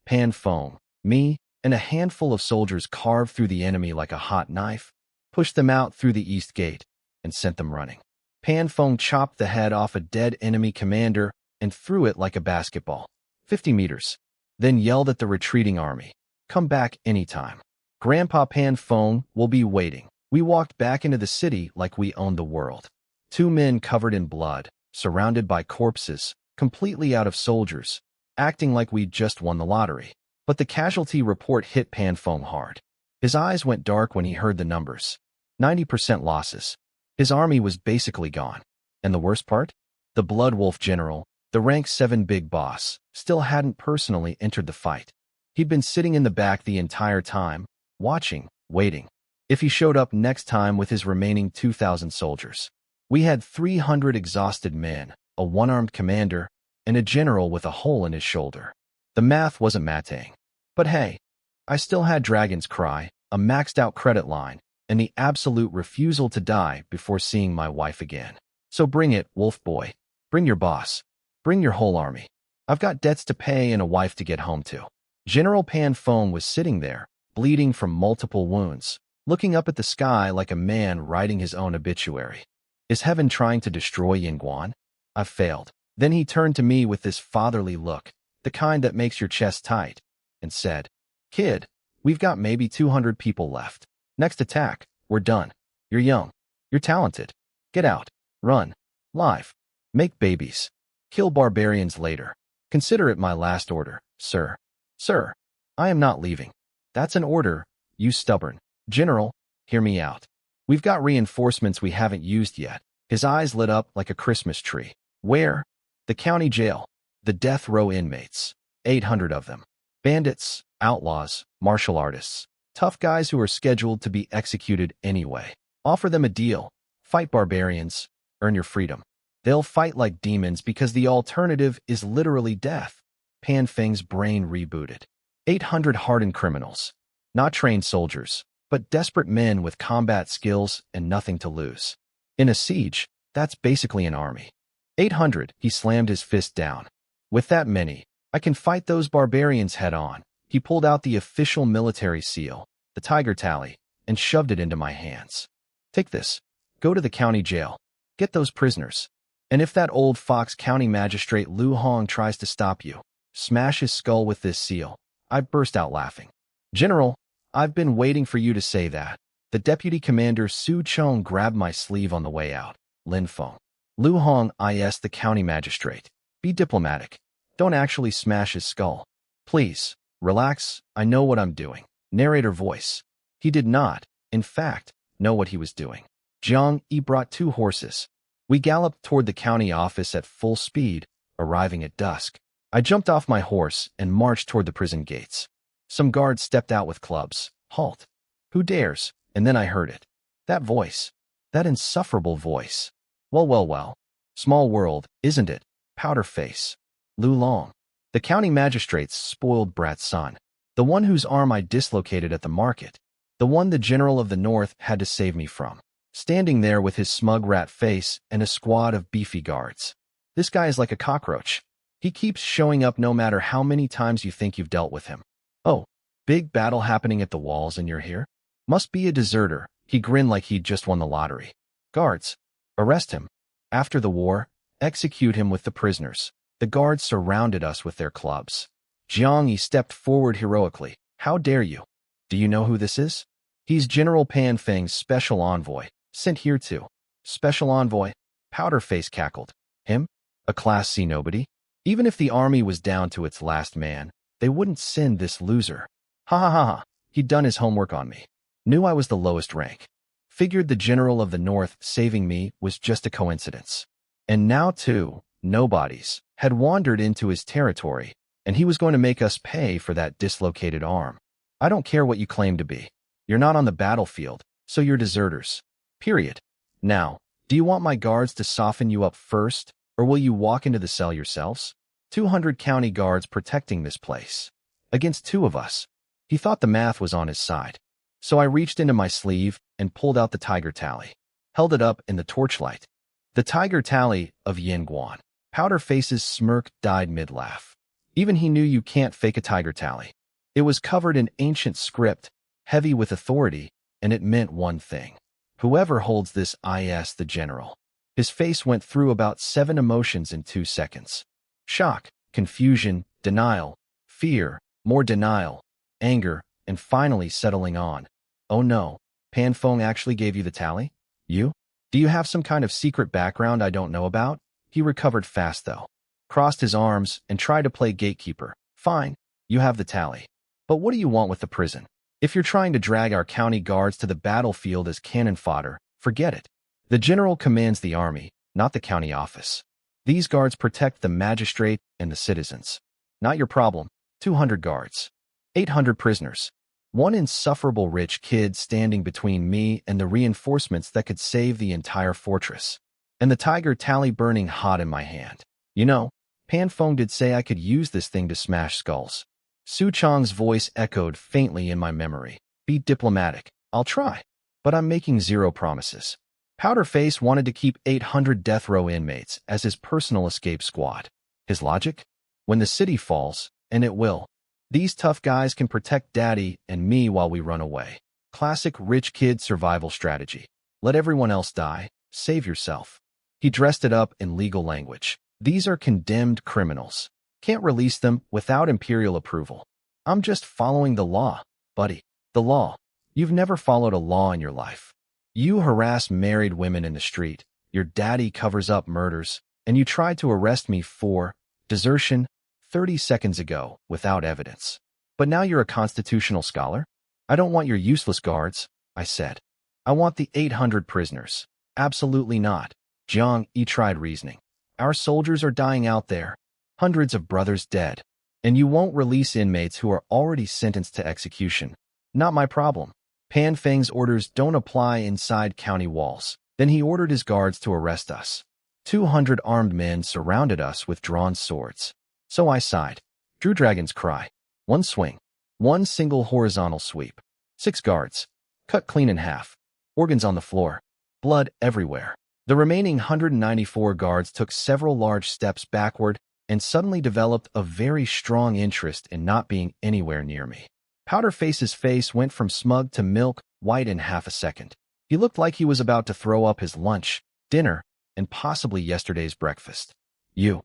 Pan Fong, me, and a handful of soldiers carved through the enemy like a hot knife, pushed them out through the east gate, and sent them running. Pan Fong chopped the head off a dead enemy commander and threw it like a basketball, 50 meters, then yelled at the retreating army, "Come back anytime. Grandpa Pan Fong will be waiting." We walked back into the city like we owned the world. 2 men covered in blood, surrounded by corpses, completely out of soldiers, acting like we'd just won the lottery. But the casualty report hit Pan Fong hard. His eyes went dark when he heard the numbers. 90% losses. His army was basically gone. And the worst part? The Blood Wolf general, the rank 7 big boss, still hadn't personally entered the fight. He'd been sitting in the back the entire time, watching, waiting. If he showed up next time with his remaining 2,000 soldiers. We had 300 exhausted men, a one-armed commander, and a general with a hole in his shoulder. The math wasn't mating. But hey, I still had Dragon's Cry, a maxed-out credit line, and the absolute refusal to die before seeing my wife again. So bring it, Wolf Boy. Bring your boss. Bring your whole army. I've got debts to pay and a wife to get home to. General Pan Fong was sitting there, bleeding from multiple wounds, looking up at the sky like a man writing his own obituary. Is heaven trying to destroy Yingguan? I've failed. Then he turned to me with this fatherly look, the kind that makes your chest tight, and said, "Kid, we've got maybe 200 people left. Next attack, we're done. You're young. You're talented. Get out. Run. Live. Make babies. Kill barbarians later. Consider it my last order, sir." "Sir, I am not leaving." "That's an order, you stubborn." "General, hear me out. We've got reinforcements we haven't used yet." His eyes lit up like a Christmas tree. "Where?" "The county jail. The death row inmates. 800 of them. Bandits, outlaws, martial artists. Tough guys who are scheduled to be executed anyway. Offer them a deal. Fight barbarians. Earn your freedom. They'll fight like demons because the alternative is literally death." Pan Feng's brain rebooted. 800 hardened criminals. Not trained soldiers, but desperate men with combat skills and nothing to lose. In a siege, that's basically an army. 800, he slammed his fist down. With that many, I can fight those barbarians head on. He pulled out the official military seal, the Tiger Tally, and shoved it into my hands. "Take this. Go to the county jail. Get those prisoners. And if that old fox county magistrate Lu Hong tries to stop you, smash his skull with this seal." I burst out laughing. "General, I've been waiting for you to say that." The deputy commander Su Chong grabbed my sleeve on the way out. "Lin Feng. Lu Hong is the county magistrate. Be diplomatic. Don't actually smash his skull. Please, relax, I know what I'm doing." Narrator voice. He did not, in fact, know what he was doing. Jiang Yi brought 2 horses. We galloped toward the county office at full speed, arriving at dusk. I jumped off my horse and marched toward the prison gates. Some guards stepped out with clubs. "Halt. Who dares?" And then I heard it. That voice. That insufferable voice. Well. Small world, isn't it? Powder face. Lu Long. The county magistrate's spoiled brat's son. The one whose arm I dislocated at the market. The one the general of the north had to save me from. Standing there with his smug rat face and a squad of beefy guards. This guy is like a cockroach. He keeps showing up no matter how many times you think you've dealt with him. "Oh, big battle happening at the walls and you're here? Must be a deserter." He grinned like he'd just won the lottery. "Guards, arrest him. After the war, execute him with the prisoners." The guards surrounded us with their clubs. Jiang Yi stepped forward heroically. "How dare you? Do you know who this is?" He's General Pan Feng's special envoy, sent here to. Special envoy? Powderface cackled. Him? A Class C nobody? Even if the army was down to its last man, they wouldn't send this loser. Ha ha ha ha. He'd done his homework on me. Knew I was the lowest rank. Figured the general of the North saving me was just a coincidence. And now, too, nobodies had wandered into his territory, and he was going to make us pay for that dislocated arm. I don't care what you claim to be. You're not on the battlefield, so you're deserters. Period. Now, do you want my guards to soften you up first, or will you walk into the cell yourselves? 200 county guards protecting this place. Against 2 of us. He thought the math was on his side. So I reached into my sleeve and pulled out the tiger tally. Held it up in the torchlight. The tiger tally of Yin Guan. Powderface's smirk died mid-laugh. Even he knew you can't fake a tiger tally. It was covered in ancient script, heavy with authority, and it meant one thing. Whoever holds this is the general. His face went through about 7 emotions in 2 seconds. Shock, confusion, denial, fear, more denial, anger, and finally settling on. Oh no, Pan Feng actually gave you the tally? You? Do you have some kind of secret background I don't know about? He recovered fast though. Crossed his arms and tried to play gatekeeper. Fine, you have the tally. But what do you want with the prison? If you're trying to drag our county guards to the battlefield as cannon fodder, forget it. The general commands the army, not the county office. These guards protect the magistrate and the citizens. Not your problem. 200 guards. 800 prisoners. One insufferable rich kid standing between me and the reinforcements that could save the entire fortress. And the tiger tally burning hot in my hand. You know, Pan Feng did say I could use this thing to smash skulls. Su Chong's voice echoed faintly in my memory. Be diplomatic. I'll try. But I'm making 0 promises. Powderface wanted to keep 800 death row inmates as his personal escape squad. His logic? When the city falls, and it will, these tough guys can protect Daddy and me while we run away. Classic rich kid survival strategy. Let everyone else die. Save yourself. He dressed it up in legal language. These are condemned criminals. Can't release them without imperial approval. I'm just following the law, buddy. The law. You've never followed a law in your life. You harass married women in the street. Your daddy covers up murders. And you tried to arrest me for desertion 30 seconds ago without evidence. But now you're a constitutional scholar? I don't want your useless guards, I said. I want the 800 prisoners. Absolutely not. Jiang Yi tried reasoning. Our soldiers are dying out there. Hundreds of brothers dead. And you won't release inmates who are already sentenced to execution. Not my problem. Pan Feng's orders don't apply inside county walls. Then he ordered his guards to arrest us. 200 armed men surrounded us with drawn swords. So I sighed. Drew Dragon's cry. One swing. One single horizontal sweep. 6 guards. Cut clean in half. Organs on the floor. Blood everywhere. The remaining 194 guards took several large steps backward and suddenly developed a very strong interest in not being anywhere near me. Powderface's face went from smug to milk white in half a second. He looked like he was about to throw up his lunch, dinner, and possibly yesterday's breakfast. You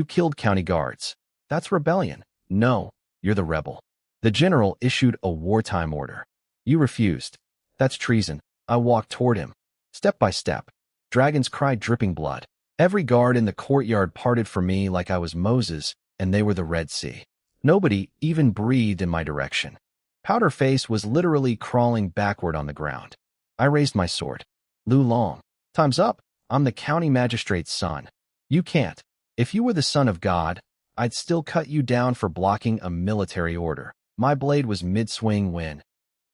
killed county guards. That's rebellion. No, you're the rebel. The general issued a wartime order. You refused. That's treason. I walked toward him. Step by step. Dragon's cry dripping blood. Every guard in the courtyard parted for me like I was Moses, and they were the Red Sea. Nobody even breathed in my direction. Powderface was literally crawling backward on the ground. I raised my sword. Lu Long. Time's up. I'm the county magistrate's son. You can't. If you were the son of God, I'd still cut you down for blocking a military order. My blade was mid-swing when...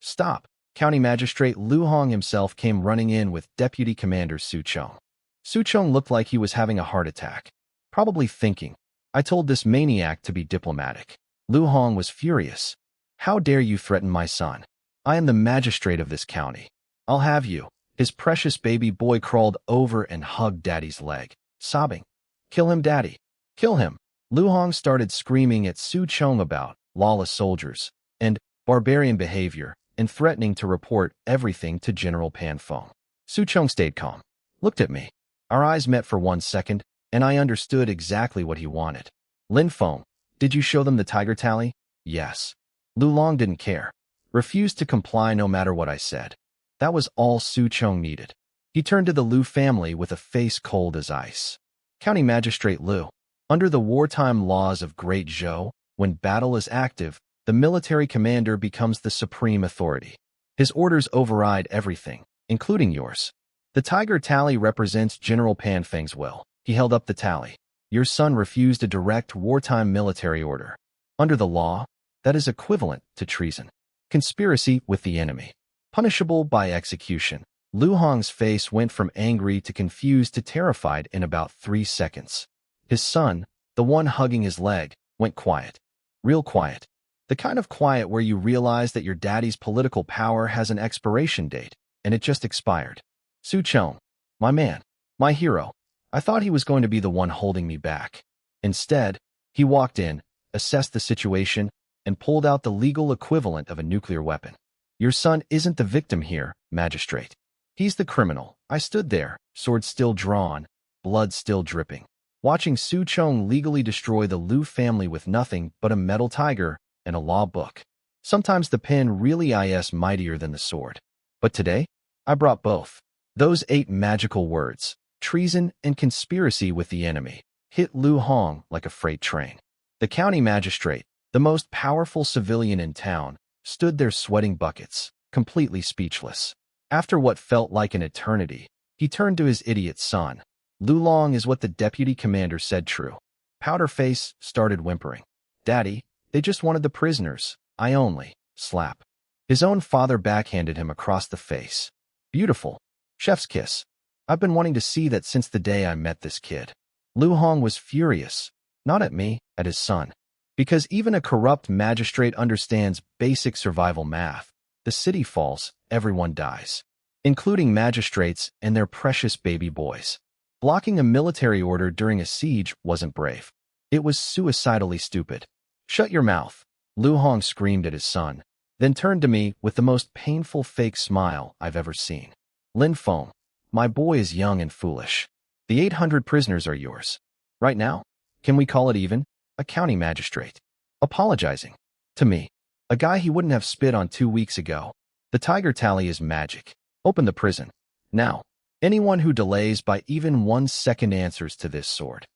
Stop. County Magistrate Lu Hong himself came running in with Deputy Commander Su Chong. Su Chong looked like he was having a heart attack. Probably thinking, I told this maniac to be diplomatic. Lu Hong was furious. How dare you threaten my son? I am the magistrate of this county. I'll have you. His precious baby boy crawled over and hugged Daddy's leg, sobbing. Kill him, Daddy. Kill him. Lu Hong started screaming at Su Chong about lawless soldiers and barbarian behavior and threatening to report everything to General Pan Feng. Su Chong stayed calm, looked at me. Our eyes met for 1 second, and I understood exactly what he wanted. Lin Feng, did you show them the tiger tally? Yes. Lu Long didn't care. refused to comply no matter what I said. That was all Su Chong needed. He turned to the Liu family with a face cold as ice. County Magistrate Liu. Under the wartime laws of Great Zhou, when battle is active, the military commander becomes the supreme authority. His orders override everything, including yours. The tiger tally represents General Pan Feng's will. He held up the tally. Your son refused a direct wartime military order. Under the law, that is equivalent to treason. Conspiracy with the enemy. Punishable by execution. Lu Hong's face went from angry to confused to terrified in about 3 seconds. His son, the one hugging his leg, went quiet. Real quiet. The kind of quiet where you realize that your daddy's political power has an expiration date, and it just expired. Su Chong, my man, my hero. I thought he was going to be the one holding me back. Instead, he walked in, assessed the situation, and pulled out the legal equivalent of a nuclear weapon. Your son isn't the victim here, magistrate. He's the criminal. I stood there, sword still drawn, blood still dripping, watching Su Chong legally destroy the Liu family with nothing but a metal tiger and a law book. Sometimes the pen really is mightier than the sword. But today, I brought both. Those 8 magical words, treason and conspiracy with the enemy, hit Lu Hong like a freight train. The county magistrate, the most powerful civilian in town, stood there sweating buckets, completely speechless. After what felt like an eternity, he turned to his idiot son. Lu Long is what the deputy commander said true. Powderface started whimpering. Daddy, they just wanted the prisoners. I only. Slap. His own father backhanded him across the face. Beautiful. Chef's kiss. I've been wanting to see that since the day I met this kid. Lu Hong was furious. Not at me, at his son. Because even a corrupt magistrate understands basic survival math. The city falls, everyone dies. Including magistrates and their precious baby boys. Blocking a military order during a siege wasn't brave. It was suicidally stupid. Shut your mouth, Lu Hong screamed at his son, then turned to me with the most painful fake smile I've ever seen. Lin Feng, my boy is young and foolish. The 800 prisoners are yours. Right now? Can we call it even? A county magistrate. Apologizing. To me. A guy he wouldn't have spit on 2 weeks ago. The tiger tally is magic. Open the prison. Now. Anyone who delays by even 1 second answers to this sword.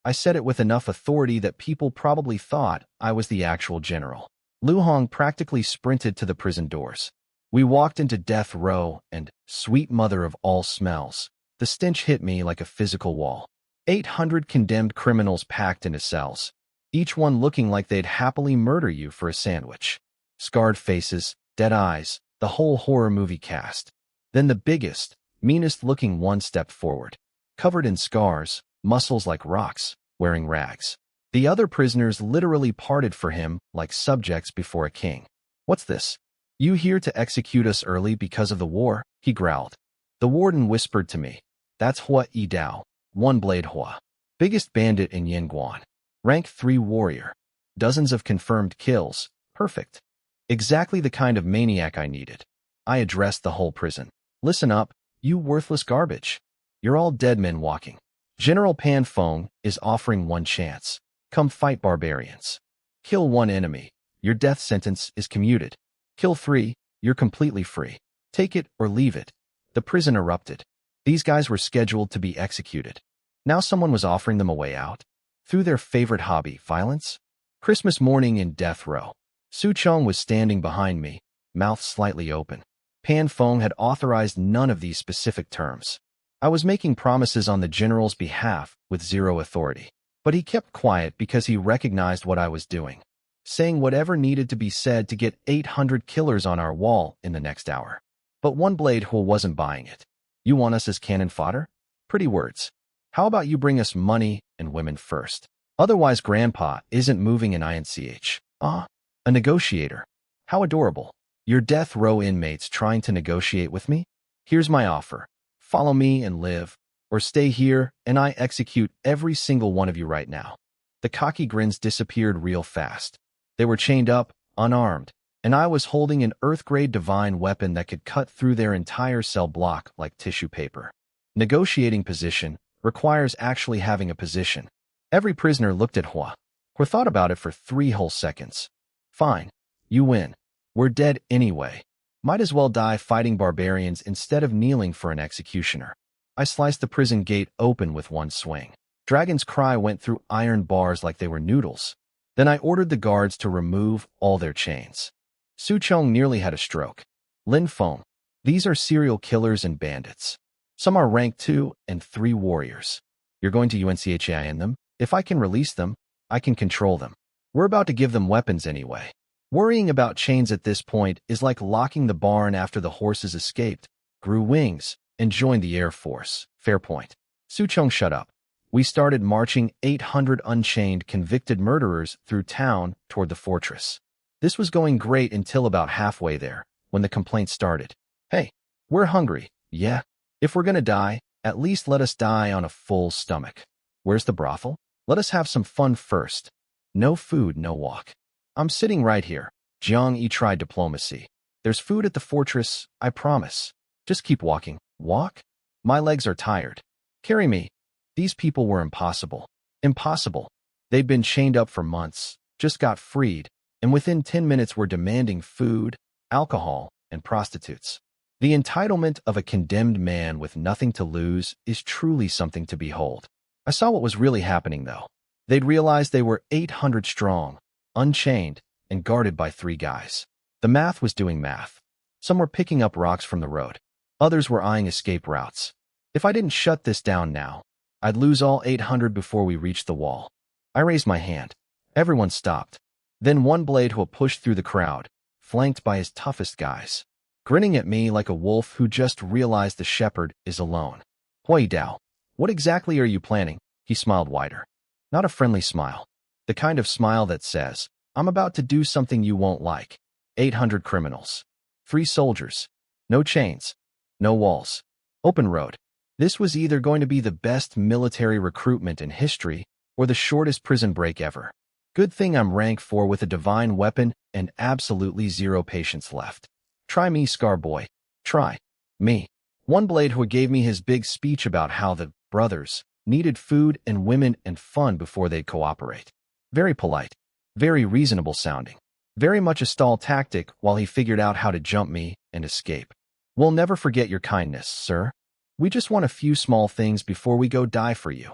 I said it with enough authority that people probably thought I was the actual general. Lu Hong practically sprinted to the prison doors. We walked into death row and, sweet mother of all smells, the stench hit me like a physical wall. 800 condemned criminals packed into cells, each one looking like they'd happily murder you for a sandwich. Scarred faces, dead eyes, the whole horror movie cast. Then the biggest, meanest-looking one stepped forward, covered in scars, muscles like rocks, wearing rags. The other prisoners literally parted for him like subjects before a king. What's this? You here to execute us early because of the war? He growled. The warden whispered to me. That's Hua Yi Dao, one blade Hua. Biggest bandit in Yinguan. Rank 3 warrior. Dozens of confirmed kills. Perfect. Exactly the kind of maniac I needed. I addressed the whole prison. Listen up, you worthless garbage. You're all dead men walking. General Pan Feng is offering 1 chance. Come fight barbarians. Kill 1 enemy. Your death sentence is commuted. Kill 3, you're completely free. Take it or leave it. The prison erupted. These guys were scheduled to be executed. Now someone was offering them a way out. Through their favorite hobby, violence? Christmas morning in death row. Su Chong was standing behind me, mouth slightly open. Pan Feng had authorized none of these specific terms. I was making promises on the general's behalf with 0 authority. But he kept quiet because he recognized what I was doing. Saying whatever needed to be said to get 800 killers on our wall in the next hour. But One Blade Hua wasn't buying it. You want us as cannon fodder? Pretty words. How about you bring us money and women first? Otherwise Grandpa isn't moving an INCH. A negotiator. How adorable. Your death row inmates trying to negotiate with me? Here's my offer. Follow me and live, or stay here and I execute every single one of you right now. The cocky grins disappeared real fast. They were chained up, unarmed, and I was holding an Earth-grade divine weapon that could cut through their entire cell block like tissue paper. Negotiating position requires actually having a position. Every prisoner looked at Hua. Hua thought about it for 3 whole seconds. Fine. You win. We're dead anyway. Might as well die fighting barbarians instead of kneeling for an executioner. I sliced the prison gate open with one swing. Dragon's cry went through iron bars like they were noodles. Then I ordered the guards to remove all their chains. Suchong nearly had a stroke. Lin Feng. These are serial killers and bandits. Some are rank 2 and 3 warriors. You're going to UNCHI them? If I can release them, I can control them. We're about to give them weapons anyway. Worrying about chains at this point is like locking the barn after the horses escaped, grew wings, and joined the Air Force. Fair point. Suchong, shut up. We started marching 800 unchained convicted murderers through town toward the fortress. This was going great until about halfway there, when the complaints started. Hey, we're hungry, yeah? If we're gonna die, at least let us die on a full stomach. Where's the brothel? Let us have some fun first. No food, no walk. I'm sitting right here. Jiang Yi tried diplomacy. There's food at the fortress, I promise. Just keep walking. Walk? My legs are tired. Carry me. These people were impossible. Impossible. They'd been chained up for months, just got freed, and within 10 minutes were demanding food, alcohol, and prostitutes. The entitlement of a condemned man with nothing to lose is truly something to behold. I saw what was really happening, though. They'd realized they were 800 strong, unchained, and guarded by 3 guys. The math was doing math. Some were picking up rocks from the road. Others were eyeing escape routes. If I didn't shut this down now, I'd lose all 800 before we reached the wall. I raised my hand. Everyone stopped. Then one Blade Hua pushed through the crowd, flanked by his toughest guys, grinning at me like a wolf who just realized the shepherd is alone. Hui Dao, what exactly are you planning? He smiled wider. Not a friendly smile. The kind of smile that says, I'm about to do something you won't like. 800 criminals. 3 soldiers. No chains. No walls. Open road. This was either going to be the best military recruitment in history or the shortest prison break ever. Good thing I'm rank 4 with a divine weapon and absolutely 0 patience left. Try me, Scar Boy. Try me. One Blade who gave me his big speech about how the brothers needed food and women and fun before they'd cooperate. Very polite. Very reasonable sounding. Very much a stall tactic while he figured out how to jump me and escape. We'll never forget your kindness, sir. We just want a few small things before we go die for you.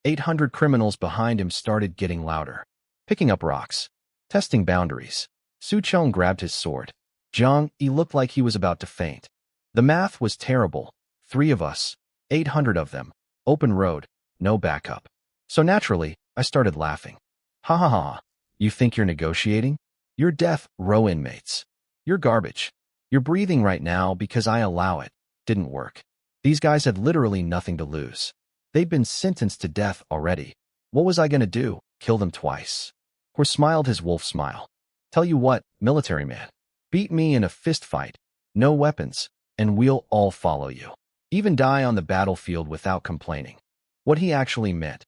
800 criminals behind him started getting louder, picking up rocks, testing boundaries. Suchong grabbed his sword. Jiang Yi looked like he was about to faint. The math was terrible. 3 of us, 800 of them, open road, no backup. So naturally, I started laughing. Ha ha ha. You think you're negotiating? You're death row inmates. You're garbage. You're breathing right now because I allow it. Didn't work. These guys had literally nothing to lose. They'd been sentenced to death already. What was I going to do? Kill them twice? Or smiled his wolf smile. Tell you what, military man. Beat me in a fist fight. No weapons. And we'll all follow you. Even die on the battlefield without complaining. What he actually meant.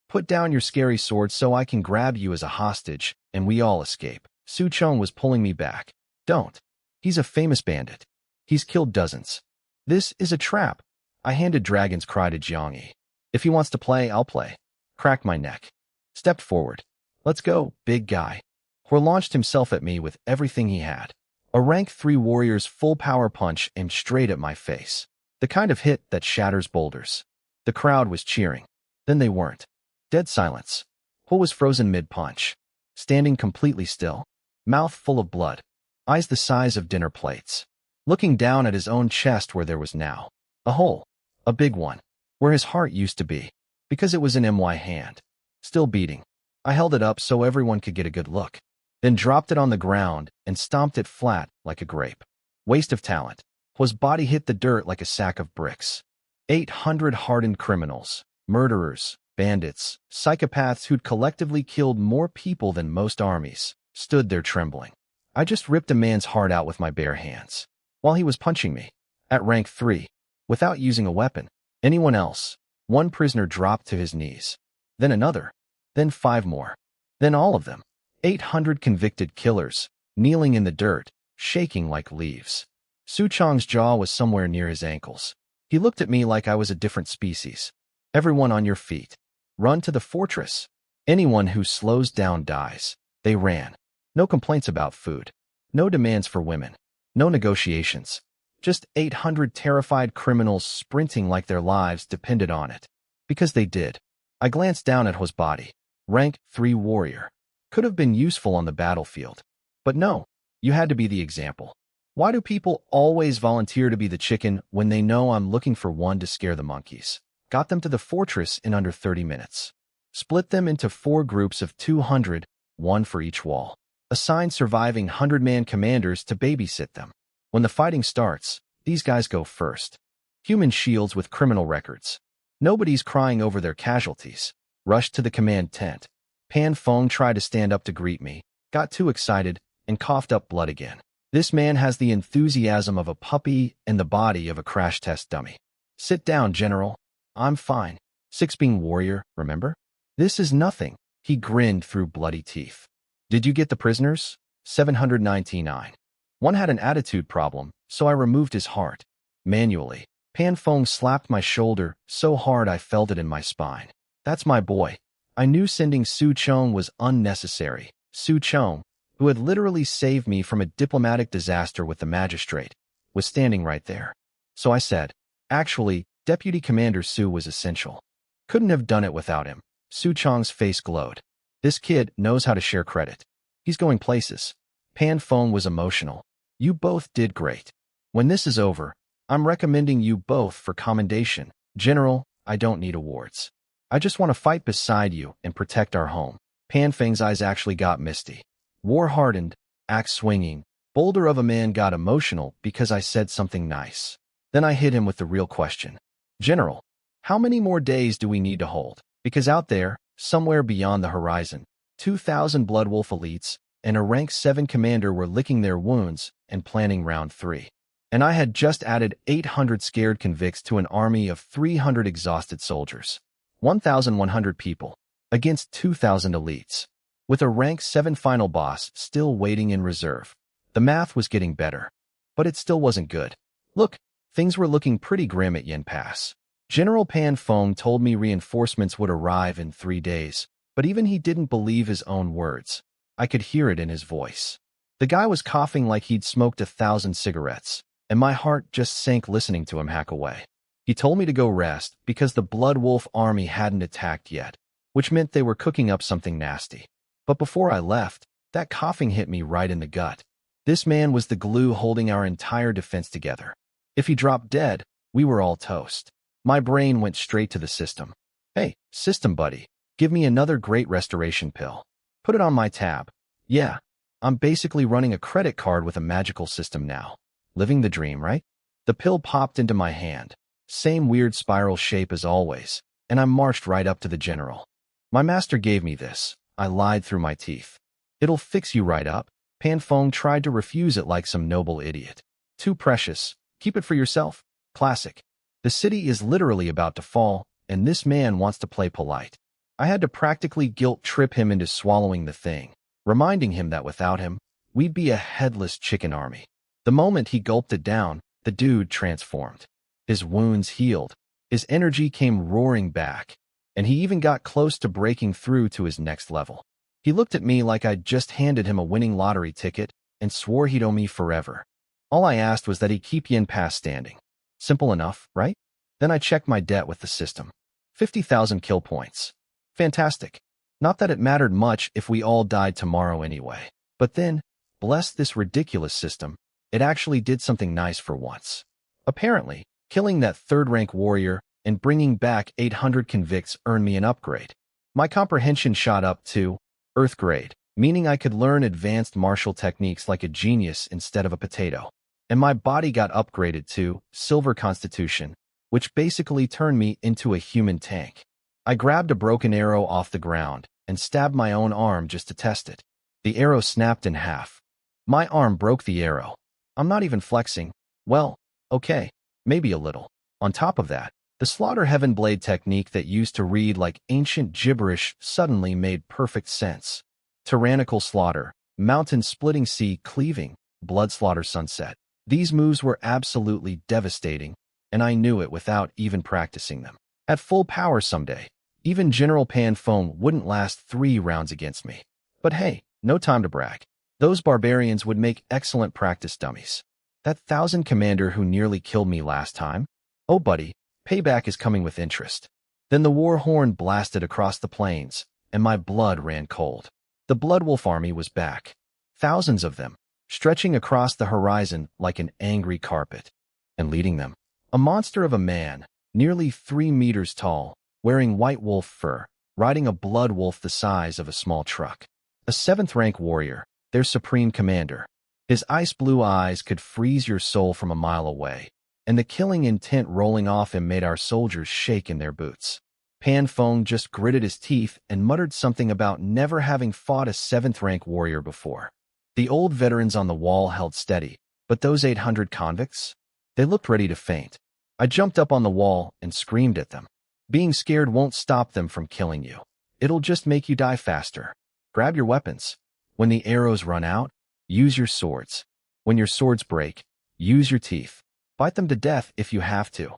Put down your scary sword so I can grab you as a hostage, and we all escape. Suchong was pulling me back. Don't. He's a famous bandit. He's killed dozens. This is a trap. I handed Dragon's Cry to Jiang Yi. If he wants to play, I'll play. Cracked my neck. Stepped forward. Let's go, big guy. Hor launched himself at me with everything he had. A rank 3 warrior's full power punch aimed straight at my face. The kind of hit that shatters boulders. The crowd was cheering. Then they weren't. Dead silence. Hor was frozen mid-punch. Standing completely still. Mouth full of blood. Eyes the size of dinner plates. Looking down at his own chest where there was now a hole. A big one. Where his heart used to be. Because it was an MY hand. Still beating. I held it up so everyone could get a good look. Then dropped it on the ground and stomped it flat like a grape. Waste of talent. His body hit the dirt like a sack of bricks. 800 hardened criminals, murderers, bandits, psychopaths who'd collectively killed more people than most armies, stood there trembling. I just ripped a man's heart out with my bare hands. While he was punching me. At rank 3. Without using a weapon. Anyone else. One prisoner dropped to his knees. Then another. Then 5 more. Then all of them. 800 convicted killers, kneeling in the dirt, shaking like leaves. Suchong's jaw was somewhere near his ankles. He looked at me like I was a different species. Everyone on your feet. Run to the fortress. Anyone who slows down dies. They ran. No complaints about food. No demands for women. No negotiations. Just 800 terrified criminals sprinting like their lives depended on it. Because they did. I glanced down at his body. Rank 3 warrior. Could have been useful on the battlefield. But no, you had to be the example. Why do people always volunteer to be the chicken when they know I'm looking for one to scare the monkeys? Got them to the fortress in under 30 minutes. Split them into 4 groups of 200, one for each wall. Assigned surviving 100-man commanders to babysit them. When the fighting starts, these guys go first. Human shields with criminal records. Nobody's crying over their casualties. Rushed to the command tent. Pan Feng tried to stand up to greet me, got too excited, and coughed up blood again. This man has the enthusiasm of a puppy and the body of a crash test dummy. Sit down, General. I'm fine. 6-being warrior, remember? This is nothing. He grinned through bloody teeth. Did you get the prisoners? 799. One had an attitude problem, so I removed his heart. Manually. Pan Feng slapped my shoulder so hard I felt it in my spine. That's my boy. I knew sending Su Chong was unnecessary. Su Chong, who had literally saved me from a diplomatic disaster with the magistrate, was standing right there. So I said, actually, Deputy Commander Su was essential. Couldn't have done it without him. Su Chong's face glowed. This kid knows how to share credit. He's going places. Pan Feng was emotional. You both did great. When this is over, I'm recommending you both for commendation. General, I don't need awards. I just want to fight beside you and protect our home. Pan Feng's eyes actually got misty. War-hardened, axe-swinging, boulder of a man got emotional because I said something nice. Then I hit him with the real question. General, how many more days do we need to hold? Because out there, somewhere beyond the horizon, 2,000 Bloodwolf elites and a rank 7 commander were licking their wounds and planning round 3. And I had just added 800 scared convicts to an army of 300 exhausted soldiers. 1,100 people against 2,000 elites. With a rank 7 final boss still waiting in reserve. The math was getting better. But it still wasn't good. Look, things were looking pretty grim at Yin Pass. General Pan Feng told me reinforcements would arrive in 3 days, but even he didn't believe his own words. I could hear it in his voice. The guy was coughing like he'd smoked 1,000 cigarettes, and my heart just sank listening to him hack away. He told me to go rest because the Bloodwolf army hadn't attacked yet, which meant they were cooking up something nasty. But before I left, that coughing hit me right in the gut. This man was the glue holding our entire defense together. If he dropped dead, we were all toast. My brain went straight to the system. Hey, system buddy, give me another great restoration pill. Put it on my tab. Yeah, I'm basically running a credit card with a magical system now. Living the dream, right? The pill popped into my hand. Same weird spiral shape as always, and I marched right up to the general. My master gave me this. I lied through my teeth. It'll fix you right up. Pan Feng tried to refuse it like some noble idiot. Too precious. Keep it for yourself. Classic. The city is literally about to fall, and this man wants to play polite. I had to practically guilt trip him into swallowing the thing, reminding him that without him, we'd be a headless chicken army. The moment he gulped it down, the dude transformed. His wounds healed. His energy came roaring back, and he even got close to breaking through to his next level. He looked at me like I'd just handed him a winning lottery ticket and swore he'd owe me forever. All I asked was that he keep Yin Pass standing. Simple enough, right? Then I checked my debt with the system. 50,000 kill points. Fantastic. Not that it mattered much if we all died tomorrow anyway. But then, bless this ridiculous system, it actually did something nice for once. Apparently, killing that 3rd-rank warrior and bringing back 800 convicts earned me an upgrade. My comprehension shot up to Earth grade, meaning I could learn advanced martial techniques like a genius instead of a potato. And my body got upgraded to Silver Constitution, which basically turned me into a human tank. I grabbed a broken arrow off the ground and stabbed my own arm just to test it. The arrow snapped in half. My arm broke the arrow. I'm not even flexing. Well, okay, maybe a little. On top of that, the Slaughter Heaven Blade technique that used to read like ancient gibberish suddenly made perfect sense. Tyrannical Slaughter, Mountain Splitting Sea Cleaving, Blood Slaughter Sunset. These moves were absolutely devastating, and I knew it without even practicing them. At full power someday, even General Pan Feng wouldn't last 3 rounds against me. But hey, no time to brag. Those barbarians would make excellent practice dummies. That 1,000 commander who nearly killed me last time? Oh, buddy, payback is coming with interest. Then the war horn blasted across the plains, and my blood ran cold. The Blood Wolf army was back. Thousands of them, stretching across the horizon like an angry carpet. And leading them, a monster of a man, nearly 3 meters tall, wearing white wolf fur, riding a blood wolf the size of a small truck. A 7th-rank warrior, their supreme commander. His ice-blue eyes could freeze your soul from a mile away, and the killing intent rolling off him made our soldiers shake in their boots. Pan Feng just gritted his teeth and muttered something about never having fought a 7th-rank warrior before. The old veterans on the wall held steady, but those 800 convicts? They looked ready to faint. I jumped up on the wall and screamed at them. Being scared won't stop them from killing you. It'll just make you die faster. Grab your weapons. When the arrows run out, use your swords. When your swords break, use your teeth. Bite them to death if you have to.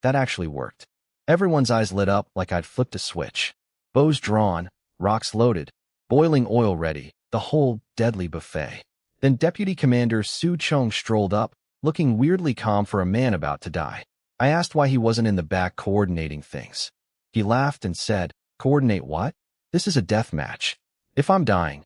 That actually worked. Everyone's eyes lit up like I'd flipped a switch. Bows drawn, rocks loaded, boiling oil ready, the whole deadly buffet. Then Deputy Commander Su Chong strolled up, looking weirdly calm for a man about to die. I asked why he wasn't in the back coordinating things. He laughed and said, "Coordinate what? This is a death match. If I'm dying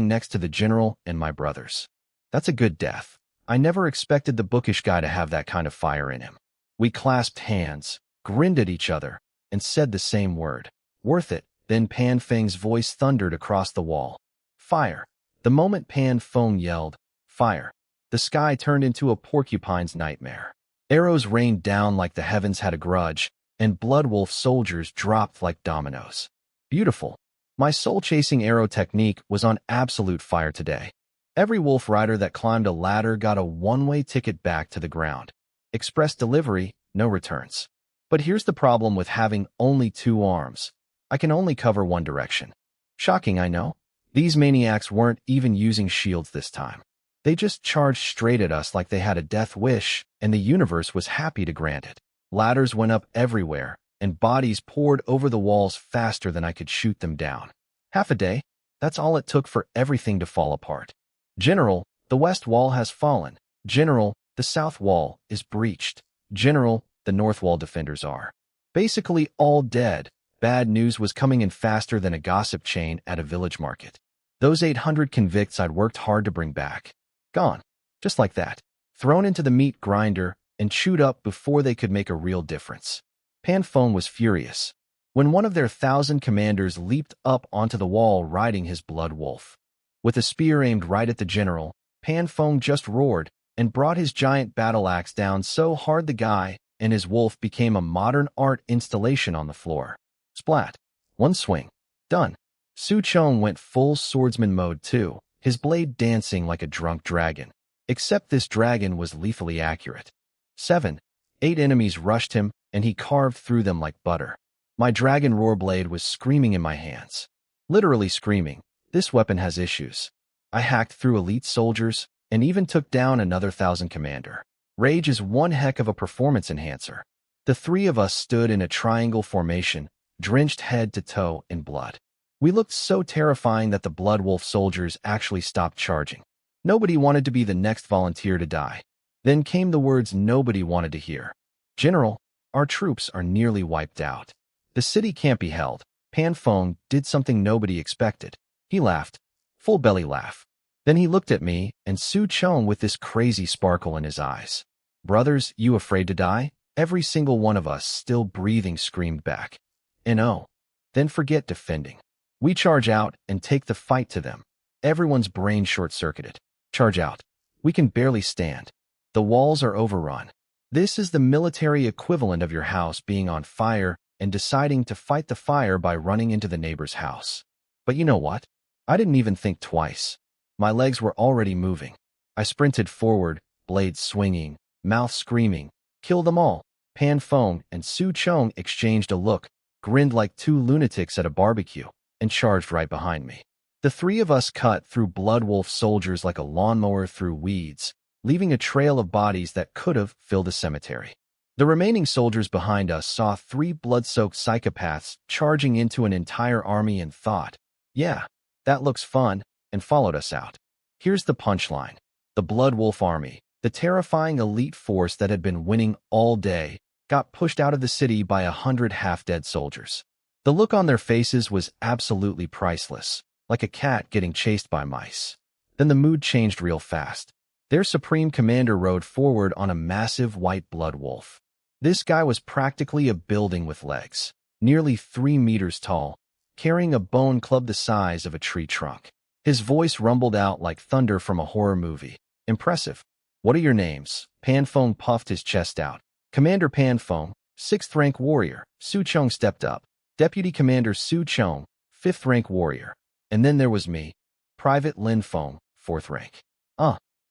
next to the general and my brothers." That's a good death. I never expected the bookish guy to have that kind of fire in him. We clasped hands, grinned at each other, and said the same word. Worth it. Then Pan Feng's voice thundered across the wall. Fire. The moment Pan Feng yelled, fire, the sky turned into a porcupine's nightmare. Arrows rained down like the heavens had a grudge, and Blood Wolf soldiers dropped like dominoes. Beautiful. My soul-chasing arrow technique was on absolute fire today. Every wolf rider that climbed a ladder got a one-way ticket back to the ground. Express delivery, no returns. But here's the problem with having only 2 arms. I can only cover one direction. Shocking, I know. These maniacs weren't even using shields this time. They just charged straight at us like they had a death wish, and the universe was happy to grant it. Ladders went up everywhere, and bodies poured over the walls faster than I could shoot them down. Half a day, that's all it took for everything to fall apart. General, the west wall has fallen. General, the south wall is breached. General, the north wall defenders are basically all dead. Bad news was coming in faster than a gossip chain at a village market. Those 800 convicts I'd worked hard to bring back. Gone. Just like that. Thrown into the meat grinder and chewed up before they could make a real difference. Pan Feng was furious. When one of their 1,000 commanders leaped up onto the wall riding his blood wolf. With a spear aimed right at the general, Pan Feng just roared and brought his giant battle axe down so hard the guy and his wolf became a modern art installation on the floor. Splat. One swing. Done. Su Chong went full swordsman mode too, his blade dancing like a drunk dragon. Except this dragon was lethally accurate. 7, 8 enemies rushed him, and he carved through them like butter. My dragon roar blade was screaming in my hands. Literally screaming, this weapon has issues. I hacked through elite soldiers, and even took down another 1,000 commander. Rage is one heck of a performance enhancer. The 3 of us stood in a triangle formation, drenched head to toe in blood. We looked so terrifying that the Blood Wolf soldiers actually stopped charging. Nobody wanted to be the next volunteer to die. Then came the words nobody wanted to hear. General, our troops are nearly wiped out. The city can't be held. Pan Feng did something nobody expected. He laughed. Full belly laugh. Then he looked at me and Su Chong with this crazy sparkle in his eyes. Brothers, you afraid to die? Every single one of us, still breathing, screamed back. No. Then forget defending. We charge out and take the fight to them. Everyone's brain short-circuited. Charge out. We can barely stand. The walls are overrun. This is the military equivalent of your house being on fire and deciding to fight the fire by running into the neighbor's house. But you know what? I didn't even think twice. My legs were already moving. I sprinted forward, blades swinging, mouth screaming. Kill them all. Pan Feng and Su Chong exchanged a look, grinned like 2 lunatics at a barbecue, and charged right behind me. The 3 of us cut through Blood Wolf soldiers like a lawnmower through weeds, leaving a trail of bodies that could have filled a cemetery. The remaining soldiers behind us saw 3 blood-soaked psychopaths charging into an entire army and thought, yeah, that looks fun, and followed us out. Here's the punchline. The Blood Wolf Army, the terrifying elite force that had been winning all day, got pushed out of the city by 100 half-dead soldiers. The look on their faces was absolutely priceless, like a cat getting chased by mice. Then the mood changed real fast. Their supreme commander rode forward on a massive white blood wolf. This guy was practically a building with legs, nearly 3 meters tall, carrying a bone club the size of a tree trunk. His voice rumbled out like thunder from a horror movie. Impressive. What are your names? Pan Feng puffed his chest out. Commander Pan Feng, 6th rank warrior. Su Chong stepped up. Deputy Commander Su Chong, 5th rank warrior. And then there was me, Private Lin Feng, 4th rank.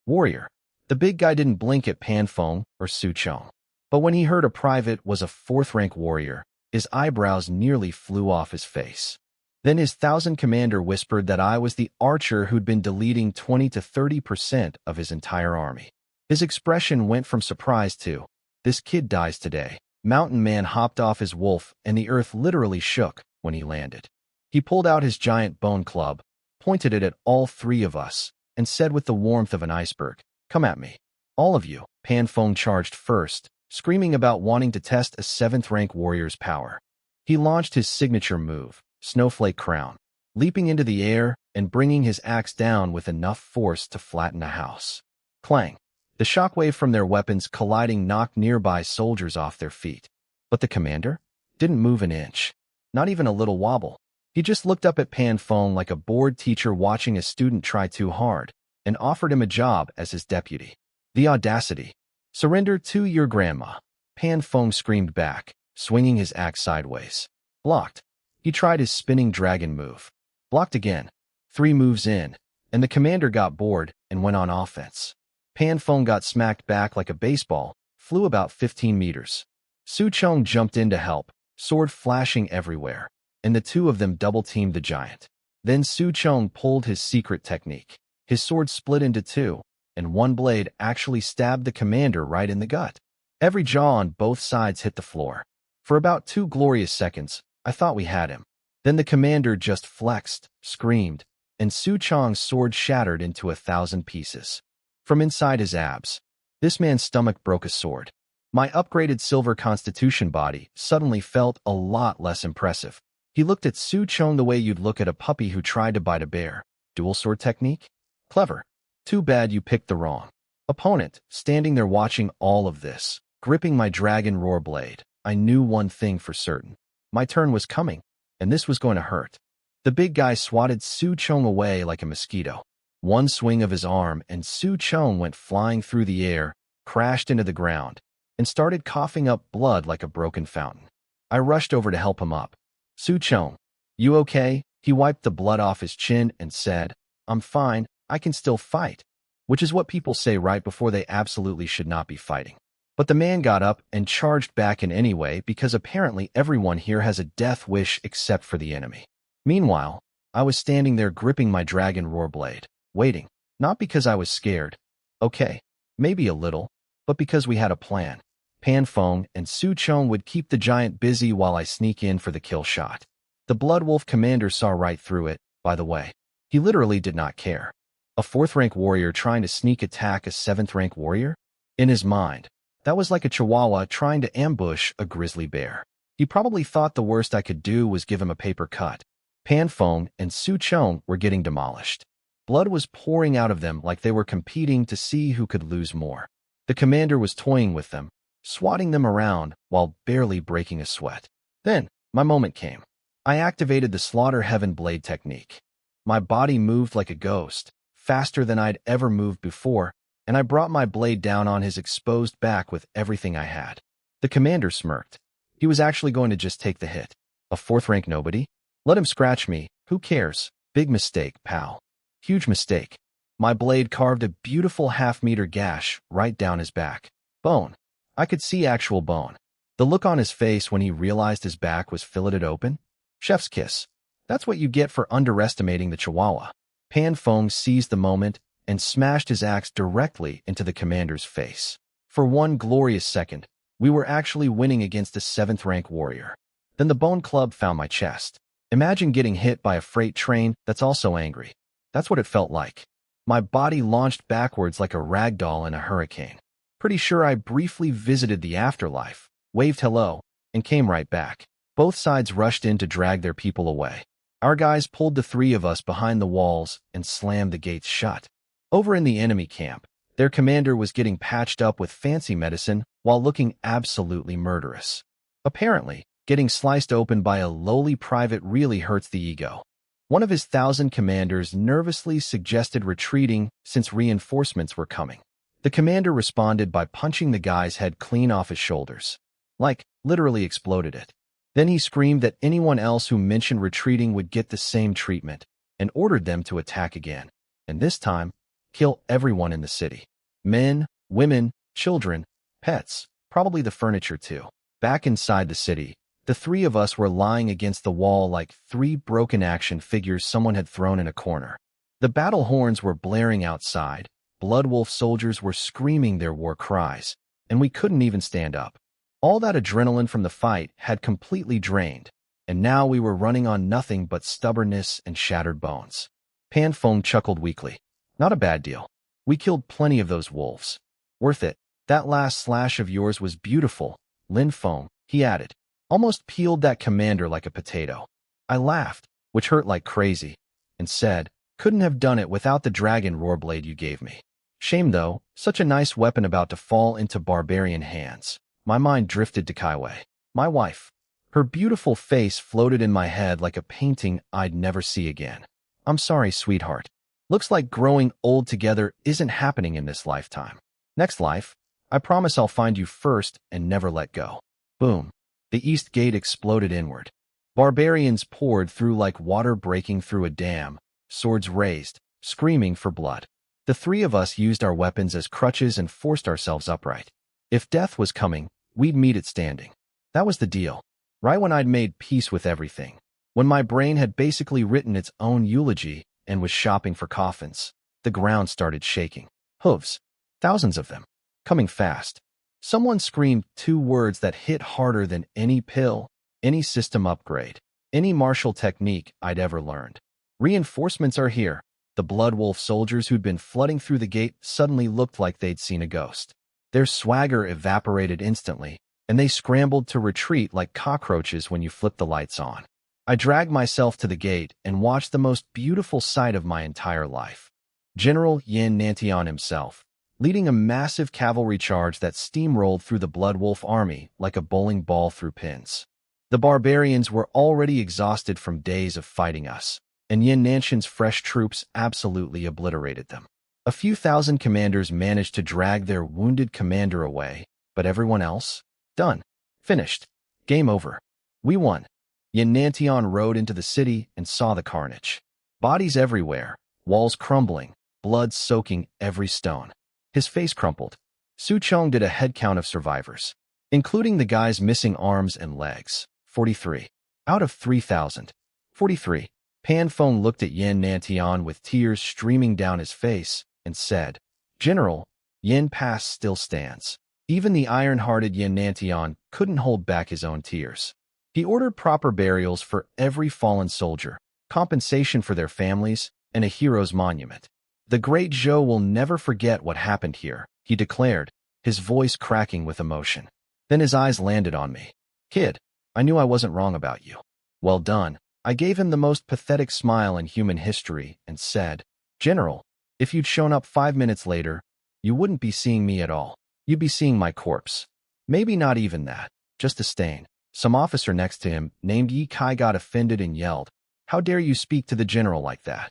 Warrior. The big guy didn't blink at Pan Feng or Su Chong. But when he heard a private was a 4th rank warrior, his eyebrows nearly flew off his face. Then his 1000 commander whispered that I was the archer who'd been deleting 20 to 30% of his entire army. His expression went from surprise to, "This kid dies today." Mountain Man hopped off his wolf and the earth literally shook when he landed. He pulled out his giant bone club, pointed it at all 3 of us, and said with the warmth of an iceberg, "Come at me. All of you." Pan Feng charged first, screaming about wanting to test a 7th rank warrior's power. He launched his signature move, Snowflake Crown, leaping into the air and bringing his axe down with enough force to flatten a house. Clang! The shockwave from their weapons colliding knocked nearby soldiers off their feet. But the commander didn't move an inch, not even a little wobble. He just looked up at Pan Feng like a bored teacher watching a student try too hard, and offered him a job as his deputy. The audacity. "Surrender to your grandma," Pan Feng screamed back, swinging his axe sideways. Blocked. He tried his spinning dragon move. Blocked again. 3 moves in, and the commander got bored and went on offense. Pan Feng got smacked back like a baseball, flew about 15 meters. Su Chong jumped in to help, sword flashing everywhere, and the 2 of them double-teamed the giant. Then Su Chong pulled his secret technique. His sword split into 2, and one blade actually stabbed the commander right in the gut. Every jaw on both sides hit the floor. For about 2 glorious seconds, I thought we had him. Then the commander just flexed, screamed, and Su Chong's sword shattered into 1,000 pieces. From inside his abs, this man's stomach broke a sword. My upgraded silver constitution body suddenly felt a lot less impressive. He looked at Su Chong the way you'd look at a puppy who tried to bite a bear. Dual sword technique? Clever. Too bad you picked the wrong opponent. Standing there watching all of this, gripping my dragon roar blade, I knew one thing for certain. My turn was coming, and this was going to hurt. The big guy swatted Su Chong away like a mosquito. One swing of his arm and Su Chong went flying through the air, crashed into the ground, and started coughing up blood like a broken fountain. I rushed over to help him up. "Su Chong, you okay?" He wiped the blood off his chin and said, "I'm fine, I can still fight." Which is what people say right before they absolutely should not be fighting. But the man got up and charged back in anyway because apparently everyone here has a death wish except for the enemy. Meanwhile, I was standing there gripping my dragon roar blade, waiting, not because I was scared. Okay, maybe a little, but because we had a plan. Pan Feng and Su Chong would keep the giant busy while I sneak in for the kill shot. The Blood Wolf commander saw right through it, by the way. He literally did not care. A 4th rank warrior trying to sneak attack a 7th rank warrior? In his mind, that was like a chihuahua trying to ambush a grizzly bear. He probably thought the worst I could do was give him a paper cut. Pan Feng and Su Chong were getting demolished. Blood was pouring out of them like they were competing to see who could lose more. The commander was toying with them, swatting them around while barely breaking a sweat. Then, my moment came. I activated the Slaughter Heaven Blade technique. My body moved like a ghost, faster than I'd ever moved before, and I brought my blade down on his exposed back with everything I had. The commander smirked. He was actually going to just take the hit. A 4th rank nobody? Let him scratch me, who cares? Big mistake, pal. Huge mistake. My blade carved a beautiful half-meter gash right down his back. Bone. I could see actual bone. The look on his face when he realized his back was filleted open? Chef's kiss. That's what you get for underestimating the Chihuahua. Pan Feng seized the moment and smashed his axe directly into the commander's face. For one glorious second, we were actually winning against a 7th rank warrior. Then the bone club found my chest. Imagine getting hit by a freight train that's also angry. That's what it felt like. My body launched backwards like a rag doll in a hurricane. Pretty sure I briefly visited the afterlife, waved hello, and came right back. Both sides rushed in to drag their people away. Our guys pulled the three of us behind the walls and slammed the gates shut. Over in the enemy camp, their commander was getting patched up with fancy medicine while looking absolutely murderous. Apparently, getting sliced open by a lowly private really hurts the ego. One of his 1,000 commanders nervously suggested retreating since reinforcements were coming. The commander responded by punching the guy's head clean off his shoulders. Like, literally exploded it. Then he screamed that anyone else who mentioned retreating would get the same treatment, and ordered them to attack again. And this time, kill everyone in the city. Men, women, children, pets, probably the furniture too. Back inside the city, the three of us were lying against the wall like three broken action figures someone had thrown in a corner. The battle horns were blaring outside, Bloodwolf soldiers were screaming their war cries, and we couldn't even stand up. All that adrenaline from the fight had completely drained, and now we were running on nothing but stubbornness and shattered bones. Pan Feng chuckled weakly. Not a bad deal. We killed plenty of those wolves. Worth it. That last slash of yours was beautiful, Lin Feng, he added. Almost peeled that commander like a potato. I laughed, which hurt like crazy, and said, couldn't have done it without the dragon roar blade you gave me. Shame though, such a nice weapon about to fall into barbarian hands. My mind drifted to Kaiwei, my wife. Her beautiful face floated in my head like a painting I'd never see again. I'm sorry, sweetheart. Looks like growing old together isn't happening in this lifetime. Next life, I promise I'll find you first and never let go. Boom. The east gate exploded inward. Barbarians poured through like water breaking through a dam, swords raised, screaming for blood. The three of us used our weapons as crutches and forced ourselves upright. If death was coming, we'd meet it standing. That was the deal. Right when I'd made peace with everything. When my brain had basically written its own eulogy and was shopping for coffins, the ground started shaking. Hooves. Thousands of them. Coming fast. Someone screamed two words that hit harder than any pill, any system upgrade, any martial technique I'd ever learned. Reinforcements are here. The Bloodwolf soldiers who'd been flooding through the gate suddenly looked like they'd seen a ghost. Their swagger evaporated instantly, and they scrambled to retreat like cockroaches when you flip the lights on. I dragged myself to the gate and watched the most beautiful sight of my entire life. General Yin Nantian himself, leading a massive cavalry charge that steamrolled through the Bloodwolf army like a bowling ball through pins. The barbarians were already exhausted from days of fighting us, and Yin Nanshan's fresh troops absolutely obliterated them. A few thousand commanders managed to drag their wounded commander away, but everyone else? Done. Finished. Game over. We won. Yin Nantian rode into the city and saw the carnage. Bodies everywhere, walls crumbling, blood soaking every stone. His face crumpled. Su Chong did a head count of survivors, including the guys missing arms and legs. 43. Out of 3,000. 43. Pan Feng looked at Yin Nantian with tears streaming down his face and said, General, Yin Pass still stands. Even the iron-hearted Yin Nantian couldn't hold back his own tears. He ordered proper burials for every fallen soldier, compensation for their families, and a hero's monument. The great Zhou will never forget what happened here, he declared, his voice cracking with emotion. Then his eyes landed on me. Kid, I knew I wasn't wrong about you. Well done. I gave him the most pathetic smile in human history and said, General, if you'd shown up 5 minutes later, you wouldn't be seeing me at all. You'd be seeing my corpse. Maybe not even that, just a stain. Some officer next to him, named Yi Kai, got offended and yelled, How dare you speak to the general like that?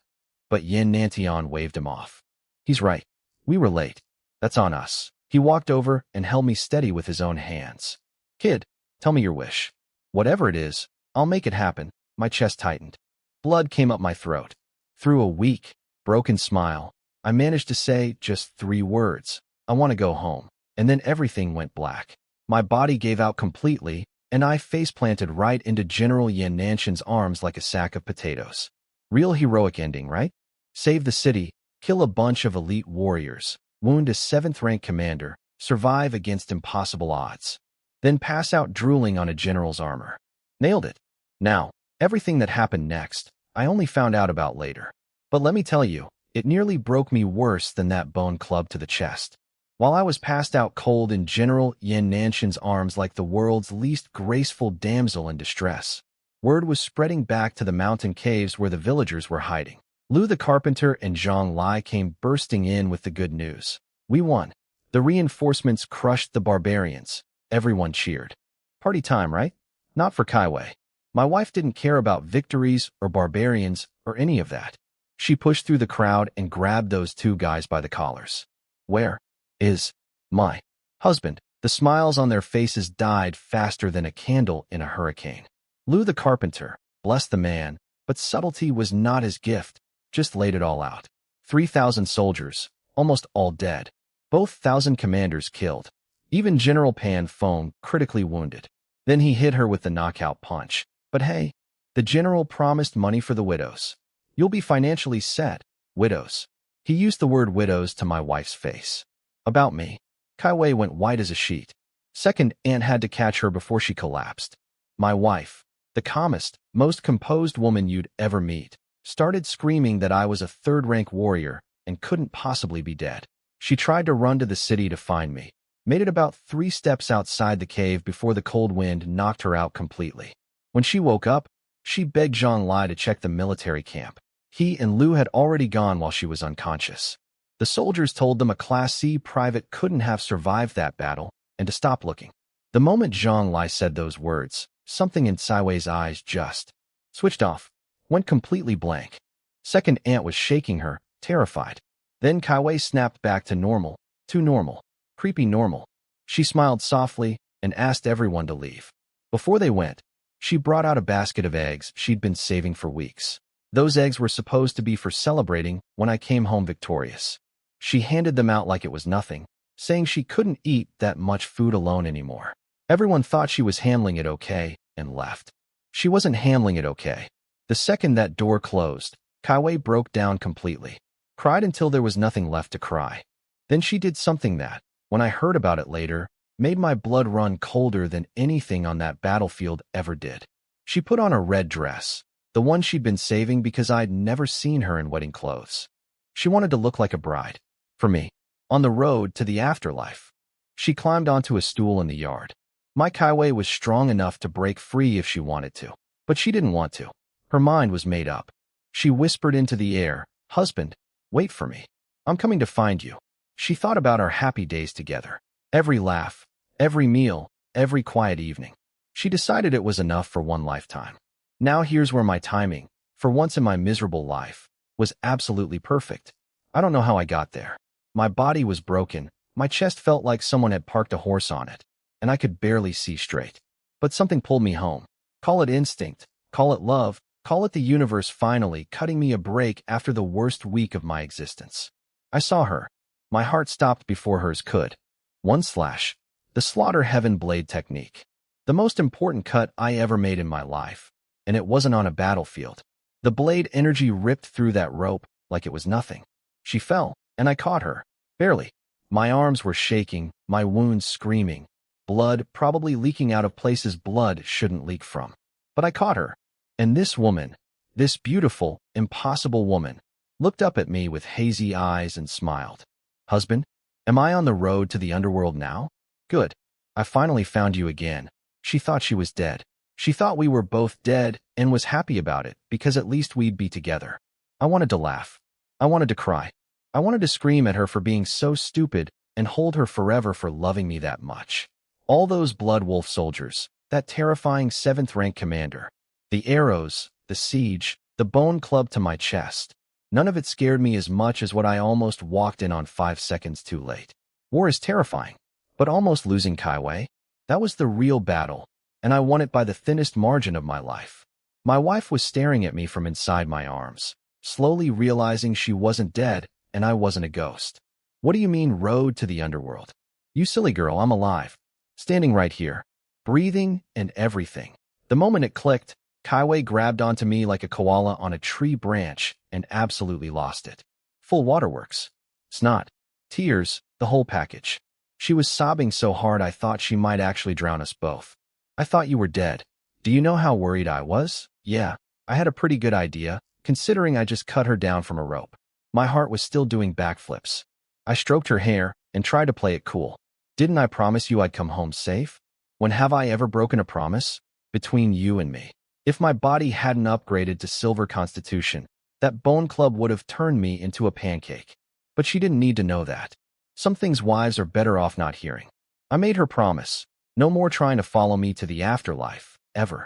But Yin Nantian waved him off. He's right. We were late. That's on us. He walked over and held me steady with his own hands. Kid, tell me your wish. Whatever it is, I'll make it happen. My chest tightened. Blood came up my throat. Through a weak, broken smile, I managed to say just 3 words. I want to go home. And then everything went black. My body gave out completely, and I face-planted right into General Yin Nanshan's arms like a sack of potatoes. Real heroic ending, right? Save the city, kill a bunch of elite warriors, wound a 7th-rank commander, survive against impossible odds. Then pass out drooling on a general's armor. Nailed it. Now, everything that happened next, I only found out about later. But let me tell you, It nearly broke me worse than that bone club to the chest. While I was passed out cold in General Yan Nanshan's arms like the world's least graceful damsel in distress, word was spreading back to the mountain caves where the villagers were hiding. Lu the carpenter and Zhang Lai came bursting in with the good news. We won. The reinforcements crushed the barbarians. Everyone cheered. Party time, right? Not for Kai Wei. My wife didn't care about victories or barbarians or any of that. She pushed through the crowd and grabbed those two guys by the collars. Where is my husband? The smiles on their faces died faster than a candle in a hurricane. Lu the carpenter, bless the man, but subtlety was not his gift, just laid it all out. 3,000 soldiers, almost all dead. Both 1,000 commanders killed. Even General Pan Feng critically wounded. Then he hit her with the knockout punch. But hey, the general promised money for the widows. You'll be financially set, widows. He used the word widows to my wife's face. About me, Kai Wei went white as a sheet. Second aunt had to catch her before she collapsed. My wife, the calmest, most composed woman you'd ever meet, started screaming that I was a third-rank warrior and couldn't possibly be dead. She tried to run to the city to find me, made it about 3 steps outside the cave before the cold wind knocked her out completely. When she woke up, she begged Zhang Lai to check the military camp. He and Lu had already gone while she was unconscious. The soldiers told them a Class C private couldn't have survived that battle and to stop looking. The moment Zhang Lai said those words, something in Kai Wei's eyes just switched off, went completely blank. Second aunt was shaking her, terrified. Then Kai Wei snapped back to normal, too normal, creepy normal. She smiled softly and asked everyone to leave. Before they went, she brought out a basket of eggs she'd been saving for weeks. Those eggs were supposed to be for celebrating when I came home victorious. She handed them out like it was nothing, saying she couldn't eat that much food alone anymore. Everyone thought she was handling it okay and left. She wasn't handling it okay. The second that door closed, Kai Wei broke down completely. Cried until there was nothing left to cry. Then she did something that, when I heard about it later, made my blood run colder than anything on that battlefield ever did. She put on a red dress, the one she'd been saving because I'd never seen her in wedding clothes. She wanted to look like a bride. For me. On the road to the afterlife. She climbed onto a stool in the yard. My Kai Wei was strong enough to break free if she wanted to, but she didn't want to. Her mind was made up. She whispered into the air, "Husband, wait for me. I'm coming to find you." She thought about our happy days together. Every laugh, every meal, every quiet evening. She decided it was enough for one lifetime. Now here's where my timing, for once in my miserable life, was absolutely perfect. I don't know how I got there. My body was broken, my chest felt like someone had parked a horse on it, and I could barely see straight. But something pulled me home. Call it instinct, call it love, call it the universe finally cutting me a break after the worst week of my existence. I saw her. My heart stopped before hers could. One slash. The Slaughter Heaven blade technique. The most important cut I ever made in my life. And it wasn't on a battlefield. The blade energy ripped through that rope like it was nothing. She fell, and I caught her. Barely. My arms were shaking, my wounds screaming. Blood probably leaking out of places blood shouldn't leak from. But I caught her. And this woman, this beautiful, impossible woman, looked up at me with hazy eyes and smiled. "Husband, am I on the road to the underworld now? Good. I finally found you again." She thought she was dead. She thought we were both dead and was happy about it because at least we'd be together. I wanted to laugh. I wanted to cry. I wanted to scream at her for being so stupid and hold her forever for loving me that much. All those Blood Wolf soldiers, that terrifying 7th rank commander, the arrows, the siege, the bone club to my chest. None of it scared me as much as what I almost walked in on 5 seconds too late. War is terrifying, but almost losing Kai Wei, that was the real battle, and I won it by the thinnest margin of my life. My wife was staring at me from inside my arms, slowly realizing she wasn't dead and I wasn't a ghost. "What do you mean road to the underworld? You silly girl, I'm alive. Standing right here. Breathing and everything." The moment it clicked, Kai Wei grabbed onto me like a koala on a tree branch and absolutely lost it. Full waterworks. Snot. Tears, the whole package. She was sobbing so hard I thought she might actually drown us both. "I thought you were dead. Do you know how worried I was?" Yeah, I had a pretty good idea, considering I just cut her down from a rope. My heart was still doing backflips. I stroked her hair and tried to play it cool. Didn't I promise you I'd come home safe? When have I ever broken a promise? Between you and me. If my body hadn't upgraded to silver constitution, that bone club would have turned me into a pancake. But she didn't need to know that. Some things wives are better off not hearing. I made her promise. No more trying to follow me to the afterlife, ever.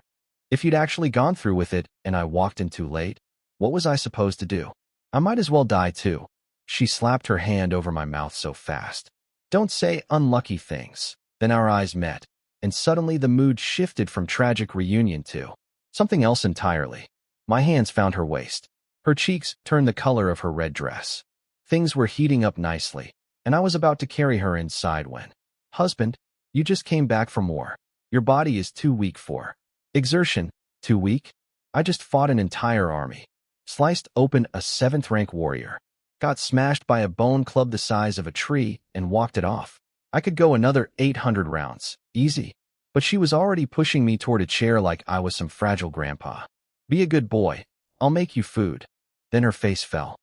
If you'd actually gone through with it and I walked in too late, what was I supposed to do? I might as well die too. She slapped her hand over my mouth so fast. Don't say unlucky things. Then our eyes met, and suddenly the mood shifted from tragic reunion to something else entirely. My hands found her waist. Her cheeks turned the color of her red dress. Things were heating up nicely, and I was about to carry her inside when, husband, you just came back from war. Your body is too weak for exertion. Too weak? I just fought an entire army. Sliced open a 7th-rank warrior. Got smashed by a bone club the size of a tree and walked it off. I could go another 800 rounds. Easy. But she was already pushing me toward a chair like I was some fragile grandpa. Be a good boy. I'll make you food. Then her face fell.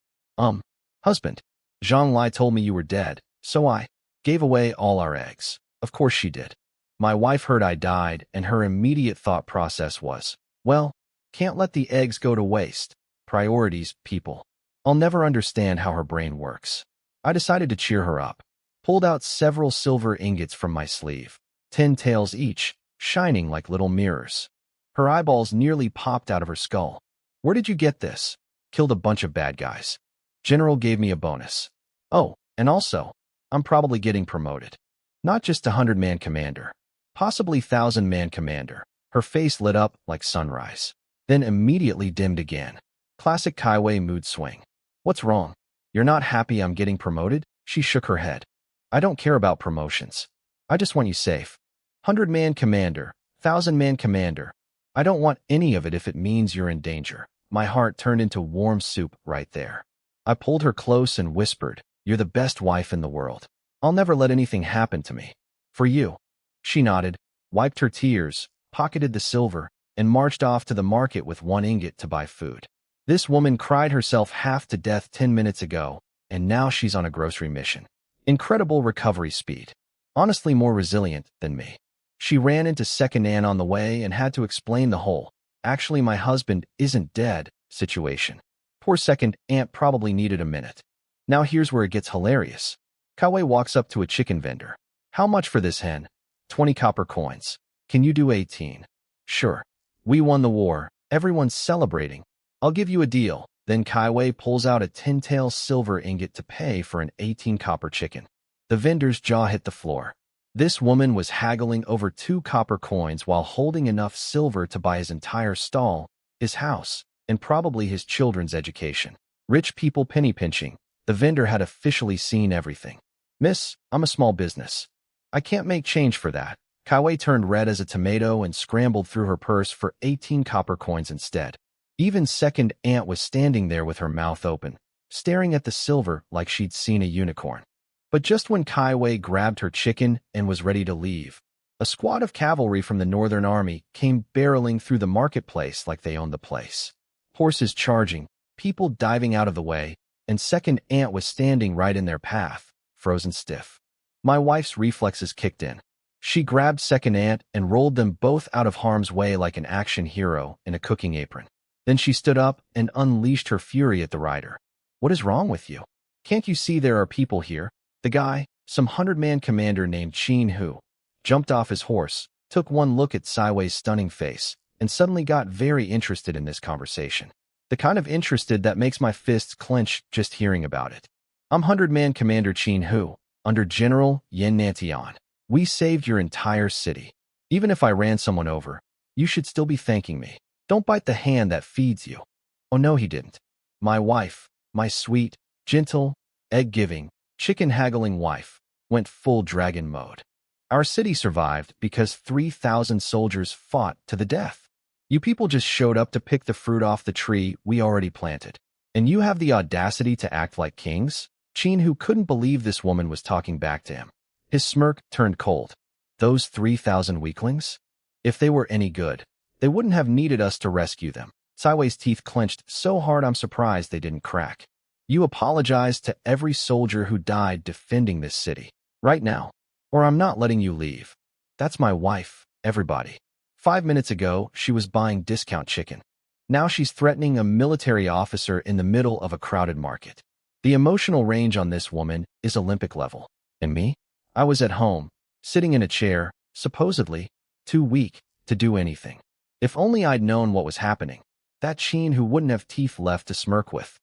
Husband, Zhang Lai told me you were dead, so I gave away all our eggs. Of course she did. My wife heard I died, and her immediate thought process was, well, can't let the eggs go to waste. Priorities, people. I'll never understand how her brain works. I decided to cheer her up. Pulled out several silver ingots from my sleeve, 10 taels each, shining like little mirrors. Her eyeballs nearly popped out of her skull. Where did you get this? Killed a bunch of bad guys. General gave me a bonus. Oh, and also, I'm probably getting promoted. Not just 100-man commander. Possibly 1,000-man commander. Her face lit up like sunrise. Then immediately dimmed again. Classic Kai Wei mood swing. What's wrong? You're not happy I'm getting promoted? She shook her head. I don't care about promotions. I just want you safe. 100-man commander, 1,000-man commander. I don't want any of it if it means you're in danger. My heart turned into warm soup right there. I pulled her close and whispered, you're the best wife in the world. I'll never let anything happen to me. For you. She nodded, wiped her tears, pocketed the silver, and marched off to the market with 1 ingot to buy food. This woman cried herself half to death 10 minutes ago, and now she's on a grocery mission. Incredible recovery speed. Honestly more resilient than me. She ran into Second Anne on the way and had to explain the whole, actually my husband isn't dead, situation. Poor Second Aunt probably needed a minute. Now here's where it gets hilarious. Kai Wei walks up to a chicken vendor. How much for this hen? 20 copper coins. Can you do 18? Sure. We won the war. Everyone's celebrating. I'll give you a deal. Then Kai Wei pulls out a 10-tael silver ingot to pay for an 18 copper chicken. The vendor's jaw hit the floor. This woman was haggling over 2 copper coins while holding enough silver to buy his entire stall, his house, and probably his children's education. Rich people penny pinching. The vendor had officially seen everything. Miss, I'm a small business. I can't make change for that. Kai Wei turned red as a tomato and scrambled through her purse for 18 copper coins instead. Even Second Aunt was standing there with her mouth open, staring at the silver like she'd seen a unicorn. But just when Kai Wei grabbed her chicken and was ready to leave, a squad of cavalry from the Northern Army came barreling through the marketplace like they owned the place. Horses charging, people diving out of the way, and Second Aunt was standing right in their path, frozen stiff. My wife's reflexes kicked in. She grabbed Second Aunt and rolled them both out of harm's way like an action hero in a cooking apron. Then she stood up and unleashed her fury at the rider. What is wrong with you? Can't you see there are people here? The guy, some 100-man commander named Qin Hu, jumped off his horse, took one look at Kai Wei's stunning face, and suddenly got very interested in this conversation. The kind of interested that makes my fists clench just hearing about it. I'm 100-man Commander Qin Hu, under General Yan Nantian. We saved your entire city. Even if I ran someone over, you should still be thanking me. Don't bite the hand that feeds you. Oh no, he didn't. My wife, my sweet, gentle, egg-giving, chicken-haggling wife, went full dragon mode. Our city survived because 3,000 soldiers fought to the death. You people just showed up to pick the fruit off the tree we already planted. And you have the audacity to act like kings? Qin Hu couldn't believe this woman was talking back to him. His smirk turned cold. Those 3,000 weaklings? If they were any good, they wouldn't have needed us to rescue them. Kai Wei's teeth clenched so hard I'm surprised they didn't crack. You apologize to every soldier who died defending this city. Right now. Or I'm not letting you leave. That's my wife, everybody. 5 minutes ago, she was buying discount chicken. Now she's threatening a military officer in the middle of a crowded market. The emotional range on this woman is Olympic level. And me? I was at home, sitting in a chair, supposedly, too weak to do anything. If only I'd known what was happening. That Sheen who wouldn't have teeth left to smirk with.